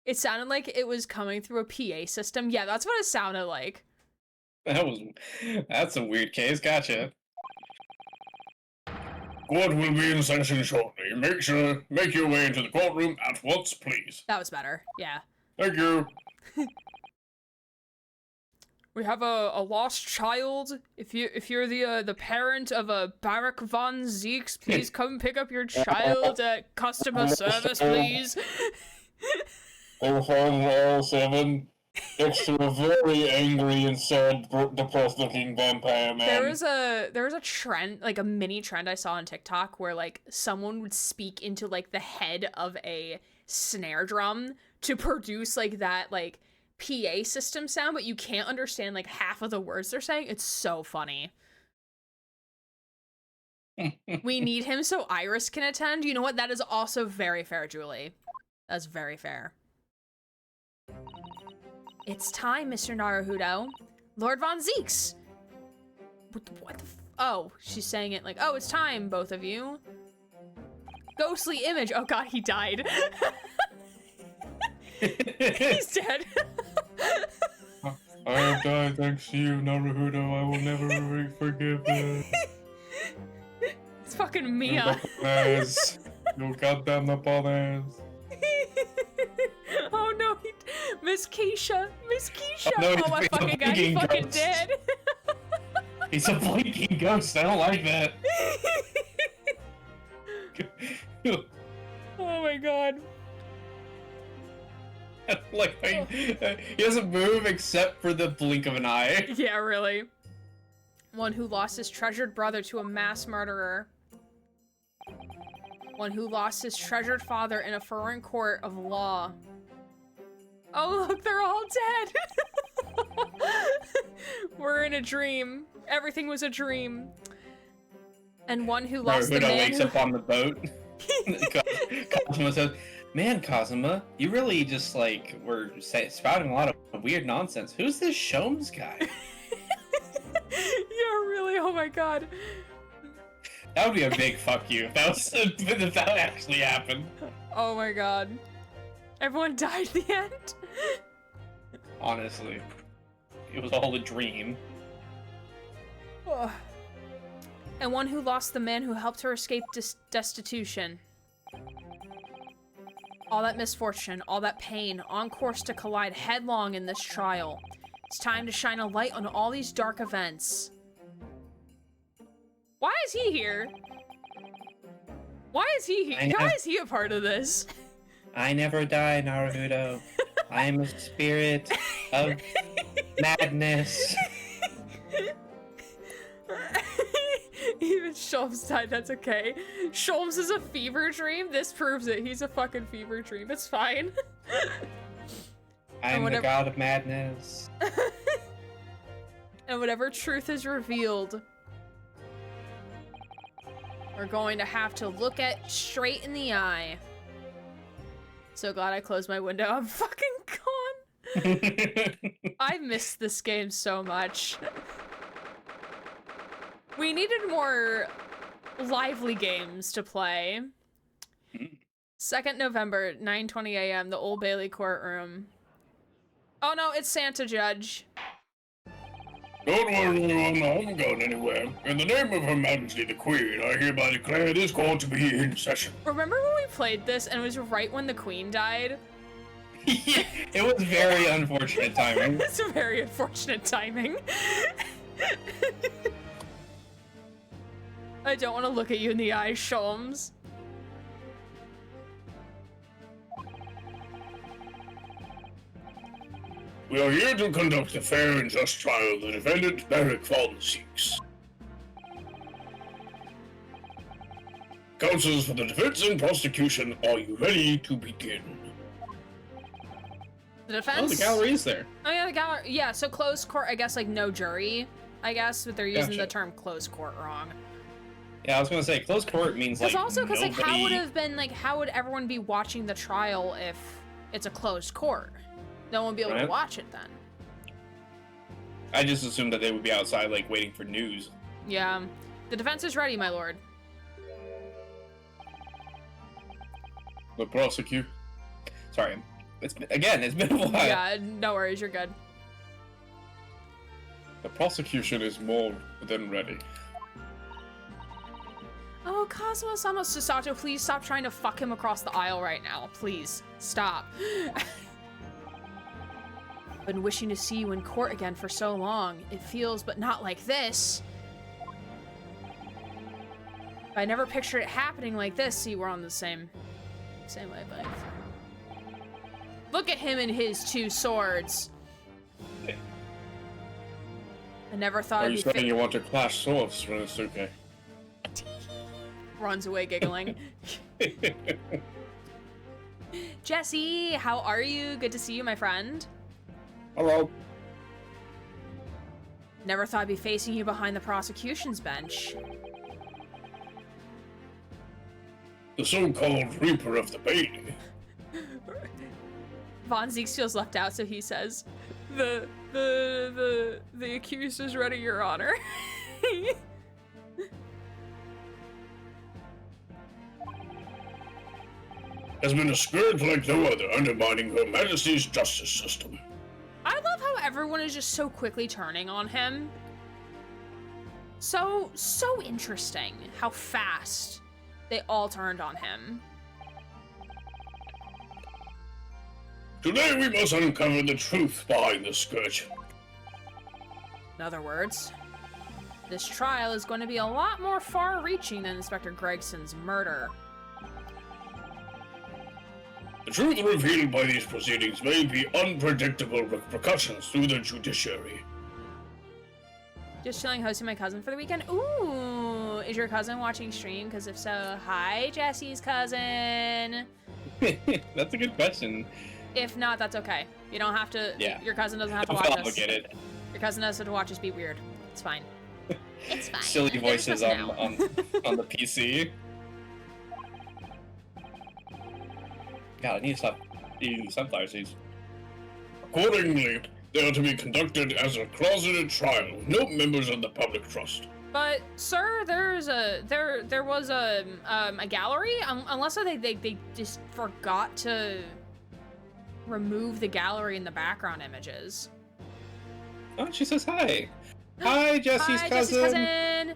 It sounded like it was coming through a PA system. Yeah, that's what it sounded like. That's a weird case. Gotcha. Court will be in session shortly. Make your way into the courtroom at once, please. That was better. Yeah. Thank you. We have a lost child. If you're the parent of a Barak von Zieks, please come pick up your child at customer service, please. 7 next to a very angry and sad, depressed-looking vampire man. There was a trend, like a mini trend I saw on TikTok where like someone would speak into like the head of a snare drum to produce like that like PA system sound, but you can't understand like half of the words they're saying. It's so funny. We need him so Iris can attend. You know what? That is also very fair, Julie. That's very fair. It's time, Mr. Naruhodo. Lord Von Zieks. What the oh, she's saying it like, oh, it's time, both of you. Ghostly image. Oh god, he died. He's dead. I have died thanks to you, Naruhodo. I will never forgive you. It's fucking Mia. You goddamn Napoleons. Oh no, Miss Keisha. Oh, no, oh my he's fucking a god, he blinking fucking ghost. dead. He's a blinking ghost. I don't like that. Oh my god. Like he doesn't move except for the blink of an eye. Yeah, really. One who lost his treasured brother to a mass murderer. One who lost his treasured father in a foreign court of law. Oh look, they're all dead! We're in a dream. Everything was a dream. And one who lost the Naruhodo man wakes who... up on the boat. Kazuma says, "Man, Kazuma, you really just like were spouting a lot of weird nonsense. Who's this Sholmes guy?" Yeah, really, oh my god. That would be a big fuck you if that actually happened. Oh my god. Everyone died at the end? Honestly, it was all a dream. Ugh. And one who lost the man who helped her escape destitution. All that misfortune, all that pain, on course to collide headlong in this trial. It's time to shine a light on all these dark events. Why is he here? Why is he here? Why is he a part of this? I never die, Naruhodo. I am a spirit of madness. Even Sholmes died, that's okay. Sholmes is a fever dream? This proves it. He's a fucking fever dream. It's fine. I am the whatever- god of madness. And whatever truth is revealed, we're going to have to look it straight in the eye. So glad I closed my window. I'm fucking gone. I missed this game so much. We needed more lively games to play. 2nd November, 9:20 a.m., the Old Bailey courtroom. Oh no, it's Santa Judge. Don't worry, everyone, I haven't gone anywhere. In the name of Her Majesty the Queen, I hereby declare this court to be in session. Remember when we played this and it was right when the queen died? It was very unfortunate timing. It's a very unfortunate timing. I don't want to look at you in the eyes, Sholmes. We are here to conduct a fair and just trial of the defendant, Beric von Zieks. Counsels for the defense and prosecution, are you ready to begin? The defense? Oh, the gallery is there. Oh yeah, the gallery. Yeah, so closed court, I guess, like no jury, I guess, but they're using Gotcha. the term closed court wrong. Yeah, I was gonna say closed court means like Because like, how nobody- would have been like, how would everyone be watching the trial if it's a closed court? No one would be able to Right. watch it then. I just assumed that they would be outside, like waiting for news. Yeah, the defense is ready, my lord. The prosecute. Sorry, it's been a while. Yeah, no worries, you're good. The prosecution is more than ready. Oh, Kazuma-sama Susato, please stop trying to fuck him across the aisle right now. Please, stop. Been wishing to see you in court again for so long. It feels, but not like this. I never pictured it happening like this. See, we're on the same wavelength. Look at him and his two swords. I never thought Are I'd you be saying you want to clash swords, Renosuke? runs away giggling. Jesse, how are you? Good to see you, my friend. Hello. Never thought I'd be facing you behind the prosecution's bench. The so-called Reaper of the Bailey. Von Zieks feels left out, so he says, the accused is ready, Your Honor. Has been a scourge like no other, undermining Her Majesty's justice system. I love how everyone is just so quickly turning on him. So interesting how fast they all turned on him. Today we must uncover the truth behind the scourge. In other words, this trial is going to be a lot more far-reaching than Inspector Gregson's murder. The truth revealed by these proceedings may be unpredictable repercussions to the judiciary. Just chilling, hosting my cousin for the weekend. Ooh, is your cousin watching stream? Because if so, hi, Jesse's cousin. That's a good question. If not, that's okay. You don't have to. Yeah. Your cousin doesn't have to I'll watch us. get it. Your cousin doesn't have to watch us be weird. It's fine. It's fine. Silly They're voices supposed on to know. on the PC. God, I need to stop eating sunflower seeds. Accordingly, they are to be conducted as a closeted trial, with no members of the public trust. But sir, there was a gallery. Unless they just forgot to remove the gallery in the background images. Oh, she says hi. Hi, Jesse's Hi, cousin. Jesse's cousin.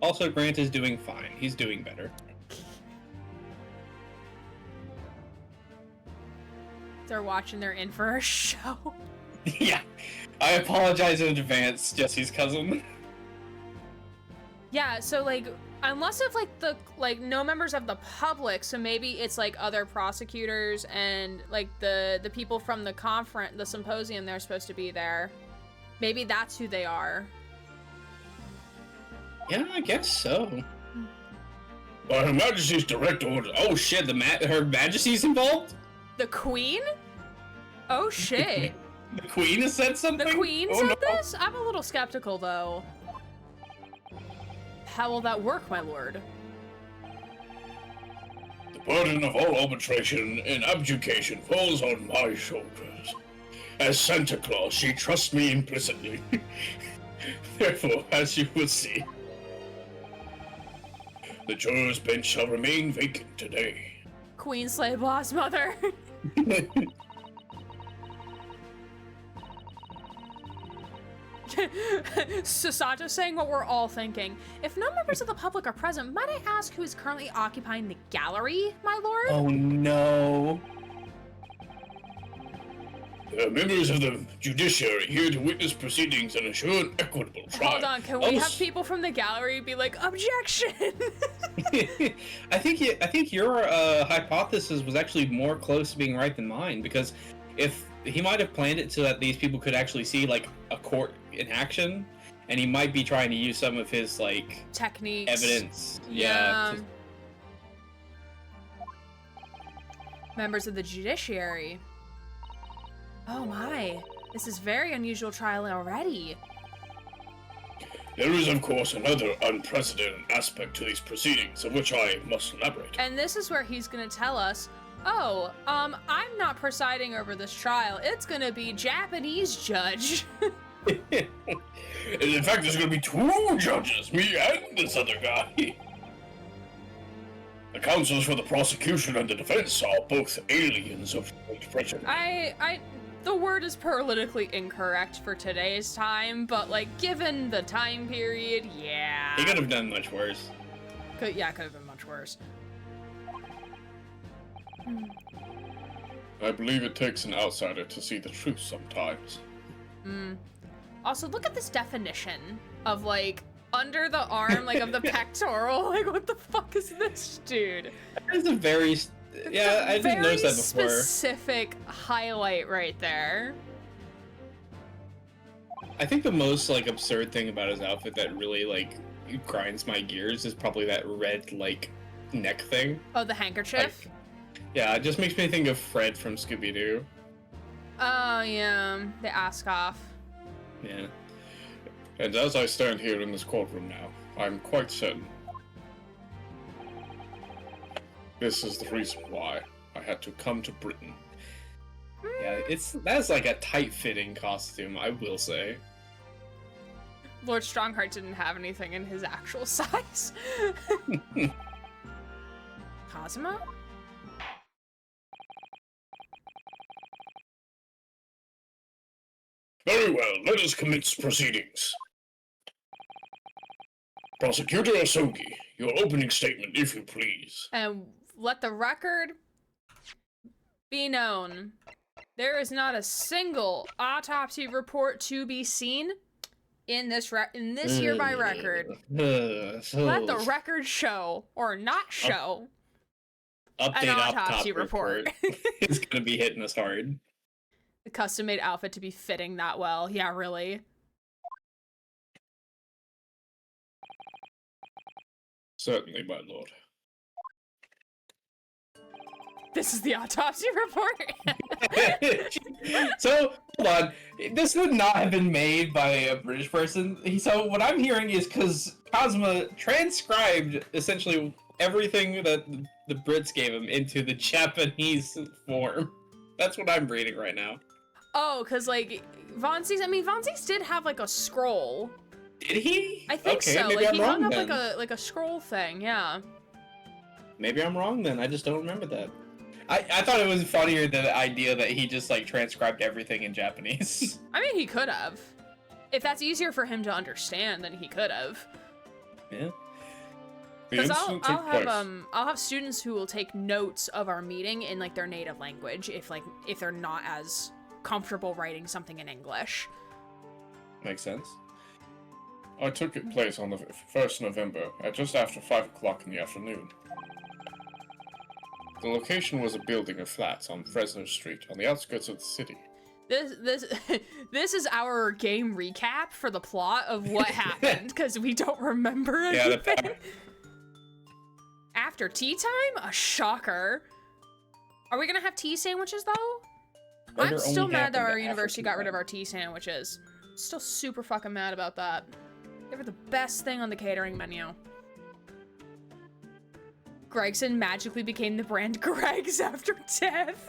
Also, Grant is doing fine. He's doing better. They're watching. They're in for a show. Yeah. I apologize in advance, Jesse's cousin. Yeah. So like, unless if like no members of the public, so maybe it's like other prosecutors and like the people from the conference, the symposium, they're supposed to be there. Maybe that's who they are. Yeah, I guess so. By Her Majesty's direct order. Oh shit, Her Majesty's involved? The Queen? Oh shit. The Queen has said something? The Queen Oh, said no. this? I'm a little skeptical though. How will that work, my lord? The burden of all arbitration and abjuration falls on my shoulders. As Santa Claus, she trusts me implicitly. Therefore, as you will see, the juror's bench shall remain vacant today. Queen Slay Boss Mother. Sasato saying what we're all thinking. If no members of the public are present, might I ask who is currently occupying the gallery, my lord? Oh no. Members of the judiciary here to witness proceedings and ensure an equitable trial. Hold on, can we have people from the gallery be like, objection? I think your hypothesis was actually more close to being right than mine, because if he might have planned it so that these people could actually see like a court in action, and he might be trying to use some of his like techniques, evidence. Yeah. Members of the judiciary. Oh my, this is very unusual trial already. There is, of course, another unprecedented aspect to these proceedings, of which I must elaborate. And this is where he's gonna tell us, oh, I'm not presiding over this trial. It's gonna be Japanese judge. In fact, there's gonna be 2 judges, me and this other guy. The counsels for the prosecution and the defense are both aliens of expression. The word is politically incorrect for today's time, but like given the time period, yeah. He could have done much worse. Could have been much worse. I believe it takes an outsider to see the truth sometimes. Also, look at this definition of like under the arm, like of the pectoral. Like, what the fuck is this, dude? That is a very I didn't notice that before. Very specific highlight right there. I think the most like absurd thing about his outfit that really like grinds my gears is probably that red like neck thing. Oh, the handkerchief? Yeah, it just makes me think of Fred from Scooby-Doo. Oh yeah, the ask off. Yeah. And as I stand here in this courtroom now, I'm quite certain this is the reason why I had to come to Britain. Yeah, that's like a tight-fitting costume, I will say. Lord Strongheart didn't have anything in his actual size. Cosmo? Very well, let us commence proceedings. Prosecutor Asogi, your opening statement, if you please. And let the record be known. There is not a single autopsy report to be seen in this hereby record. Let the record show, or not show, Update an autopsy report. It's gonna be hitting us hard. The custom-made outfit to be fitting that well. Yeah, really. Certainly, my lord. This is the autopsy report. So, hold on. This would not have been made by a British person. So, what I'm hearing is because Cosmo transcribed essentially everything that the Brits gave him into the Japanese form. That's what I'm reading right now. Oh, because, like, Von Zieks did have, like, a scroll. Did he? I think okay, so. Maybe Like, I'm he wrong hung up, then. like a scroll thing, yeah. Maybe I'm wrong then. I just don't remember that. I thought it was funnier the idea that he just like transcribed everything in Japanese. I mean, he could have. If that's easier for him to understand, then he could have. Yeah. Because I'll have students who will take notes of our meeting in like their native language if they're not as comfortable writing something in English. Makes sense. I took it place on the 1st November at just after 5 o'clock in the afternoon. The location was a building of flats on Fresno Street on the outskirts of the city. This is our game recap for the plot of what happened because we don't remember anything. Yeah, After tea time? A shocker. Are we gonna have tea sandwiches though? I'm still mad that our university got rid of our tea sandwiches. Still super fucking mad about that. They were the best thing on the catering menu. Gregson magically became the brand Greg's after death.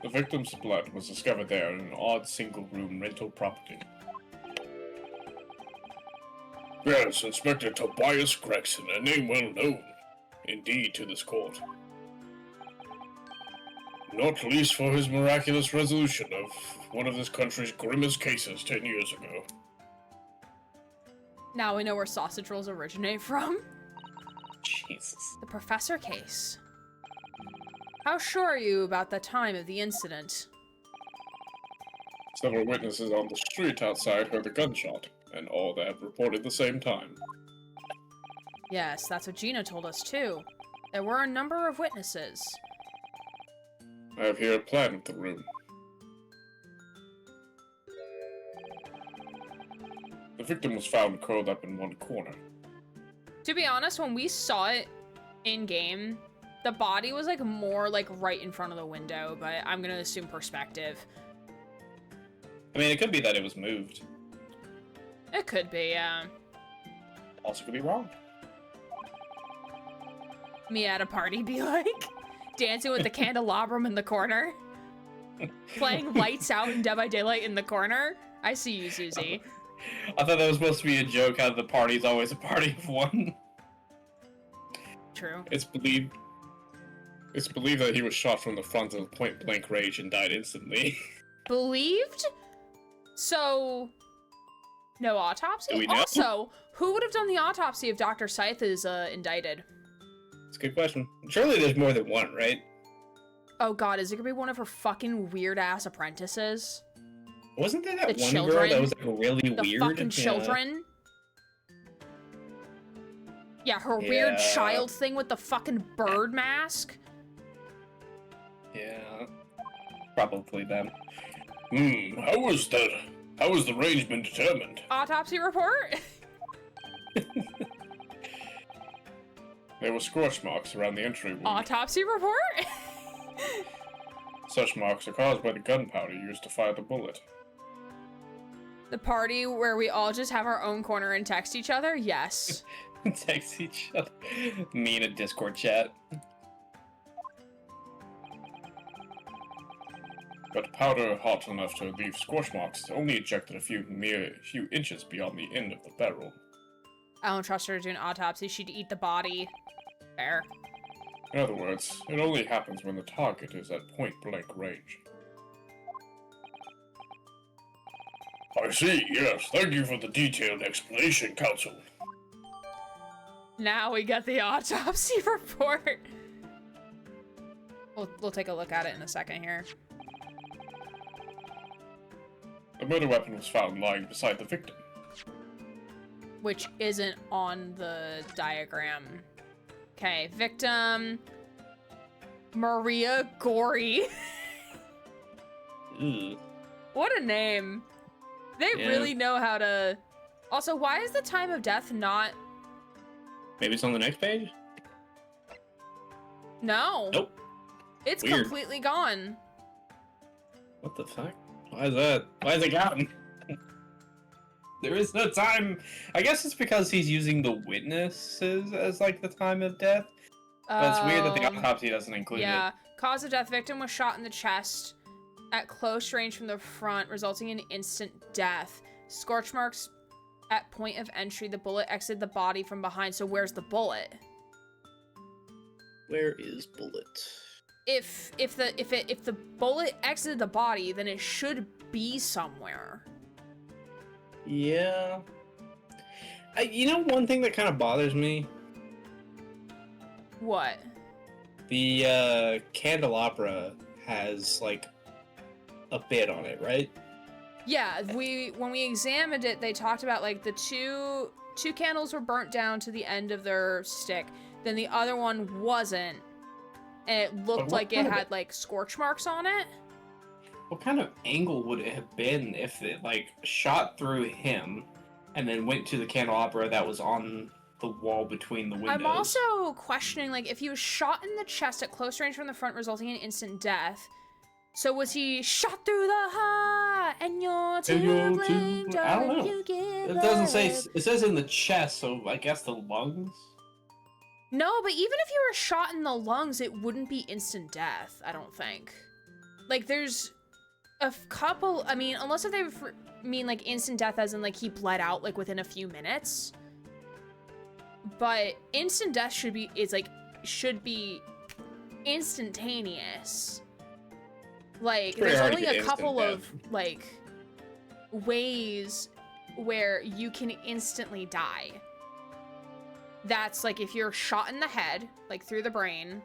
The victim's blood was discovered there in an odd single-room rental property. Yes, Inspector Tobias Gregson, a name well known, indeed, to this court. Not least for his miraculous resolution of one of this country's grimmest cases 10 years ago. Now we know where sausage rolls originate from. Jesus. The professor case. How sure are you about the time of the incident? Several witnesses on the street outside heard the gunshot, and all that reported the same time. Yes, that's what Gina told us too. There were a number of witnesses. I have here a plan of the room. The victim was found curled up in one corner. To be honest, when we saw it in game, the body was like more like right in front of the window, but I'm gonna assume perspective. I mean, it could be that it was moved. It could be, yeah. Also could be wrong. Me at a party be like dancing with the candelabrum in the corner. Playing Lights Out and Dead by Daylight in the corner. I see you, Susie. I thought that was supposed to be a joke, how the party's always a party of one. True. It's believed that he was shot from the front at point blank range and died instantly. Believed? So, no autopsy? Do we know? Also, who would have done the autopsy if Dr. Scythe is indicted? It's a good question. Surely there's more than one, right? Oh god, is it gonna be one of her fucking weird-ass apprentices? Wasn't there that The one children? girl that was like really The weird? fucking children? Yeah, her weird Yeah. child thing with the fucking bird mask? Yeah. Probably them. How was the range been determined? Autopsy report? There were scorch marks around the entry wound. Autopsy report? Such marks are caused by the gunpowder used to fire the bullet. The party where we all just have our own corner and text each other? Yes. Text each other. Me in a Discord chat. But powder hot enough to leave scorch marks only ejected a few inches beyond the end of the barrel. I don't trust her to do an autopsy. She'd eat the body. Fair. In other words, it only happens when the target is at point-blank range. I see, yes. Thank you for the detailed explanation, Counsel. Now we get the autopsy report. We'll take a look at it in a second here. The murder weapon was found lying beside the victim. Which isn't on the diagram. Okay, victim... Maria Gory. Ooh. What a name. They Yeah. really know how to... Also, why is the time of death not... Maybe it's on the next page? No. Nope. It's Weird. completely gone. What the fuck? Why is that? Why is it gone? There is no time. I guess it's because he's using the witnesses as like the time of death. But it's weird that the autopsy doesn't include Yeah. it. Cause of death, victim was shot in the chest at close range from the front, resulting in instant death. Scorch marks at point of entry. The bullet exited the body from behind. So where's the bullet? Where is bullet? If the bullet exited the body, then it should be somewhere. Yeah. You know one thing that kind of bothers me? What? The candelabra has like a bit on it, right? Yeah, when we examined it, they talked about like the two candles were burnt down to the end of their stick, then the other one wasn't, and it looked what like it kind of had like scorch marks on it. What kind of angle would it have been if it like shot through him and then went to the candelabra that was on the wall between the windows? I'm also questioning like if he was shot in the chest at close range from the front, resulting in instant death. So was he shot through the heart and you're too blind? I don't know. You give It doesn't say. up? It says in the chest, so I guess the lungs. No, but even if you were shot in the lungs, it wouldn't be instant death, I don't think. Like, there's a couple, I mean, unless if they mean, like, instant death as in, like, he bled out, like, within a few minutes. But instant death should be instantaneous. Like, pretty there's hard to only get a couple instant of, like, ways where you can instantly die. That's, like, if you're shot in the head, like, through the brain,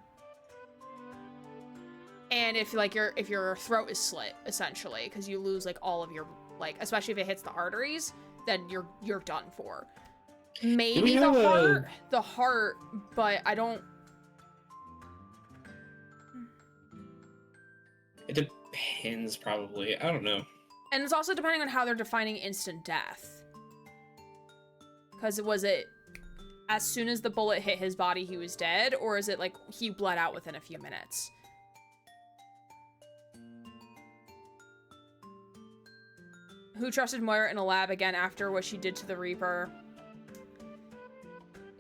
and if, like, if your throat is slit, essentially, because you lose, like, all of your, like, especially if it hits the arteries, then you're done for. Maybe the heart, but I don't... It depends, probably. I don't know. And it's also depending on how they're defining instant death. Because was it as soon as the bullet hit his body, he was dead? Or is it like he bled out within a few minutes? Who trusted Moira in a lab again after what she did to the Reaper?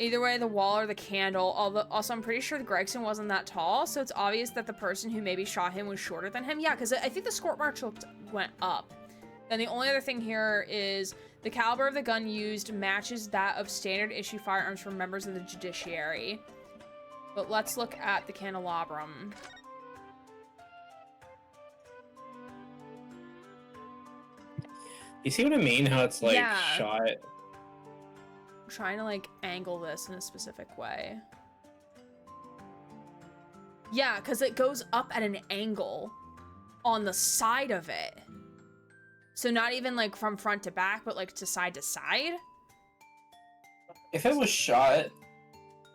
Either way, the wall or the candle. Although, also, I'm pretty sure Gregson wasn't that tall, so it's obvious that the person who maybe shot him was shorter than him. Yeah, because I think the score mark went up. Then the only other thing here is the caliber of the gun used matches that of standard issue firearms for members of the judiciary. But let's look at the candelabrum. You see what I mean? How it's like Yeah. shot. I'm trying to like angle this in a specific way. Yeah, because it goes up at an angle on the side of it. So not even like from front to back, but like to side. If it was shot,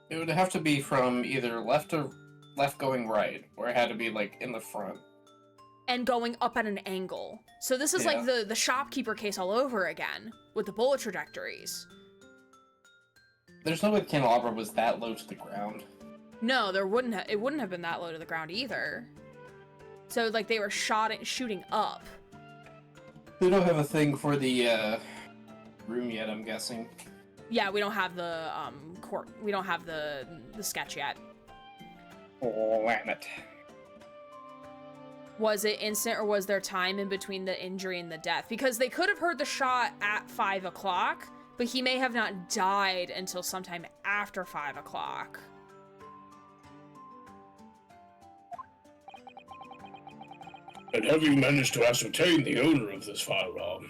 it would have to be from either left going right, or it had to be like in the front. And going up at an angle. So this is like the shopkeeper case all over again with the bullet trajectories. There's no way the candelabra was that low to the ground. No, it wouldn't have been that low to the ground either. So like they were shooting up. They don't have a thing for the room yet, I'm guessing. Yeah, we don't have the court. We don't have the sketch yet. Oh, damn it. Was it instant or was there time in between the injury and the death? Because they could have heard the shot at 5 o'clock, but he may have not died until sometime after 5 o'clock. And have you managed to ascertain the owner of this firearm?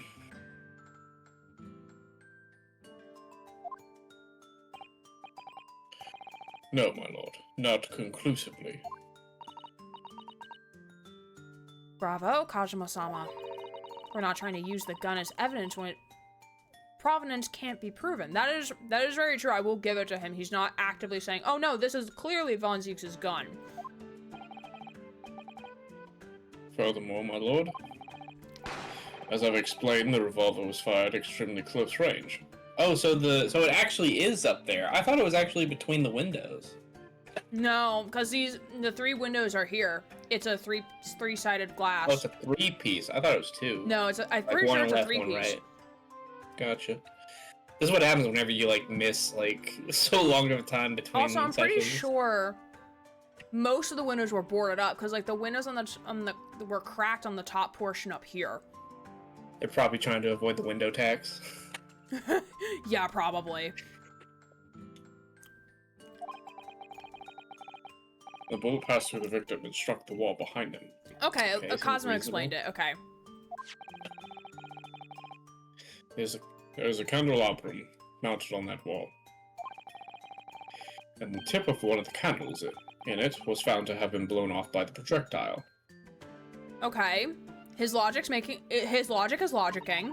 No, my lord, not conclusively. Bravo, Kajima-sama. We're not trying to use the gun as evidence when provenance can't be proven. That is very true. I will give it to him. He's not actively saying, oh no, this is clearly Von Zieks' gun. Furthermore, my lord, as I've explained, the revolver was fired extremely close range. Oh, so it actually is up there. I thought it was actually between the windows. No, because the 3 windows are here. It's a three-sided glass. Oh, it's a 3-piece. I thought it was 2. No, I'm Like pretty one sure it's a left, 3-piece. one right. Gotcha. This is what happens whenever you like miss like so long of a time between. Also, I'm pretty sessions. sure most of the windows were boarded up because like the windows on the were cracked on the top portion up here. They're probably trying to avoid the window tax. Yeah, probably. The bullet passed through the victim and struck the wall behind him. Okay, Okay, seems Cosmo explained it. Okay. There's a candelabrum mounted on that wall. And the tip of one of the candles in it was found to have been blown off by the projectile. Okay. His logic is logicking.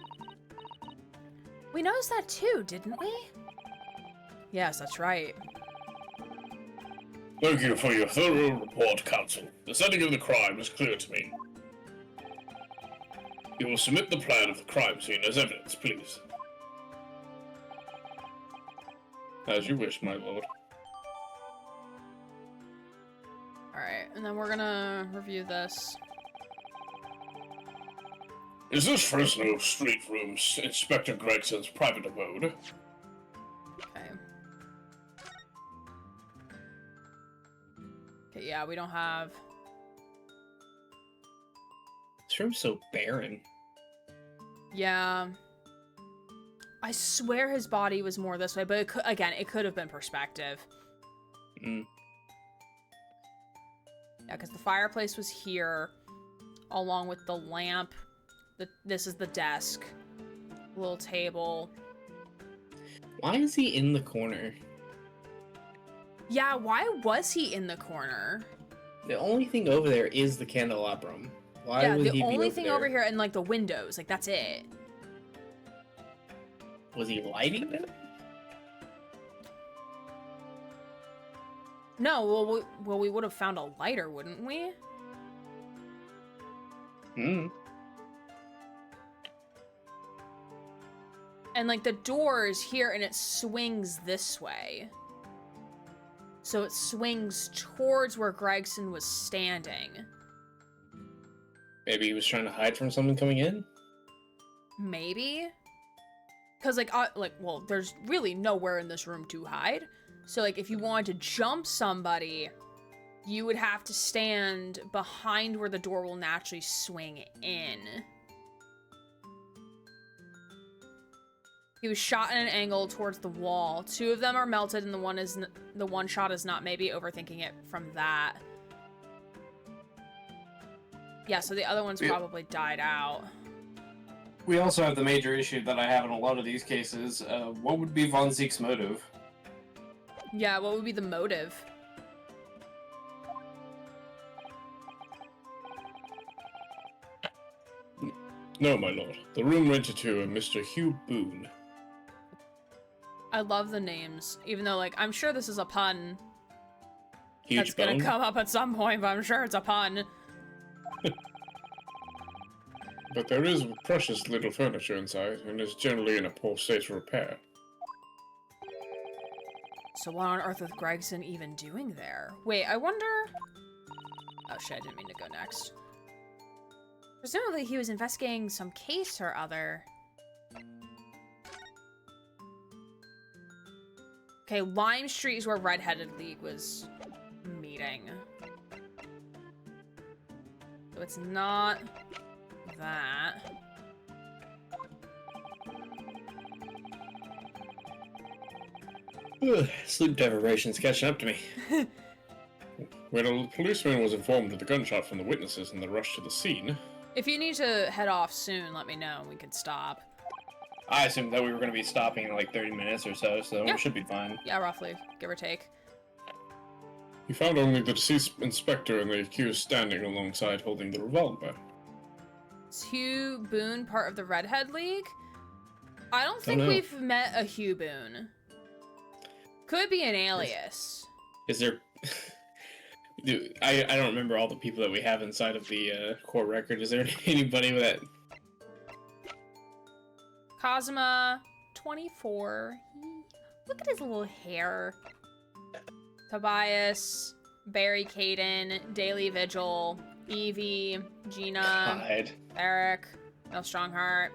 We noticed that too, didn't we? Yes, that's right. Thank you for your thorough report, Counsel. The setting of the crime is clear to me. You will submit the plan of the crime scene as evidence, please. As you wish, my lord. Alright, and then we're gonna review this. Is this Fresno Street Room's Inspector Gregson's private abode? Okay. Okay, yeah, we don't have... This room's so barren. Yeah. I swear his body was more this way, but it could have been perspective. Mm. Yeah, because the fireplace was here. along with the lamp. This is the desk. Little table. Why is he in the corner? Yeah, why was he in the corner? The only thing over there is the candelabrum. Why Yeah, would the he be only over thing there? over here and like the windows, like that's it. Was he lighting them? No, well, we would have found a lighter, wouldn't we? Hmm. And like the door is here and it swings this way. So it swings towards where Gregson was standing. Maybe he was trying to hide from someone coming in? Maybe? Because well, there's really nowhere in this room to hide. So like if you wanted to jump somebody, you would have to stand behind where the door will naturally swing in. He was shot at an angle towards the wall. 2 of them are melted, and the one shot is not. Maybe overthinking it from that. Yeah, so the other one's probably died out. We also have the major issue that I have in a lot of these cases. What would be Von Zieks' motive? Yeah, what would be the motive? No, my lord. The room rented to a Mr. Hugh Boone. I love the names, even though, like, I'm sure this is a pun Huge that's gonna bone. come up at some point, but I'm sure it's a pun. But there is precious little furniture inside, and is generally in a poor state of repair. So what on earth is Gregson even doing there? Wait, I wonder... Oh shit, I didn't mean to go next. Presumably he was investigating some case or other. Okay, Lime Street is where Red-Headed League was meeting. So it's not that. Ugh, sleep deprivation's catching up to me. When a policeman was informed of the gunshot from the witnesses and the rush to the scene, If you need to head off soon, let me know and we can stop. I assumed that we were going to be stopping in like 30 minutes or so Yeah. we should be fine. Yeah, roughly, give or take. he found only the deceased inspector and the accused standing alongside holding the revolver. Is Hugh Boone part of the Redhead League? I don't think know. we've met a Hugh Boone. Could be an alias. Is there... Dude, I don't remember all the people that we have inside of the core record. Is there anybody with that... Cosma, 24. Look at his little hair. Tobias, Barry Caden, Daily Vigil, Evie, Gina, God. Eric, No Strongheart,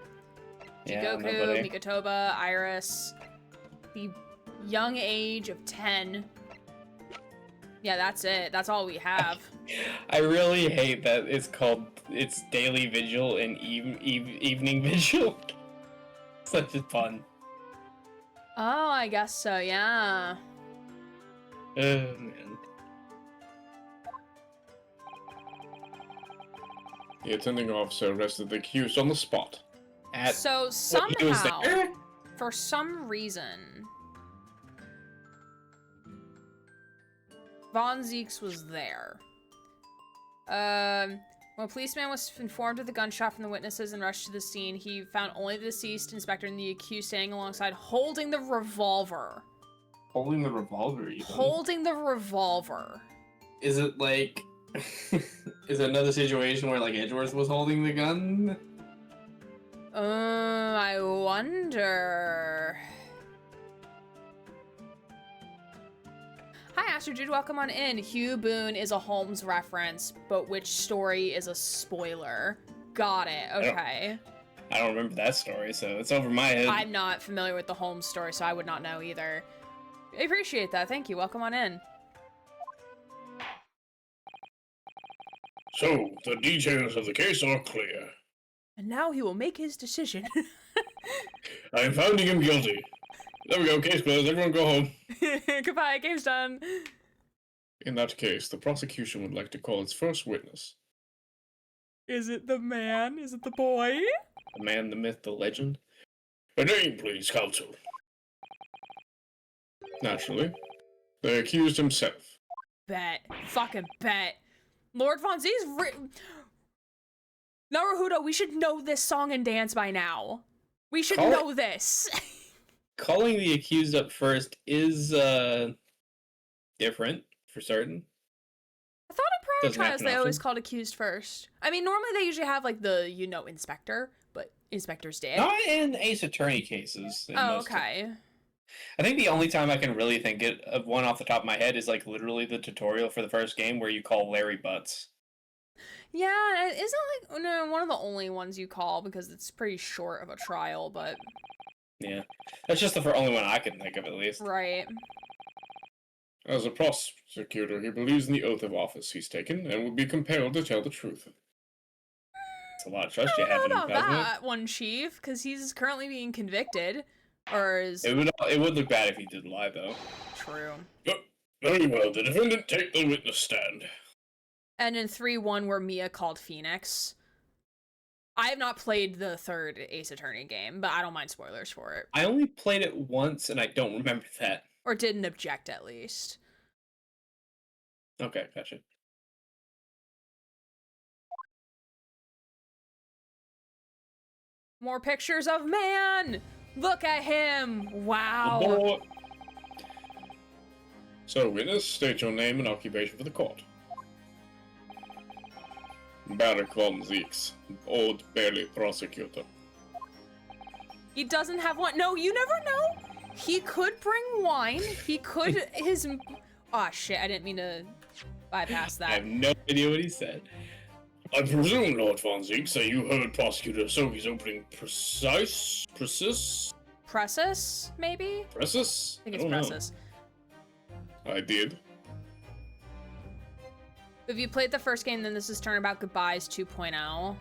Yeah, Jigoku, nobody. Mikotoba, Iris, the young age of 10. Yeah, that's it. That's all we have. I really hate that it's Daily Vigil and Evening Vigil. Such a fun. Oh, I guess so, yeah. Oh, man. The attending officer arrested the accused on the spot. So What, he was somehow, there? for some reason, Von Zieks was there. When a policeman was informed of the gunshot from the witnesses and rushed to the scene, he found only the deceased inspector and the accused standing alongside, holding the revolver. Holding the revolver, even. Holding the revolver. Is it like... is it another situation where, like, Edgeworth was holding the gun? I wonder. Hi, Astro Dude. Welcome on in. Hugh Boone is a Holmes reference, but which story is a spoiler? Got it. Okay. I don't remember that story, so it's over my head. I'm not familiar with the Holmes story, so I would not know either. I appreciate that. Thank you. Welcome on in. So, the details of the case are clear. And now he will make his decision. I am finding him guilty. There we go, case closed. Everyone go home. Goodbye. Game's done. In that case, the prosecution would like to call its first witness, Is it the man? Is it the boy? The man, the myth, the legend. A name, please, counsel. Naturally. The accused himself. Bet. Fucking bet. Lord Von Z's Naruhodo, we should know this song and dance by now. We should know this. Calling the accused up first is different for certain. I thought in prior Doesn't trials happen they always often. called accused first. I mean, normally they usually have like the, inspector, but inspector's dead. Not in Ace Attorney cases. in Oh, most of- okay. I think the only time I can really think of one off the top of my head is like literally the tutorial for the first game where you call Larry Butts. Yeah, it isn't like one of the only ones you call because it's pretty short of a trial, but Yeah. That's just the only one I can think of, at least. right. As a prosecutor, he believes in the oath of office he's taken and will be compelled to tell the truth. It's a lot of trust I you have don't in know him, about doesn't it? that one, Chief, because he's currently being convicted. Or is It would look bad if he did lie, though. true. Very well, the defendant take the witness stand. And in 3-1 where Mia called Phoenix. I have not played the third Ace Attorney game, but I don't mind spoilers for it. I only played it once, and I don't remember that. Or didn't object, at least. Okay, gotcha. More pictures of man! Look at him! Wow. Boy. So, witness, state your name and occupation for the court. Barak von Zieks, Old Bailey prosecutor. He doesn't have one. No, you never know. He could bring wine. He could his. Oh shit! I didn't mean to bypass I that. have no idea what he said. I presume, Lord von Zieks, that you heard Prosecutor Sogi's opening precis? Presses, maybe. Precis? I think it's don't know. presses. I did. If you played the first game, then this is Turnabout Goodbyes 2.0.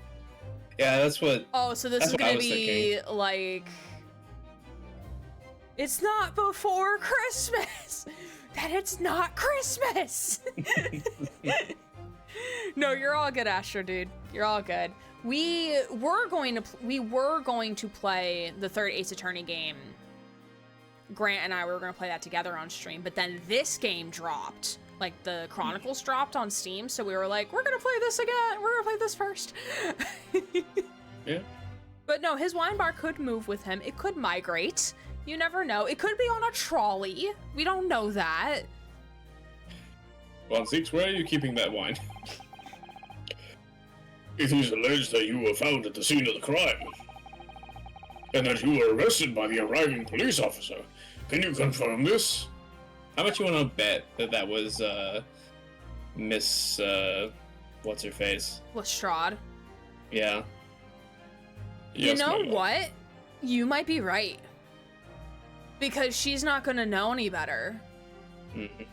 Yeah, that's what. Oh, so this That's is what I gonna was be like. It's not before Christmas. That it's not Christmas. No, you're all good, Astro, dude. You're all good. We were going to play the third Ace Attorney game. Grant and I were going to play that together on stream, but then this game dropped. Like, the Chronicles dropped on Steam, so we were like, we're going to play this again. We're going to play this first. Yeah. But no, his wine bar could move with him. It could migrate. You never know. It could be on a trolley. We don't know that. Von Zieks, where are you keeping that wine? It is alleged that you were found at the scene of the crime, and that you were arrested by the arriving police officer. Can you confirm this? How much you want to bet that that was Miss what's her face? Lestrade. Yeah. Yes, you know my lord. what? You might be right. Because she's not gonna know any better. Mhm.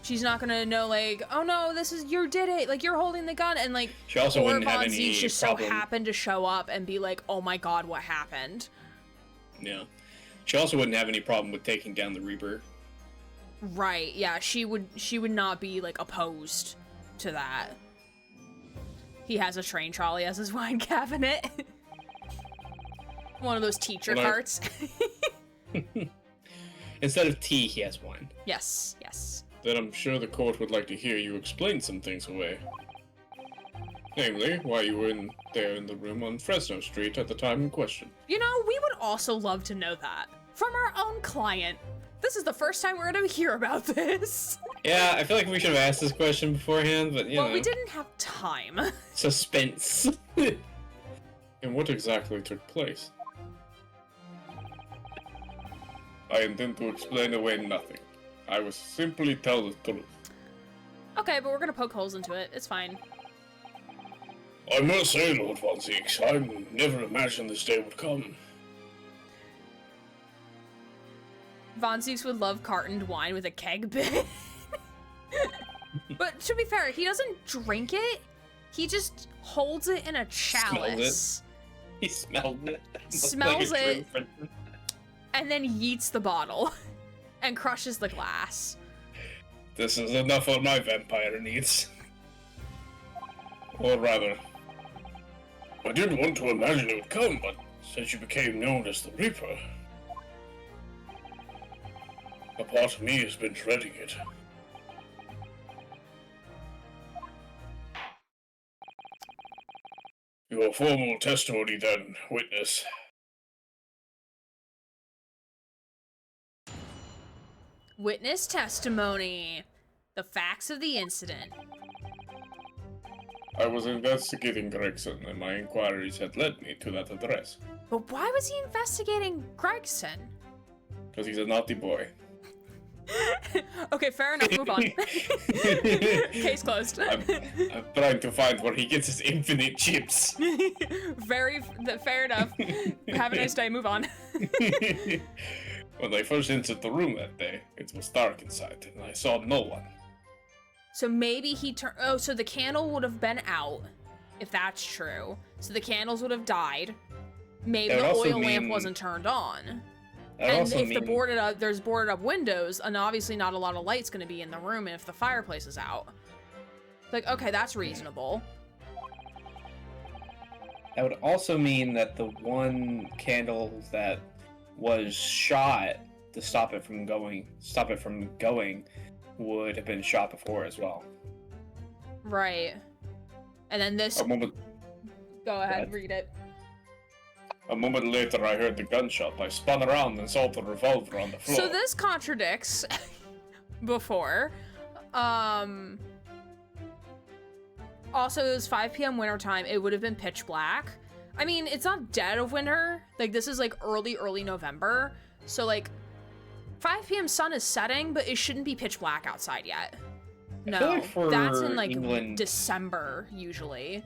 She's not gonna know, like, oh no, this is, you did it, like, you're holding the gun, and like, She also or wouldn't have Von any Zieks just problem. so happened to show up and be like, oh my god, what happened? Yeah. She also wouldn't have any problem with taking down the Reaper. Right, yeah, she would not be, like, opposed to that. He has a train trolley as his wine cabinet. One of those teacher Well, I- carts. Instead of tea, he has wine. Yes, yes. Then I'm sure the court would like to hear you explain some things away. Namely, why you were there in the room on Fresno Street at the time in question. You know, we would also love to know that. From our own client. This is the first time we're gonna hear about this. Yeah, I feel like we should have asked this question beforehand, but you Well, know, we didn't have time. suspense. And what exactly took place? I intend to explain away nothing. I will simply tell the truth. Okay, but we're gonna poke holes into it. It's fine. I must say, Lord Von Zieks, I never imagined this day would come. Von Zieks would love cartoned wine with a keg bit. But to be fair, he doesn't drink it. He just holds it in a chalice. He smelled it. Smells Like a it. true friend. And then yeets the bottle. And crushes the glass. This is enough of my vampire needs. Or rather, I didn't want to imagine it would come, but since you became known as the Reaper, a part of me has been dreading it. Your formal testimony then, witness. Witness testimony. The facts of the incident. I was investigating Gregson, and my inquiries had led me to that address. But why was he investigating Gregson? Because he's a naughty boy. Okay, fair enough. Move on. Case closed. I'm trying to find where he gets his infinite chips. Fair enough. Have a nice day. Move on. When I first entered the room that day, it was dark inside, and I saw no one. So maybe he turned. Oh, so the candle would have been out, if that's true. So the candles would have died. Maybe the oil lamp wasn't turned on. And if there's boarded up windows, and obviously not a lot of light's going to be in the room, and if the fireplace is out, like, okay, that's reasonable. That would also mean that the one candle that was shot to stop it from going, would have been shot before as well. Right. And then this. Go ahead, read it. A moment later, I heard the gunshot. I spun around and saw the revolver on the floor. So this contradicts before. Also, it was 5 p.m. winter time. It would have been pitch black. I mean, it's not dead of winter. Like, this is like early November. So like 5 p.m. sun is setting, but it shouldn't be pitch black outside yet. No, that's in like England, December usually.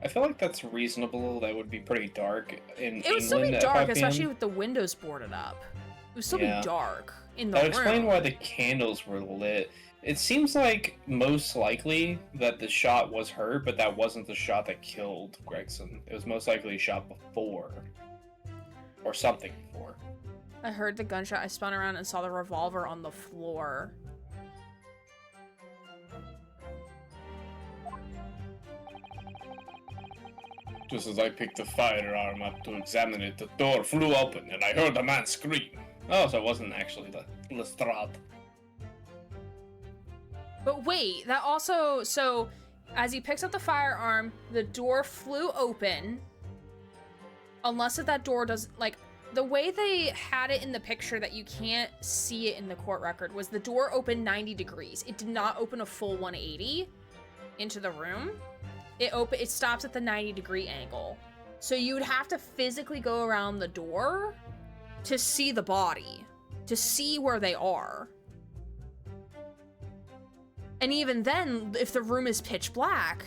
I feel like that's reasonable. That would be pretty dark in England. It would still be at dark, 5 p.m. especially with the windows boarded up. It would still be dark in the That room. would explain why the candles were lit. It seems like most likely that the shot was her, but that wasn't the shot that killed Gregson. It was most likely a shot before. Or something before. I heard the gunshot. I spun around and saw the revolver on the floor. Just as I picked the firearm up to examine it, the door flew open and I heard a man scream. Oh, so it wasn't actually the Lestrade. But wait, that also, so as he picks up the firearm, the door flew open. Unless if that door does, like, the way they had it in the picture that you can't see it in the court record was the door opened 90 degrees. It did not open a full 180 into the room. It stops at the 90-degree angle. So you would have to physically go around the door to see the body, to see where they are. And even then, if the room is pitch black,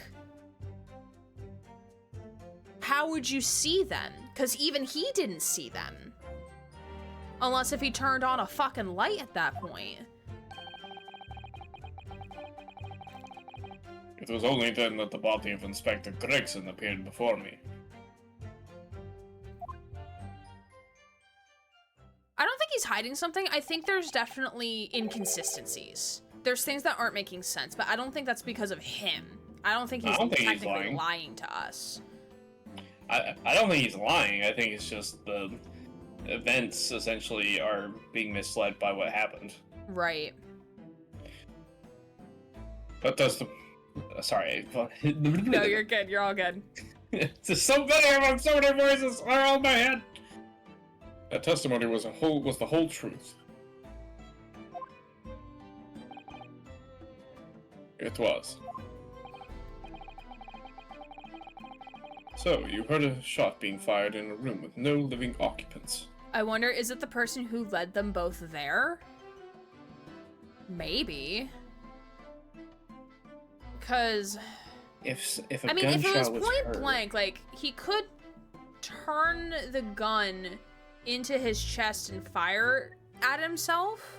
how would you see them? Because even he didn't see them. Unless if he turned on a fucking light at that point. It was only then that the body of Inspector Gregson appeared before me. I don't think he's hiding something. I think there's definitely inconsistencies. There's things that aren't making sense, but I don't think that's because of him. I don't think he's technically lying to us. I don't think he's lying. I think it's just the events essentially are being misled by what happened. Right. But does the... Sorry. No, you're good. You're all good. There's so many of them, so many voices are all in my head. That testimony was the whole truth. It was. So, you heard a shot being fired in a room with no living occupants. I wonder, is it the person who led them both there? Maybe. Because... If a I mean, if it was point her... blank, like, he could turn the gun into his chest and fire at himself.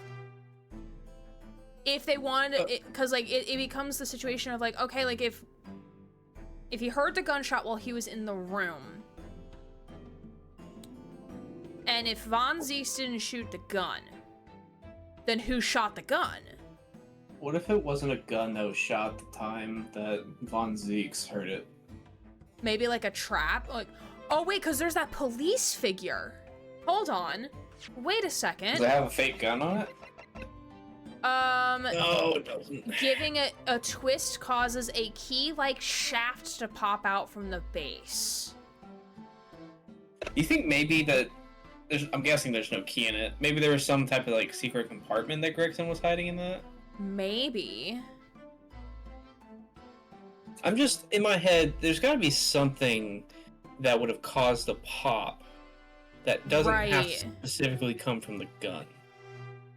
If they wanted to, because, like, it becomes the situation of, like, okay, like, if he heard the gunshot while he was in the room, and if Von Zieks didn't shoot the gun, then who shot the gun? What if it wasn't a gun that was shot at the time that Von Zieks heard it? Maybe like a trap? Like, oh wait, because there's that police figure. Hold on. Wait a second. Does it have a fake gun on it? No, it doesn't. Giving it a twist causes a key-like shaft to pop out from the base. You think maybe that I'm guessing there's no key in it. Maybe there was some type of like secret compartment that Gregson was hiding in that? Maybe. I'm just in my head, there's gotta be something that would have caused the pop that doesn't have to specifically come from the gun.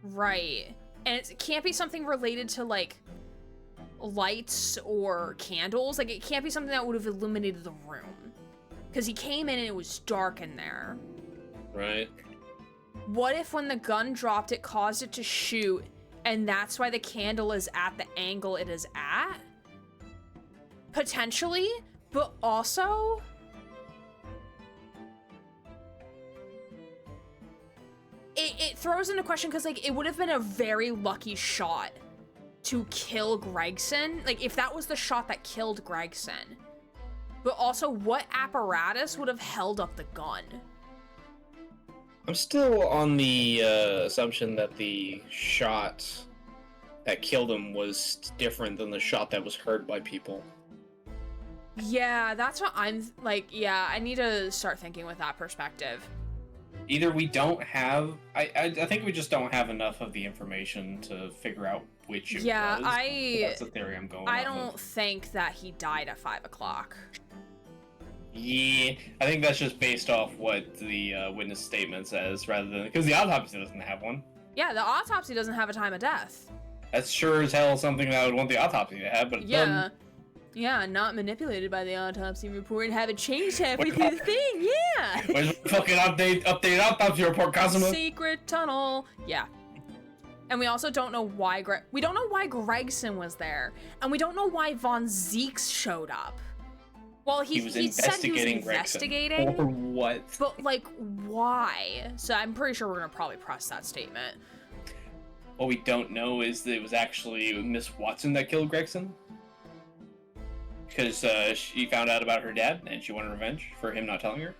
Right. And it can't be something related to, like, lights or candles. Like, it can't be something that would have illuminated the room. Because he came in and it was dark in there. Right. What if when the gun dropped, it caused it to shoot, and that's why the candle is at the angle it is at? Potentially, but also... It throws into question because, like, it would have been a very lucky shot to kill Gregson. Like, if that was the shot that killed Gregson. But also, what apparatus would have held up the gun? I'm still on the assumption that the shot that killed him was different than the shot that was heard by people. Yeah, that's what I'm, like, yeah, I need to start thinking with that perspective. Either we don't have... I think we just don't have enough of the information to figure out which it was. That's the theory I'm going I off don't of. think that he died at 5 o'clock. Yeah, I think that's just based off what the witness statement says, rather than... Because the autopsy doesn't have one. Yeah, the autopsy doesn't have a time of death. That's sure as hell something that I would want the autopsy to have, but it doesn't. Yeah, not manipulated by the autopsy report and have it changed halfway through the thing, yeah! Where's the fucking updated autopsy report, Cosimo? Secret tunnel. Yeah. And we also don't know why we don't know why Gregson was there. And we don't know why Von Zieks showed up. Well, he was said he was investigating investigating. For what? But, like, why? So I'm pretty sure we're going to probably press that statement. What we don't know is that it was actually Miss Watson that killed Gregson. Because she found out about her dad, and she wanted revenge for him not telling her.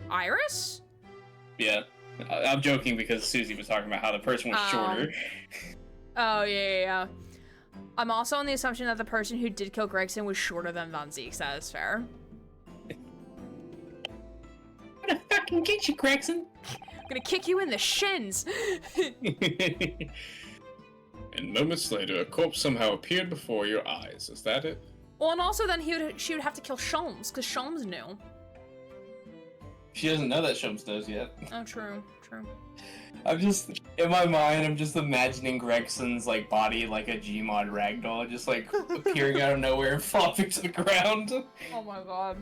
Iris? Yeah. I'm joking because Susie was talking about how the person was shorter. Oh, yeah. I'm also on the assumption that the person who did kill Gregson was shorter than Von Zieks. That is fair. I'm gonna fucking get you, Gregson! I'm gonna kick you in the shins! And moments later, a corpse somehow appeared before your eyes. Is that it? Well, and also then she would have to kill Sholmes, because Sholmes knew. She doesn't know that Shums does yet. Oh, true. I'm just, in my mind, I'm just imagining Gregson's, like, body like a Gmod ragdoll, just, like, appearing out of nowhere and flopping to the ground. Oh my god.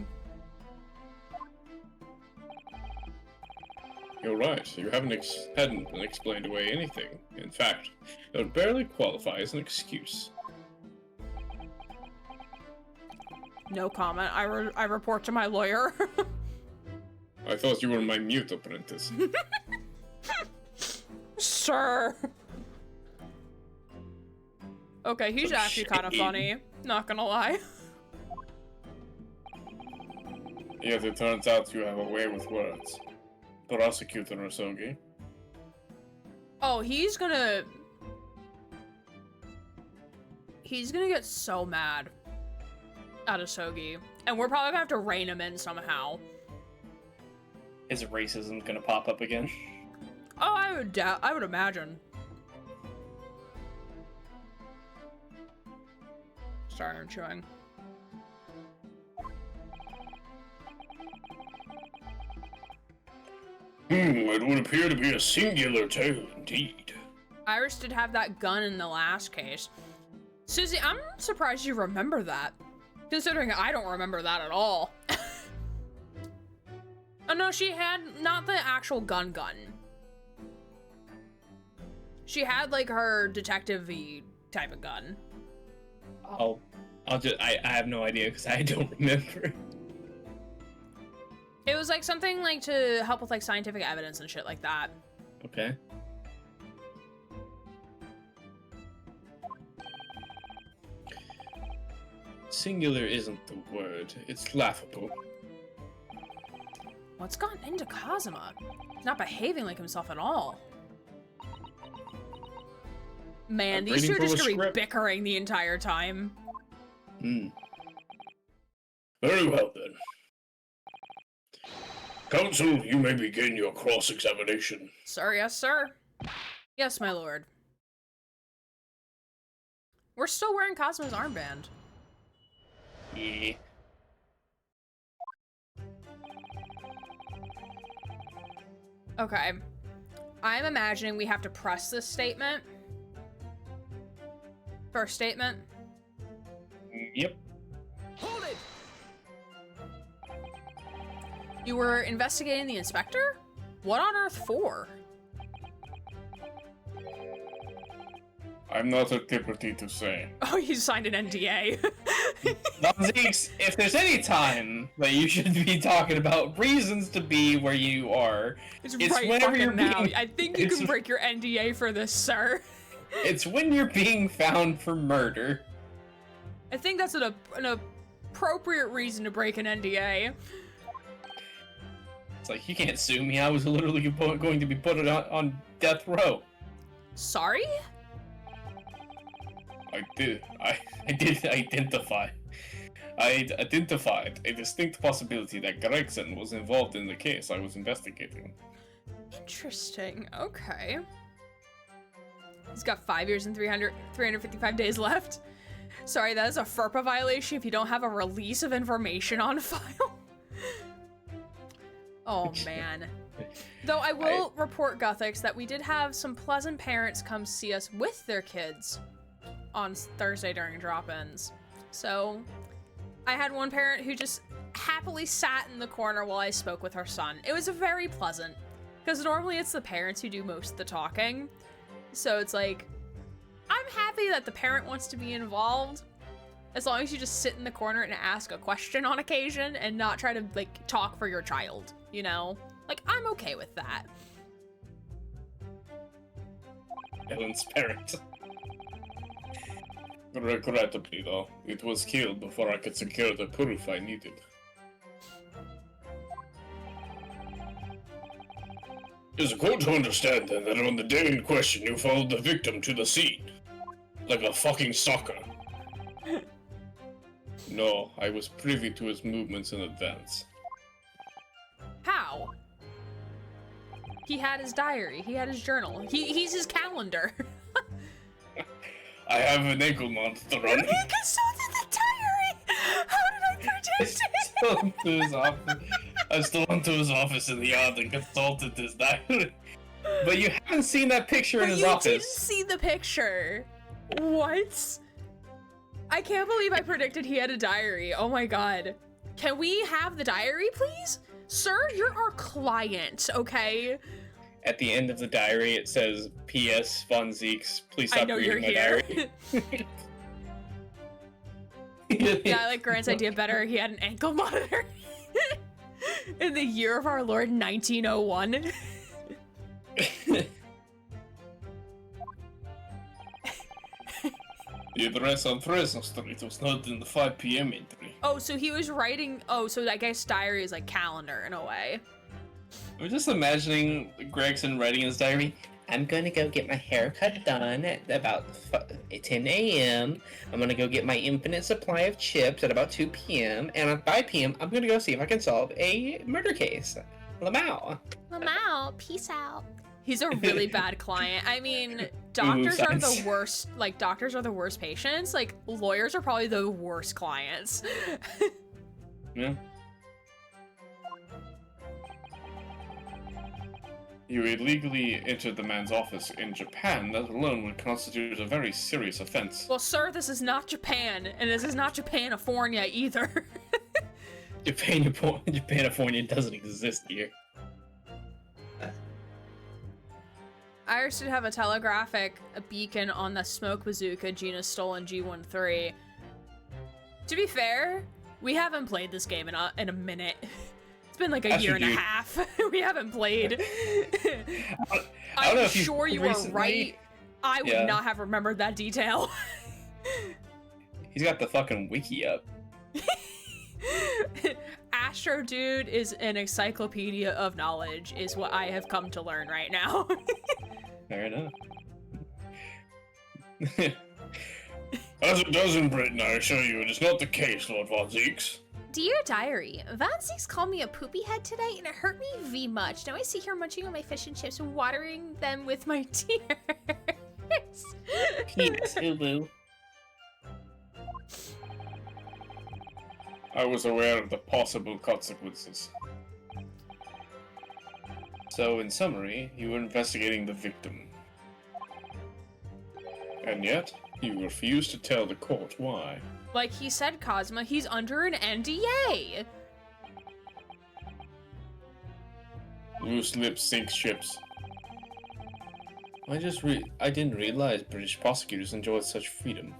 You're right. You hadn't explained away anything. In fact, it would barely qualify as an excuse. No comment. I report to my lawyer. I thought you were my mute apprentice. Sure. Okay, he's actually kind of funny. Not gonna lie. Yes, it turns out you have a way with words. Prosecutor Osogi. Oh, he's gonna get so mad at Osogi. And we're probably gonna have to rein him in somehow. Is racism gonna pop up again? Oh, I would imagine. Sorry, I'm chewing. It would appear to be a singular tale indeed. Iris did have that gun in the last case. Susie, I'm surprised you remember that. Considering I don't remember that at all. Oh no, she had not the actual gun. She had like her detective-y type of gun. I have no idea because I don't remember. It was like something like to help with like scientific evidence and shit like that. Okay. singular isn't the word. It's laughable. What's gotten into Kazuma? He's not behaving like himself at all. Man, I'm these two reading are from just a gonna be script. bickering the entire time. Very well then. Counsel, you may begin your cross-examination. Sir, yes, sir. Yes, my lord. We're still wearing Kazuma's armband. Yeah. Okay. I'm imagining we have to press this statement. First statement. Yep. Hold it! You were investigating the inspector? What on earth for? I'm not at liberty to say. Oh, you signed an NDA. Now, Zieks, if there's any time that you should be talking about reasons to be where you are, It's It's right whenever fucking you're now. being- I think you it's- can break your NDA for this, sir. it's when you're being found for murder. I think that's an appropriate reason to break an NDA. It's like, you can't sue me. I was literally going to be put on death row. Sorry? I did identify. I identified a distinct possibility that Gregson was involved in the case I was investigating. Interesting. Okay. He's got 5 years and 355 days left. Sorry, that is a FERPA violation if you don't have a release of information on file. Oh, man. Though I will report, Guthix, that we did have some pleasant parents come see us with their kids on Thursday during drop-ins. So, I had one parent who just happily sat in the corner while I spoke with her son. It was very pleasant, because normally it's the parents who do most of the talking. So it's like, I'm happy that the parent wants to be involved, as long as you just sit in the corner and ask a question on occasion and not try to, like, talk for your child, you know? Like, I'm okay with that. Ellen's parent. Regrettably, though, it was killed before I could secure the proof I needed. Is the court to understand, then, that on the day in question you followed the victim to the scene? Like a fucking stalker? No, I was privy to his movements in advance. How? He had his diary. He had his journal. He's his calendar. I have an ankle monitor on. He consulted the diary! How did I predict it? Still into his office. I stole into his office in the yard and consulted his diary. But you haven't seen that picture in But his you didn't office. see the picture. What? I can't believe I predicted he had a diary. Oh my god. Can we have the diary, please? Sir, you're our client, okay? At the end of the diary, it says, P.S. Von Zieks, please I stop know you're reading my here. diary. Yeah, I like Grant's idea better. He had an ankle monitor. In the year of our Lord 1901. The address on Fresno Street was not in the 5 p.m. entry. Oh, so he was writing. Oh, so I guess diary is like calendar in a way. I'm just imagining Gregson writing in his diary. I'm gonna go get my haircut done at about 10 a.m. I'm gonna go get my infinite supply of chips at about 2 p.m. And at 5 p.m. I'm gonna go see if I can solve a murder case. Lamau. Lamau, peace out. He's a really bad client. I mean, doctors are the sense. worst. Like, doctors are the worst patients. Like, lawyers are probably the worst clients. Yeah. You illegally entered the man's office in Japan. That alone would constitute a very serious offense. Well, sir, this is not Japan, and this is not Japanifornia either. Japanifornia doesn't exist here. I used to have a beacon on the smoke bazooka Gina stole in G13. To be fair, we haven't played this game in a minute. It's been like a year and a half. We haven't played. I don't know I'm if you sure you were recently- right. I would Yeah. not have remembered that detail. He's got the fucking wiki up. Astro Dude is an encyclopedia of knowledge, is what I have come to learn right now. Fair enough. As it does in Britain, I assure you, it is not the case, Lord Von Zieks. Dear Diary, Von Zieks called me a poopy head today and it hurt me v much. Now I sit here munching on my fish and chips and watering them with my tears. Penis, boo. I was aware of the possible consequences. So, in summary, You were investigating the victim. And yet, you refused to tell the court why. Like he said, Cosma, he's under an NDA. Loose lips sink ships. I didn't realize British prosecutors enjoyed such freedom.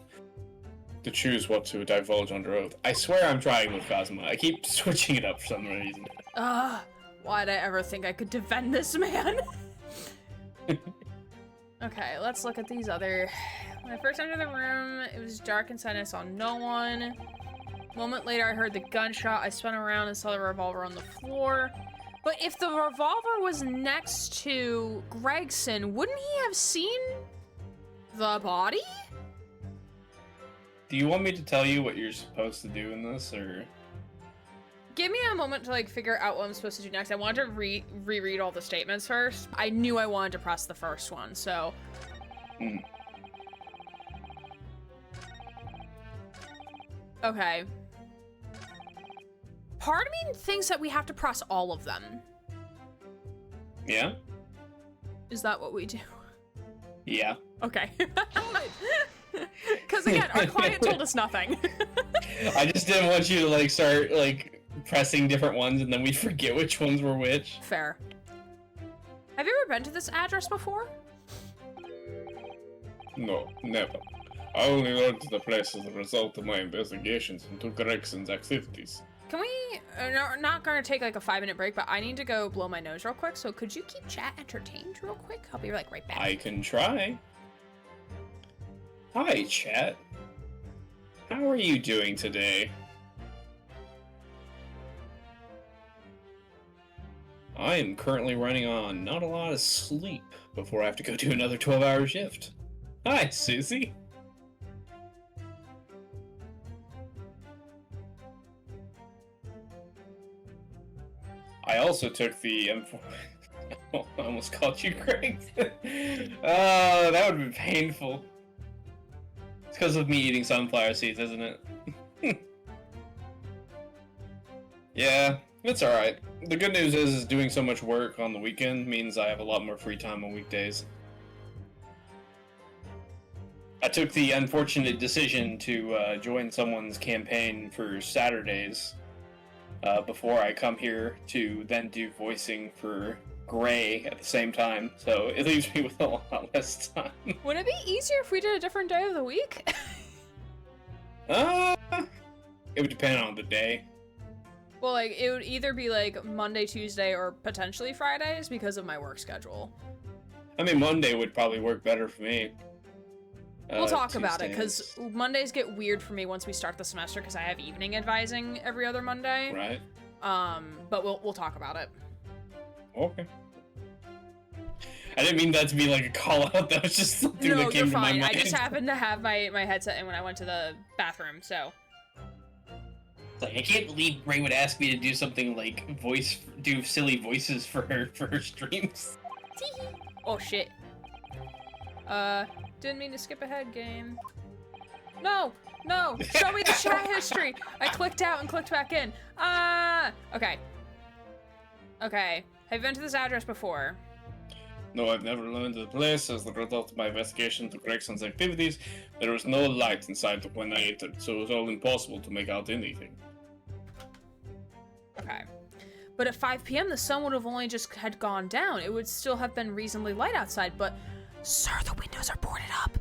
To choose what to divulge under oath. I swear I'm trying with Cosmo. I keep switching it up for some reason. Why'd I ever think I could defend this man? Okay, let's look at these other... When I first entered the room, it was dark inside and I saw no one. A moment later, I heard the gunshot. I spun around and saw the revolver on the floor. But if the revolver was next to Gregson, wouldn't he have seen the body? Do you want me to tell you what you're supposed to do in this, or...? Give me a moment to like figure out what I'm supposed to do next. I wanted to reread all the statements first. I knew I wanted to press the first one, so... Okay. Part of me thinks that we have to press all of them. Yeah? Is that what we do? Yeah. Okay. Because again, our client told us nothing. I just didn't want you to like start like pressing different ones and then we forget which ones were which. Fair. Have you ever been to this address before? No, never. I only learned the place as a result of my investigations into Gregson's activities. Can we, not gonna take like a 5-minute break, but I need to go blow my nose real quick, so could you keep chat entertained real quick? I'll be like right back. I can try. Hi, chat. How are you doing today? I am currently running on not a lot of sleep before I have to go do another 12-hour shift. Hi, Susie. I also took the M4. I almost called you Greg. Oh, that would have been painful. It's because of me eating sunflower seeds, isn't it? Yeah, it's alright. The good news is doing so much work on the weekend means I have a lot more free time on weekdays. I took the unfortunate decision to join someone's campaign for Saturdays before I come here to then do voicing for Gray at the same time, so it leaves me with a lot less time. Would it be easier if we did a different day of the week? It would depend on the day. Well, like, it would either be like Monday, Tuesday, or potentially Fridays because of my work schedule. I mean, Monday would probably work better for me. We'll talk about it, Tuesdays. because Mondays get weird for me once we start the semester, because I have evening advising every other Monday. Right. But we'll talk about it. Okay. I didn't mean that to be like a call out. That was just something No, that you're came to my fine. mind. I just happened to have my headset in when I went to the bathroom, so. It's like, I can't believe Ray would ask me to do something like do silly voices for her streams. Oh shit. Didn't mean to skip ahead, game. No! Show me the chat history! I clicked out and clicked back in. Okay. Okay. Have you been to this address before? No, I've never learned the place. As the result of my investigation into Gregson's activities, there was no light inside when I entered, so it was all impossible to make out anything. Okay. But at 5 p.m., the sun would have only just had gone down. It would still have been reasonably light outside, but... Sir, the windows are boarded up.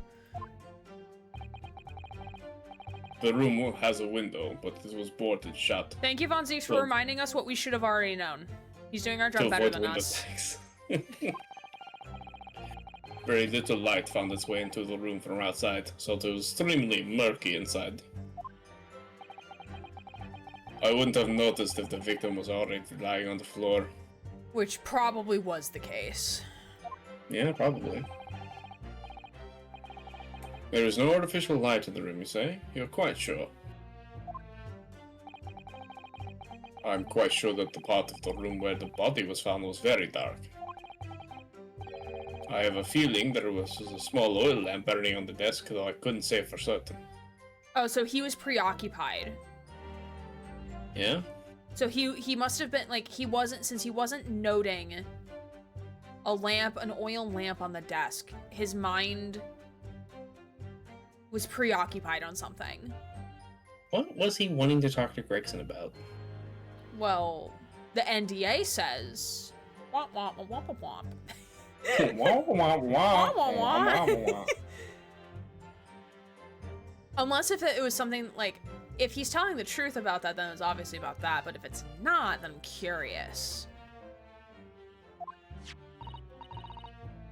The room has a window, but it was boarded shut. Thank you, Von Zieks, for Well- reminding us what we should have already known. He's doing our To job better avoid than window us. attacks. Very little light found its way into the room from outside, so it was extremely murky inside. I wouldn't have noticed if the victim was already lying on the floor. Which probably was the case. Yeah, probably. There is no artificial light in the room, you say? You're quite sure? I'm quite sure that the part of the room where the body was found was very dark. I have a feeling there was a small oil lamp burning on the desk, though I couldn't say for certain. Oh, so he was preoccupied. Yeah? So he must have been, like, since he wasn't noting an oil lamp on the desk, his mind was preoccupied on something. What was he wanting to talk to Gregson about? Well, the NDA says... Womp womp womp womp womp. Unless if it was something like, if he's telling the truth about that, then it's obviously about that. But if it's not, then I'm curious.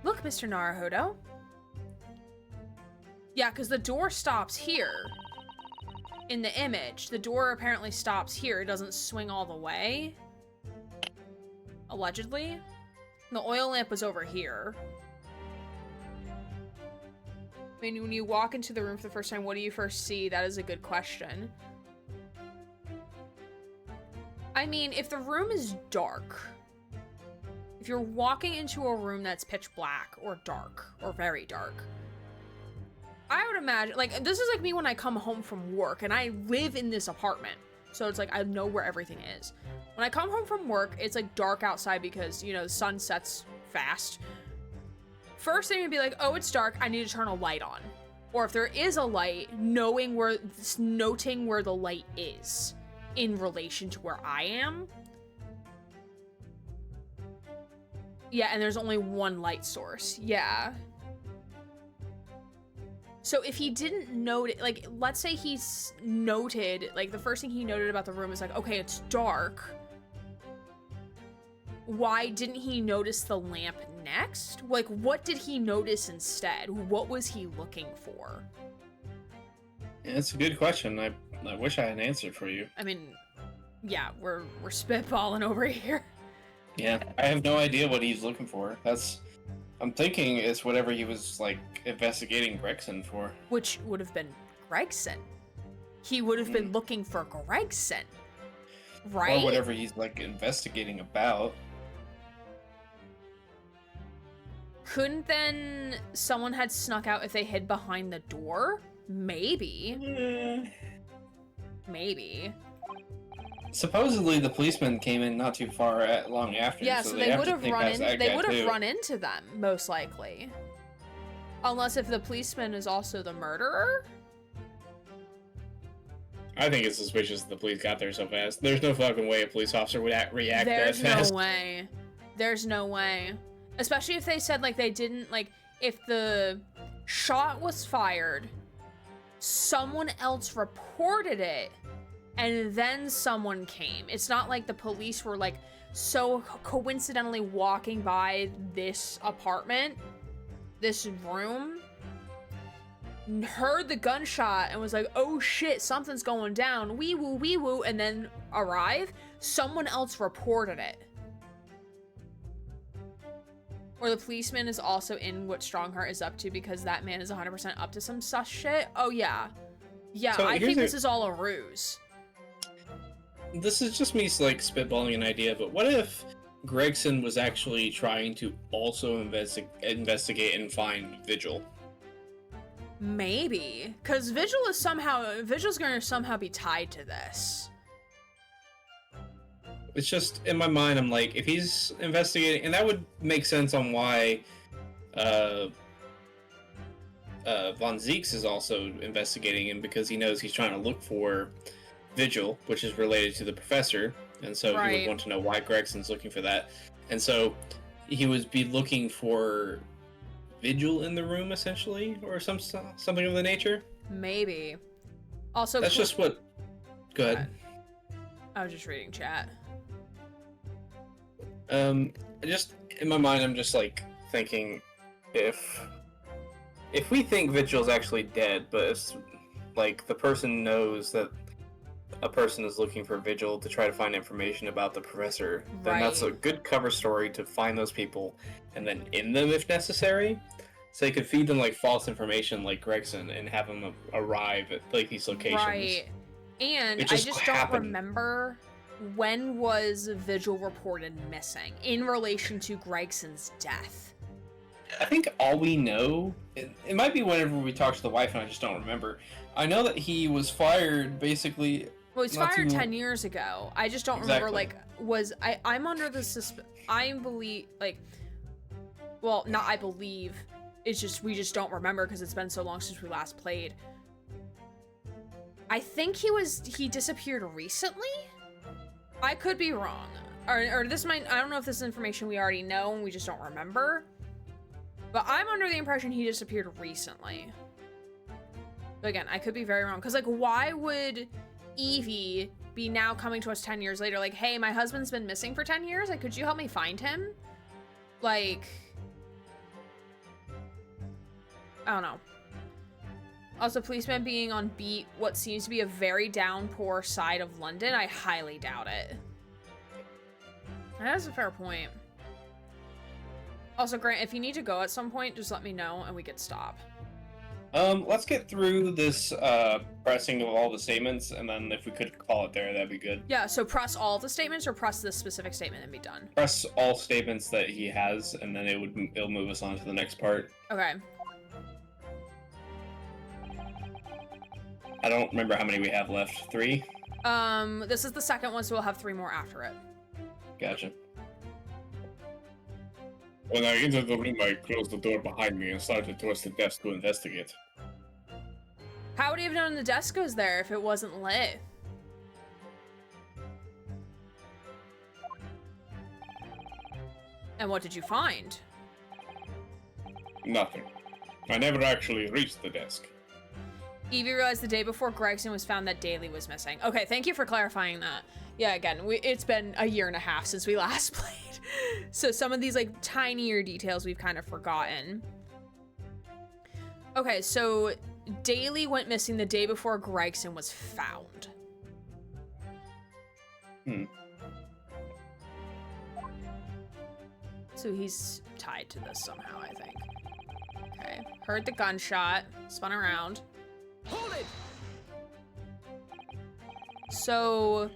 Look, Mr. Naruhodo. Yeah, because the door stops here. In the image, the door apparently stops here. It doesn't swing all the way. Allegedly. The oil lamp was over here. I mean, when you walk into the room for the first time, what do you first see? That is a good question. I mean, if the room is dark, if you're walking into a room that's pitch black or dark or very dark, I would imagine, like, this is like me when I come home from work and I live in this apartment. So it's like, I know where everything is. When I come home from work, it's like dark outside because, you know, the sun sets fast. First thing would be like, oh, it's dark, I need to turn a light on. Or if there is a light, noting where the light is in relation to where I am. Yeah, and there's only one light source. Yeah. So if he didn't note it, like, let's say he's noted, like, the first thing he noted about the room is like, okay, it's dark. Why didn't he notice the lamp next? Like, what did he notice instead? What was he looking for? Yeah, that's a good question. I wish I had an answer for you. I mean, yeah, we're spitballing over here. Yeah, I have no idea what he's looking for. I'm thinking it's whatever he was, like, investigating Gregson for. Which would have been Gregson. He would have been looking for Gregson. Right? Or whatever he's, like, investigating about. Couldn't then someone had snuck out if they hid behind the door? Maybe. Maybe. Supposedly the policeman came in not too long after. Yeah, so they would have run in. into them, most likely. Unless if the policeman is also the murderer? I think it's suspicious that the police got there so fast. There's no fucking way a police officer would react that fast. There's no way. There's no way. Especially if they said, like, they didn't, like, if the shot was fired, someone else reported it, and then someone came. It's not like the police were, like, so coincidentally walking by this apartment, this room, heard the gunshot and was like, oh shit, something's going down, wee woo, and then arrive. Someone else reported it. Or the policeman is also in what Strongheart is up to because that man is 100% up to some sus shit. Oh yeah. Yeah, So I here's think this is all a ruse. This is just me, like, spitballing an idea, but what if Gregson was actually trying to also investigate and find Vigil? Maybe. Because Vigil's gonna somehow be tied to this. It's just, in my mind, I'm like, if he's investigating, and that would make sense on why Von Zieks is also investigating him, because he knows he's trying to look for Vigil, which is related to the professor, and so he Right. would want to know why Gregson's looking for that. And so he would be looking for Vigil in the room, essentially, or something of the nature. Maybe. Also, That's just what... Go ahead. I was just reading chat. Just in my mind, I'm just like thinking, if we think Vigil's actually dead, but it's like the person knows that a person is looking for Vigil to try to find information about the professor, then that's a Right. good cover story to find those people and then end them if necessary. So you could feed them like false information like Gregson and have them arrive at like these locations. Right. And It I just just happened. don't remember when was Vigil reported missing in relation to Gregson's death. I think all we know, it might be whenever we talk to the wife and I just don't remember. I know that he was fired basically. Well, he was Not fired too- 10 years ago. I just don't remember, Exactly. like, I'm under the I believe, like, well, not I believe, it's just, we just don't remember because it's been so long since we last played. I think he disappeared recently? I could be wrong. Or this might, I don't know if this is information we already know and we just don't remember. But I'm under the impression he disappeared recently. But again, I could be very wrong. Because, like, why would Evie be now coming to us 10 years later? Like, hey, my husband's been missing for 10 years. Like, could you help me find him? Like, I don't know. Also, policemen being on beat what seems to be a very downpour side of London, I highly doubt it. That's a fair point. Also, Grant, if you need to go at some point, just let me know and we could stop. Let's get through this pressing of all the statements, and then if we could call it there, that'd be good. Yeah, so press all the statements or press this specific statement and be done. Press all statements that he has, and then it'll move us on to the next part. Okay. I don't remember how many we have left. 3? This is the second one, so we'll have 3 more after it. Gotcha. When I entered the room, I closed the door behind me and started towards the desk to investigate. How would he have known the desk was there if it wasn't lit? And what did you find? Nothing. I never actually reached the desk. Evie realized the day before Gregson was found that Daly was missing. Okay, thank you for clarifying that. Yeah, again, it's been a year and a half since we last played. So some of these, like, tinier details we've kind of forgotten. Okay, so Daly went missing the day before Gregson was found. So he's tied to this somehow, I think. Okay, heard the gunshot, spun around. Hold it! So,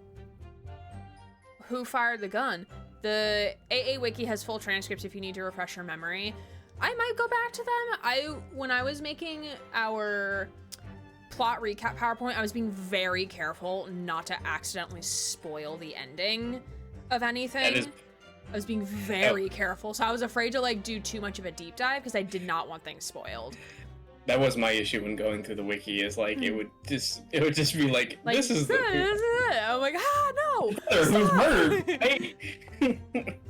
who fired the gun? The AA Wiki has full transcripts if you need to refresh your memory. I might go back to them. When I was making our plot recap PowerPoint, I was being very careful not to accidentally spoil the ending of anything. I was being very careful, so I was afraid to, like, do too much of a deep dive because I did not want things spoiled. That was my issue when going through the wiki. Is like it would just be like Like, this is the I'm like, no. who's stop. murdered. Hey,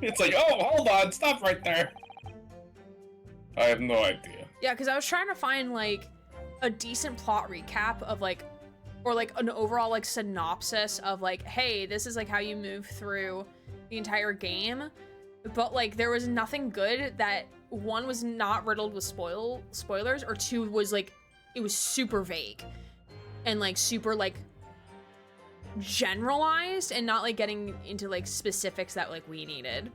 it's like, oh, hold on, stop right there. I have no idea. Yeah, because I was trying to find, like, a decent plot recap of, like, or, like, an overall, like, synopsis of, like, hey, this is, like, how you move through the entire game. But, like, there was nothing good that, one, was not riddled with spoilers, or two, was, like, it was super vague. And, like, super, like, generalized, and not, like, getting into, like, specifics that, like, we needed.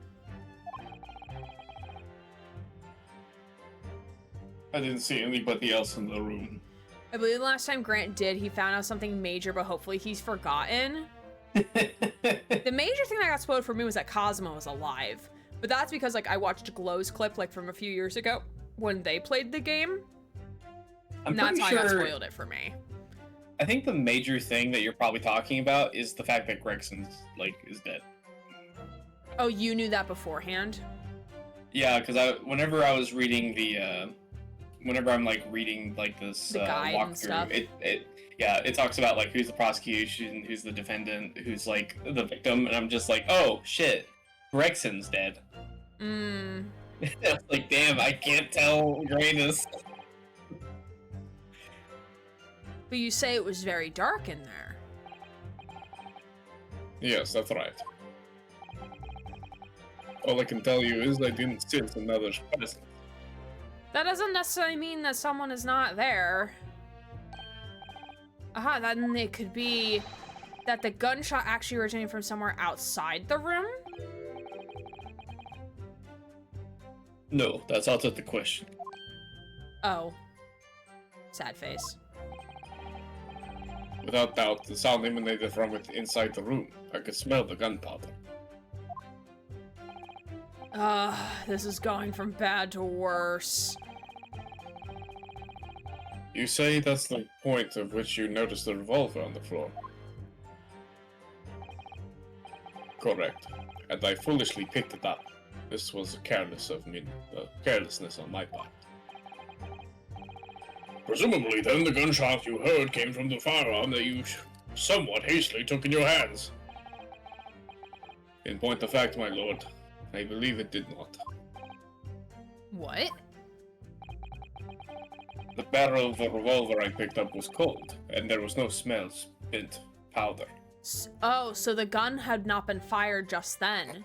I didn't see anybody else in the room. I believe the last time Grant did, he found out something major, but hopefully he's forgotten. The major thing that got spoiled for me was that Cosmo was alive. But that's because, like, I watched Glow's clip, like, from a few years ago when they played the game. And that's how I got spoiled it for me. I think the major thing that you're probably talking about is the fact that Gregson's, like, is dead. Oh, you knew that beforehand? Yeah, because whenever I was reading the, whenever I'm, like, reading, like, this The guide and stuff. walkthrough, it talks about, like, who's the prosecution, who's the defendant, who's, like, the victim, and I'm just like, oh, shit, Gregson's dead. Mmm. I was like, damn, I can't tell greatness. But you say it was very dark in there. Yes, that's right. All I can tell you is I didn't sense another's presence. That doesn't necessarily mean that someone is not there. Aha, then it could be that the gunshot actually originated from somewhere outside the room? No, that's out of the question. Oh. Sad face. Without doubt, the sound emanated from inside the room. I could smell the gunpowder. This is going from bad to worse. You say that's the point at which you noticed the revolver on the floor? Correct. And I foolishly picked it up. This was carelessness on my part. Presumably, then, the gunshot you heard came from the firearm that you somewhat hastily took in your hands. In point of fact, my lord, I believe it did not. What? The barrel of the revolver I picked up was cold, and there was no smell of spent powder. Oh, so the gun had not been fired just then.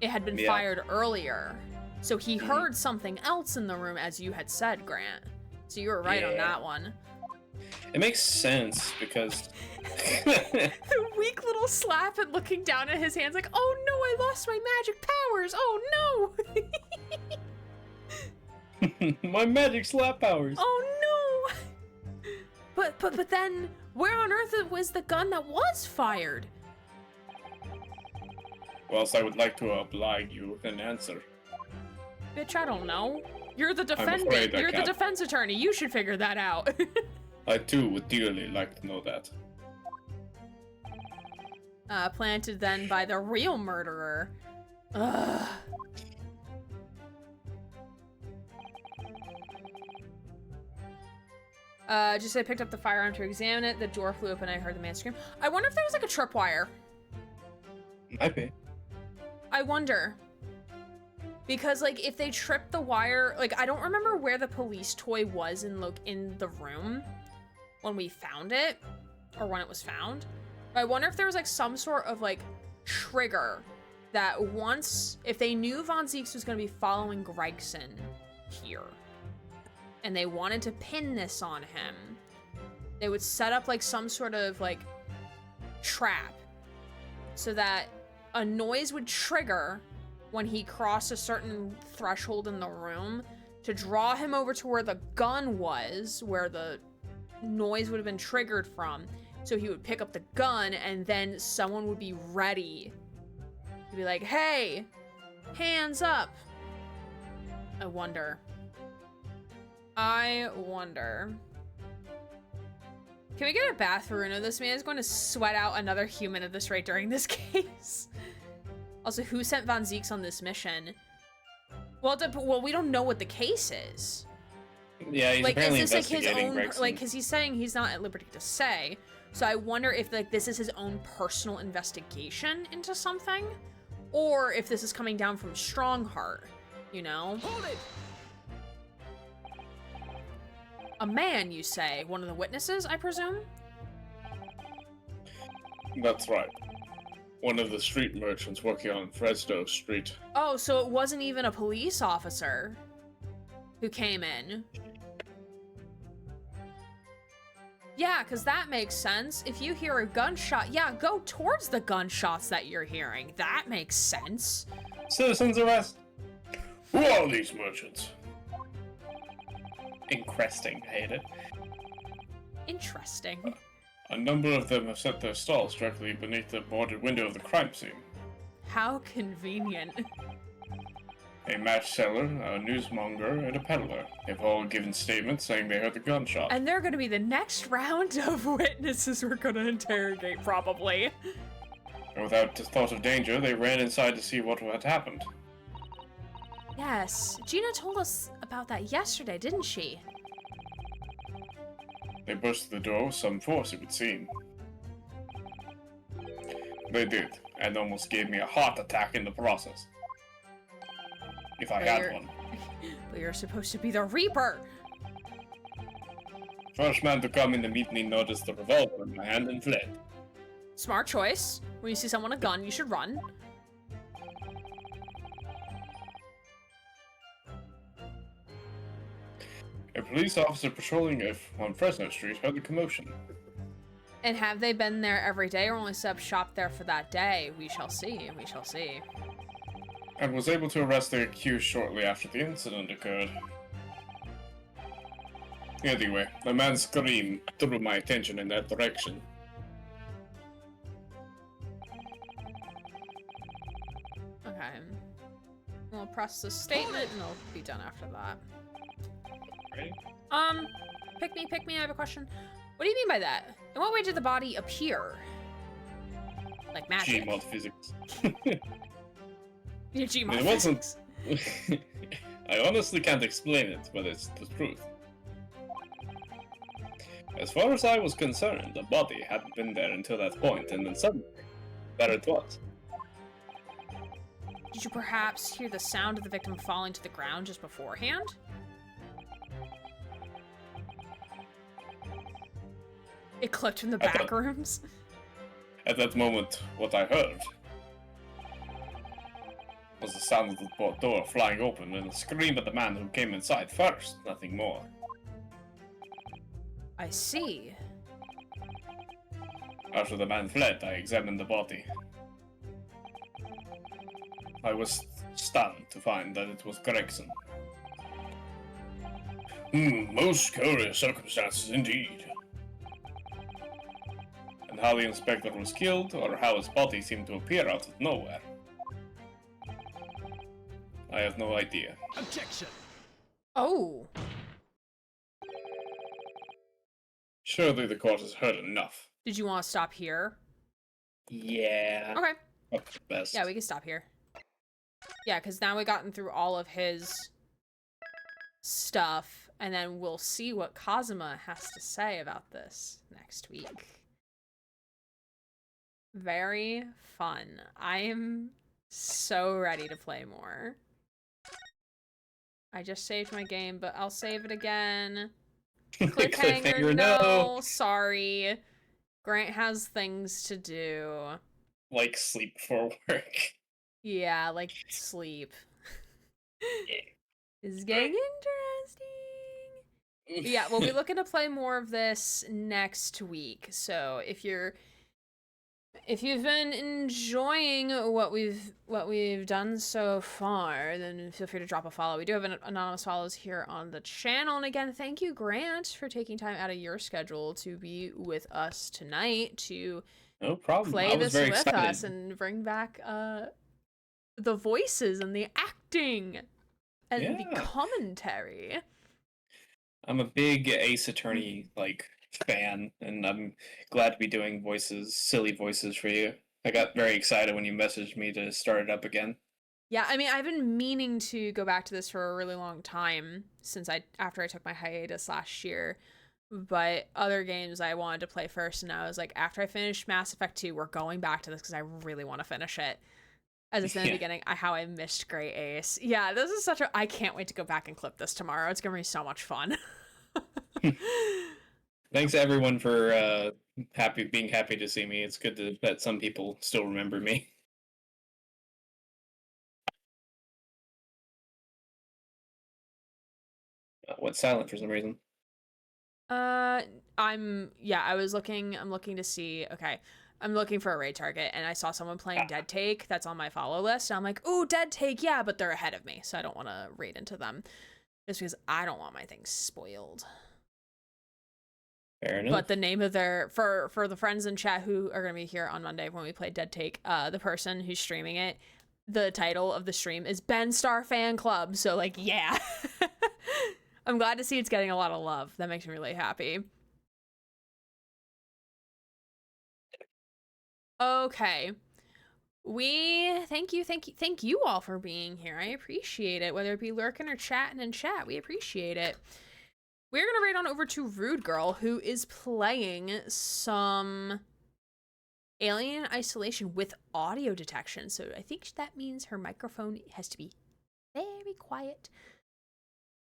It had been fired earlier. So he heard something else in the room, as you had said, Grant. So you were right on that one. It makes sense because The weak little slap and looking down at his hands like, oh no, I lost my magic powers. Oh no. my magic slap powers. Oh no. But then where on earth was the gun that was fired? Whilst I would like to oblige you with an answer. Bitch, I don't know. You're the afraid defendant. I You're the can't. defense attorney. You should figure that out. I too would dearly like to know that. Planted then by the real murderer. Ugh. Just I picked up the firearm to examine it. The door flew open. I heard the man scream. I wonder if there was like a tripwire. Might be. I wonder. Because like if they tripped the wire, like I don't remember where the police toy was in the room when we found it or when it was found. But I wonder if there was like some sort of like trigger that once, if they knew Von Zieks was going to be following Gregson here and they wanted to pin this on him, they would set up like some sort of like trap so that a noise would trigger when he crossed a certain threshold in the room to draw him over to where the gun was, where the noise would have been triggered from. So he would pick up the gun and then someone would be ready to be like, hey, hands up. I wonder. Can we get a bath for Runo? This man is going to sweat out another human at this rate during this case. Also, who sent Von Zieks on this mission? Well, we don't know what the case is. Yeah, he's Like, apparently is this like his investigating own, Gregson. like, because he's saying he's not at liberty to say. So I wonder if like this is his own personal investigation into something, or if this is coming down from Strongheart, you know? Hold it! A man, you say? One of the witnesses, I presume? That's right. One of the street merchants working on Fresno Street. Oh, so it wasn't even a police officer who came in. Yeah, because that makes sense. If you hear a gunshot, yeah, go towards the gunshots that you're hearing. That makes sense. Citizens arrest. Who are these merchants? Incresting. I hate it. Interesting. A number of them have set their stalls directly beneath the boarded window of the crime scene. How convenient. A match seller, a newsmonger, and a peddler have all given statements saying they heard the gunshot. And they're going to be the next round of witnesses we're going to interrogate, probably. And without thought of danger, they ran inside to see what had happened. Yes, Gina told us about that yesterday, didn't she? They burst the door with some force, it would seem. They did, and almost gave me a heart attack in the process. If I But had you're- one. But you're supposed to be the Reaper. First man to come in to meet me noticed the revolver in my hand and fled. Smart choice. When you see someone with a gun, you should run. A police officer patrolling on Fresno Street heard the commotion. And have they been there every day or only set up shop there for that day? We shall see. We shall see. And was able to arrest their accused shortly after the incident occurred. Anyway, the man's scream drew my attention in that direction. Okay. We'll press the statement and I'll be done after that. Ready? Pick me, I have a question. What do you mean by that? In what way did the body appear? Like magic? Gmod physics. Your Gmod It wasn't. physics. I honestly can't explain it, but it's the truth. As far as I was concerned, the body hadn't been there until that point, and then suddenly, there it was. Did you perhaps hear the sound of the victim falling to the ground just beforehand? It clipped from the I thought- back rooms. At that moment, what I heard was the sound of the door flying open and a scream at the man who came inside first, nothing more. I see. After the man fled, I examined the body. I was stunned to find that it was Gregson. Most curious circumstances indeed. And how the inspector was killed, or how his body seemed to appear out of nowhere, I have no idea. Objection. Oh. Surely the court has heard enough. Did you want to stop here? Yeah. Okay. That's the best. Yeah, we can stop here. Yeah, because now we've gotten through all of his stuff, and then we'll see what Kazuma has to say about this next week. Very fun. I am so ready to play more. I just saved my game, but I'll save it again. Cliffhanger, no. Sorry. Grant has things to do. Like sleep for work. Yeah, like sleep. This is getting interesting. But yeah, we'll be looking to play more of this next week. So if you've been enjoying what we've done so far, then feel free to drop a follow. We do have anonymous follows here on the channel. And again, thank you, Grant, for taking time out of your schedule to be with us tonight to No problem. play I was this very with excited. us and bring back the voices and the acting and the Yeah. commentary. I'm a big Ace Attorney fan, and I'm glad to be doing silly voices for you. I got very excited when you messaged me to start it up again. Yeah, I mean, I've been meaning to go back to this for a really long time after I took my hiatus last year. But other games I wanted to play first, and I was like, after I finish Mass Effect 2, we're going back to this because I really want to finish it. As I said in the beginning, how I missed Great Ace. Yeah, this is I can't wait to go back and clip this tomorrow. It's going to be so much fun. Thanks everyone for being happy to see me. It's good that some people still remember me. Went silent for some reason. I'm looking to see, okay, I'm looking for a raid target, and I saw someone playing Dead Take that's on my follow list, and I'm like, ooh, Dead Take, yeah, but they're ahead of me, so I don't want to raid into them, just because I don't want my things spoiled. Fair enough. But the name of for the friends in chat who are going to be here on Monday when we play Dead Take, the person who's streaming it, the title of the stream is Ben Star Fan Club, so like, yeah. I'm glad to see it's getting a lot of love. That makes me really happy. Okay. Thank you all for being here. I appreciate it. Whether it be lurking or chatting in chat, we appreciate it. We're gonna raid on over to Rude Girl, who is playing some Alien Isolation with audio detection. So I think that means her microphone has to be very quiet.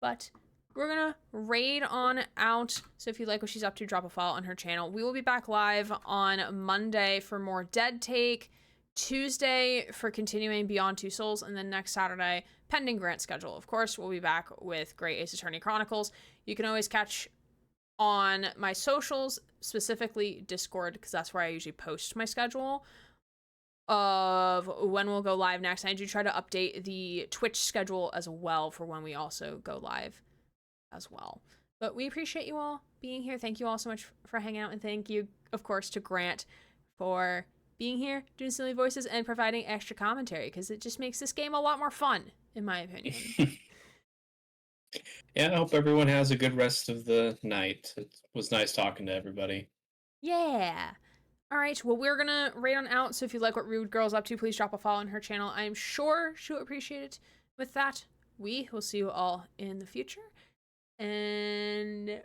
But we're gonna raid on out. So if you like what she's up to, drop a follow on her channel. We will be back live on Monday for more Dead Take, Tuesday for continuing Beyond Two Souls, and then next Saturday, pending Grant schedule, of course, we'll be back with Great Ace Attorney Chronicles. You can always catch on my socials, specifically Discord, because that's where I usually post my schedule of when we'll go live next. I do try to update the Twitch schedule as well for when we also go live as well. But we appreciate you all being here. Thank you all so much for hanging out, and thank you, of course, to Grant for being here, doing silly voices, and providing extra commentary, because it just makes this game a lot more fun, in my opinion. Yeah, I hope everyone has a good rest of the night. It was nice talking to everybody. Yeah. All right, well, we're gonna rate on out, so if you like what Rude Girl's up to, please drop a follow on her channel. I'm sure she'll appreciate it. With that, we will see you all in the future, and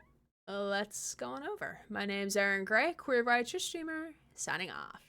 let's go on over. My name's Aaron Gray, Queer Rights Streamer, signing off.